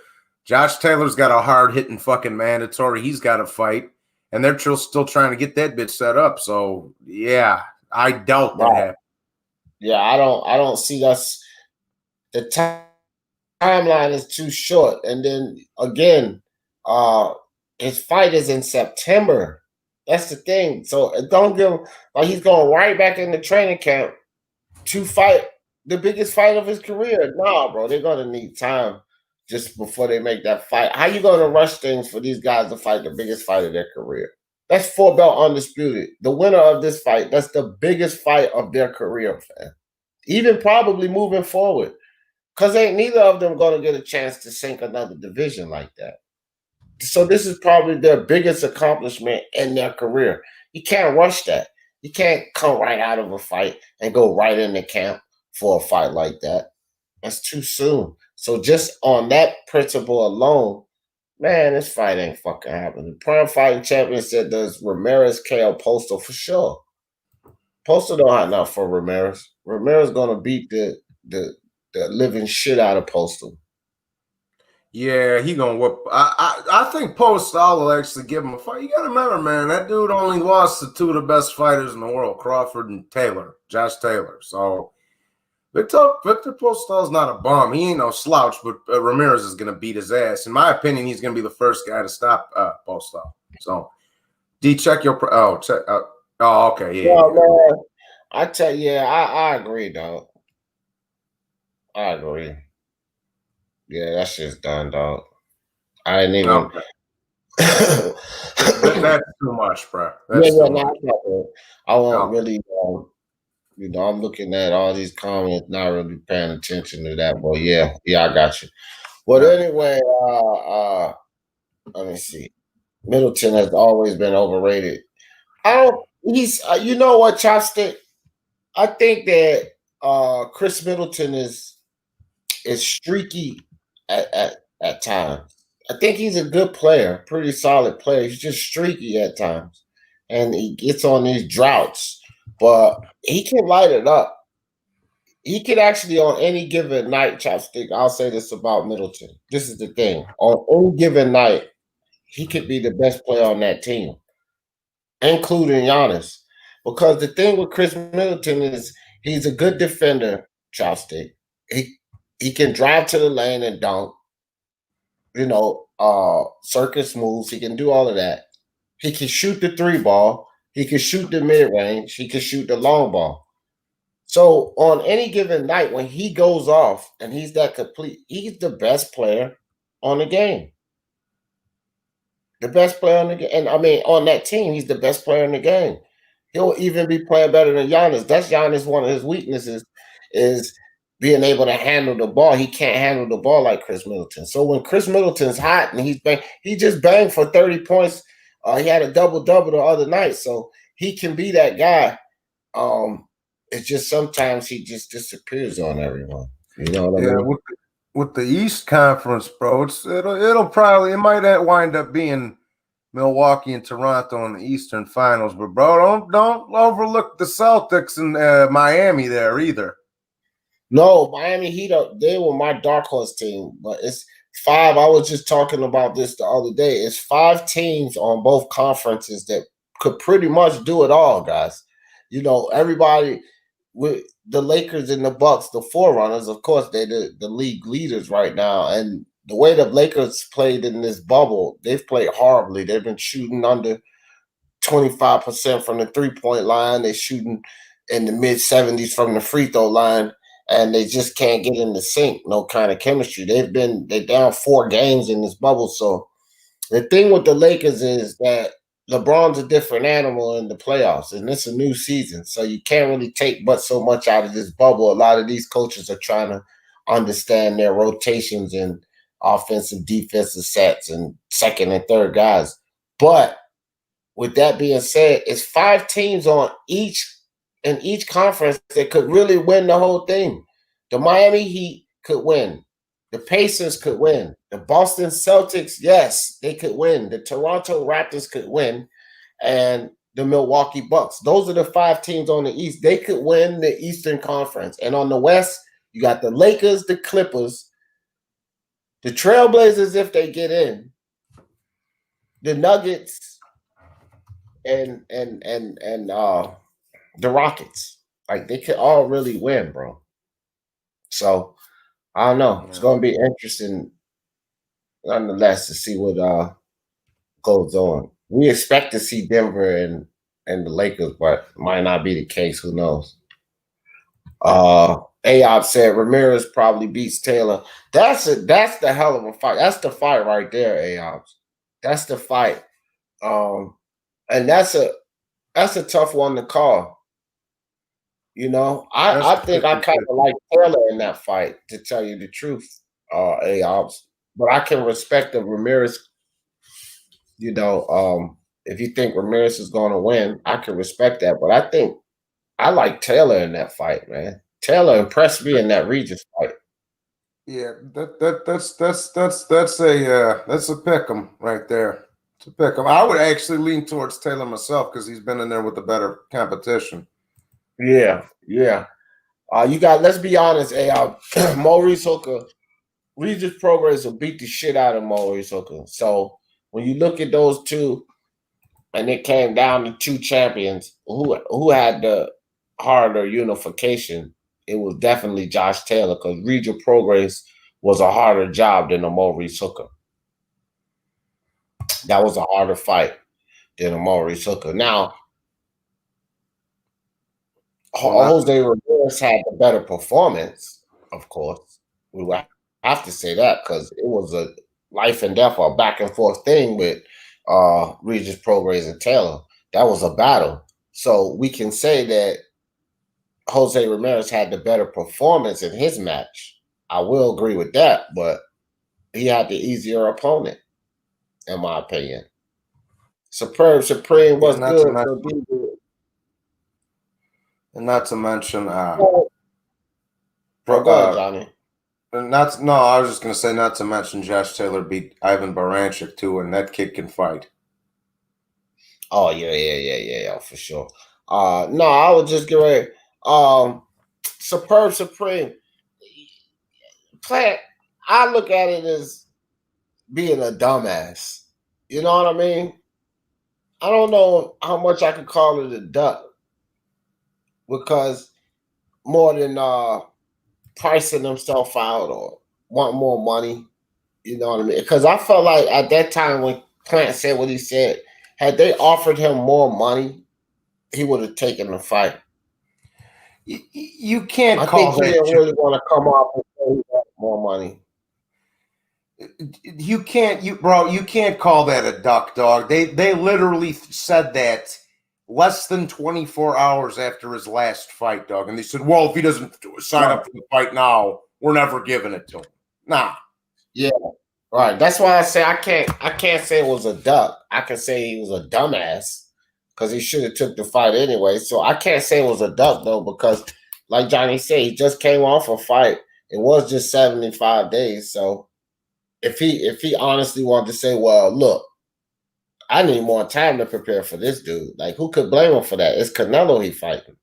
Josh Taylor's got a hard-hitting fucking mandatory. He's got to fight. And they're still trying to get that bitch set up. So, yeah, I doubt that happens. Yeah, I don't see us. The timeline is too short. And then, again, his fight is in September. That's the thing. So, don't give him – like he's going right back in the training camp to fight the biggest fight of his career. Nah, bro, they're gonna need time just before they make that fight. How you gonna rush things for these guys to fight the biggest fight of their career? That's 4-belt undisputed. The winner of this fight, that's the biggest fight of their career, fam. Even probably moving forward. Because ain't neither of them gonna get a chance to sink another division like that. So this is probably their biggest accomplishment in their career. You can't rush that. You can't come right out of a fight and go right into camp for a fight like that. That's too soon. So just on that principle alone, man, this fight ain't fucking happening. Prime fighting champion said does Ramirez KO Postal for sure. Postal don't have enough for Ramirez. Ramirez gonna beat the living shit out of Postal. Yeah, he gonna whoop. I think Postal will actually give him a fight. You gotta remember, man, that dude only lost to 2 of the best fighters in the world, Crawford and Josh Taylor. So Victor Postal's not a bum. He ain't no slouch, but Ramirez is gonna beat his ass. In my opinion, he's gonna be the first guy to stop Postal. So, D, check your. Okay, yeah. Man, I tell you, I agree, dog. I agree. Yeah, that shit's done, dog. I didn't even. Okay. That's too much, bro. That's Yeah, too much. I won't really. I'm looking at all these comments, not really paying attention to that. But yeah, I got you. But anyway, let me see. Middleton has always been overrated. I don't. He's. You know what, Chopstick? I think that Chris Middleton is streaky at times. I think he's a good player, pretty solid player. He's just streaky at times, and he gets on these droughts. But he can light it up. He could actually, on any given night, Chopstick. I'll say this about Middleton. This is the thing: on any given night, he could be the best player on that team, including Giannis. Because the thing with Chris Middleton is he's a good defender, Chopstick. He can drive to the lane and dunk. Circus moves. He can do all of that. He can shoot the 3 ball. He can shoot the mid range. He can shoot the long ball. So on any given night, when he goes off and he's that complete, he's the best player on the game. The best player on the game. And I mean, on that team, he's the best player in the game. He'll even be playing better than Giannis. That's Giannis. One of his weaknesses is being able to handle the ball. He can't handle the ball like Chris Middleton. So when Chris Middleton's hot and he just banged for 30 points. He had a double-double the other night. So he can be that guy. It's just sometimes he just disappears on everyone. You know what I mean? With the East Conference, bro, it might wind up being Milwaukee and Toronto in the Eastern Finals, but bro, don't overlook the Celtics and Miami there either. No, Miami Heat, they were my dark horse team, but it's 5. I was just talking about this the other day. It's 5 teams on both conferences that could pretty much do it all, guys. Everybody with the Lakers and the Bucks, the forerunners, of course, they're the league leaders right now. And the way the Lakers played in this bubble, they've played horribly. They've been shooting under 25% from the 3-point line. They're shooting in the mid-70s from the free throw line, and they just can't get in the sync, no kind of chemistry. They're down 4 games in this bubble. So the thing with the Lakers is that LeBron's a different animal in the playoffs, and it's a new season. So you can't really take but so much out of this bubble. A lot of these coaches are trying to understand their rotations and offensive, defensive sets and second and third guys. But with that being said, it's 5 teams in each conference that could really win the whole thing. The Miami Heat could win. The Pacers could win. The Boston Celtics, yes, they could win. The Toronto Raptors could win. And the Milwaukee Bucks. Those are the 5 teams on the East. They could win the Eastern Conference. And on the West, you got the Lakers, the Clippers, the Trailblazers if they get in, the Nuggets, and the Rockets. Like, they could all really win, bro. So I don't know. It's going to be interesting, nonetheless, to see what goes on. We expect to see Denver and the Lakers, but might not be the case. Who knows? Ayob said Ramirez probably beats Taylor. That's the hell of a fight. That's the fight right there, Ayob. That's the fight. And that's a tough one to call. I think I kind of like Taylor in that fight, to tell you the truth, Ayob. But I can respect the Ramirez. If you think Ramirez is going to win, I can respect that. But I think I like Taylor in that fight, man. Taylor impressed me in that Regis fight. Yeah, that's a pick 'em right there. It's a pick 'em. I would actually lean towards Taylor myself because he's been in there with the better competition. Yeah. Let's be honest, Maurice Hooker, Regis Progress will beat the shit out of Maurice Hooker. So when you look at those two, and it came down to 2 champions who had the harder unification, it was definitely Josh Taylor, because Regis Progress was a harder job than a Maurice Hooker. That was a harder fight than a Maurice Hooker. Now, Jose Ramirez had the better performance, of course. We would have to say that because it was a life and death or back and forth thing with Regis Prograis and Taylor. That was a battle. So we can say that Jose Ramirez had the better performance in his match. I will agree with that, but he had the easier opponent, in my opinion. Superb Supreme was good. And not to mention, go ahead, Johnny. I was just gonna say, not to mention, Josh Taylor beat Ivan Baranchik too, and that kid can fight. Oh yeah, for sure. No, I would just get ready. Superb Supreme. Plant, I look at it as being a dumbass. You know what I mean? I don't know how much I could call it a duck because more than pricing himself out or want more money. You know what I mean? Because I felt like at that time when Plant said what he said, had they offered him more money, he would have taken the fight. You can't I call think he didn't really want to come off and say he got more money. You can't call that a duck, dog. They literally said that less than 24 hours after his last fight, dog. And they said, well, if he doesn't sign up for the fight now, we're never giving it to him. Nah. Yeah. Right. That's why I say I can't say it was a duck. I can say he was a dumbass because he should have took the fight anyway. So I can't say it was a duck though, because like Johnny said, he just came off a fight. It was just 75 days. So if he honestly wanted to say, well, look, I need more time to prepare for this dude. Like, who could blame him for that? It's Canelo he fighting,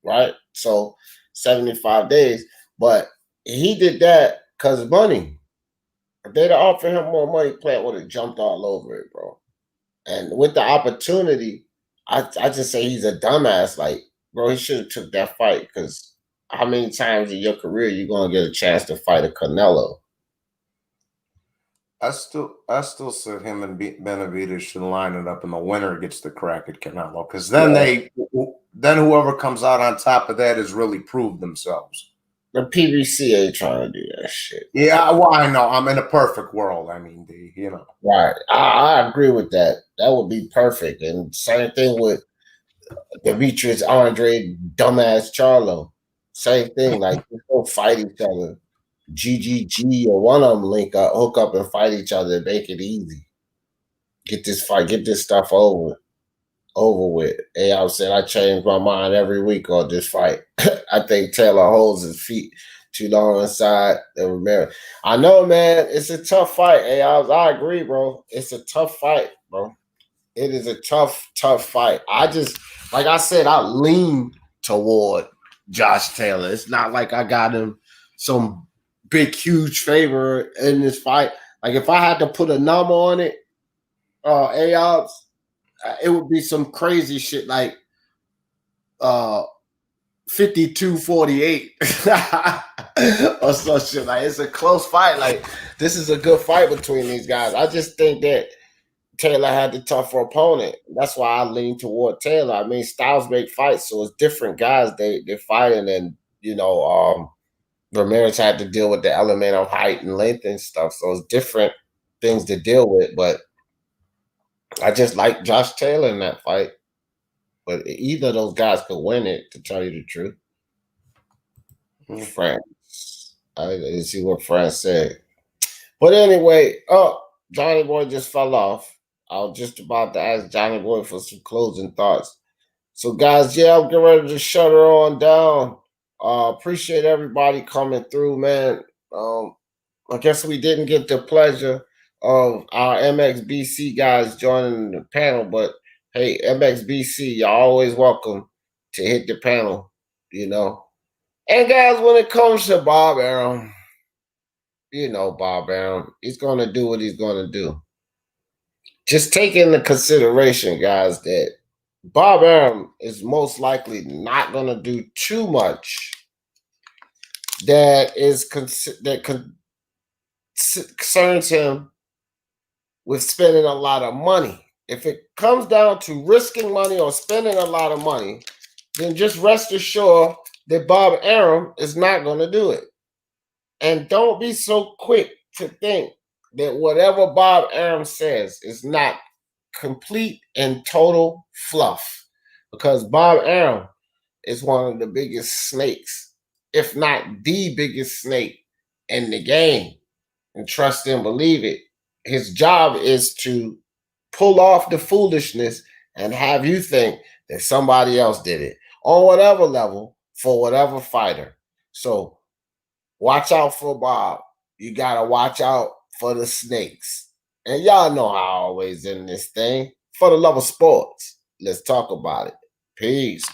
right? So 75 days. But he did that because of money. If they'd offered him more money, Plant would have jumped all over it, bro. And with the opportunity, I just say he's a dumbass. Like, bro, he should have took that fight because how many times in your career you gonna get a chance to fight a Canelo? I still said him and Benavidez should line it up, and the winner gets the crack at Canelo, because then whoever comes out on top of that has really proved themselves. The PBC ain't trying to do that shit. Yeah, well, I know. I'm in a perfect world. I mean, Right. I agree with that. That would be perfect. And same thing with Demetrius Andre, dumbass Charlo. Same thing. Like, they don't fight each other. GGG or one of them hook up and fight each other and make it easy. Get this stuff over with. Ayab said, I change my mind every week on this fight. I think Taylor holds his feet too long inside the Ramirez. I know, man. It's a tough fight, Ayab. I agree, bro. It's a tough fight, bro. It is a tough fight. I just, like I said, I lean toward Josh Taylor. It's not like I got him some big, huge favor in this fight. Like, if I had to put a number on it, Ayab's, it would be some crazy shit like 52-48 or some shit. Like, it's a close fight. Like, this is a good fight between these guys. I just think that Taylor had the tougher opponent. That's why I lean toward Taylor. I mean, styles make fights, so it's different guys they're fighting, and Ramirez had to deal with the element of height and length and stuff, so it's different things to deal with. But I just like Josh Taylor in that fight. But either of those guys could win it, to tell you the truth. France. I didn't see what France said. But anyway, Johnny Boy just fell off. I was just about to ask Johnny Boy for some closing thoughts. So, guys, I'm getting ready to shut her on down. Appreciate everybody coming through, man. I guess we didn't get the pleasure of our MXBC guys joining the panel, but hey, MXBC, you're always welcome to hit the panel, And guys, when it comes to Bob Arum, Bob Arum, he's going to do what he's going to do. Just take into consideration, guys, that Bob Arum is most likely not going to do too much that concerns him with spending a lot of money. If it comes down to risking money or spending a lot of money, then just rest assured that Bob Arum is not going to do it. And don't be so quick to think that whatever Bob Arum says is not complete and total fluff, because Bob Arum is one of the biggest snakes, if not the biggest snake in the game. And trust and believe it. His job is to pull off the foolishness and have you think that somebody else did it on whatever level for whatever fighter. So watch out for Bob. You got to watch out for the snakes. And y'all know how I always end this thing. For the love of sports, let's talk about it. Peace.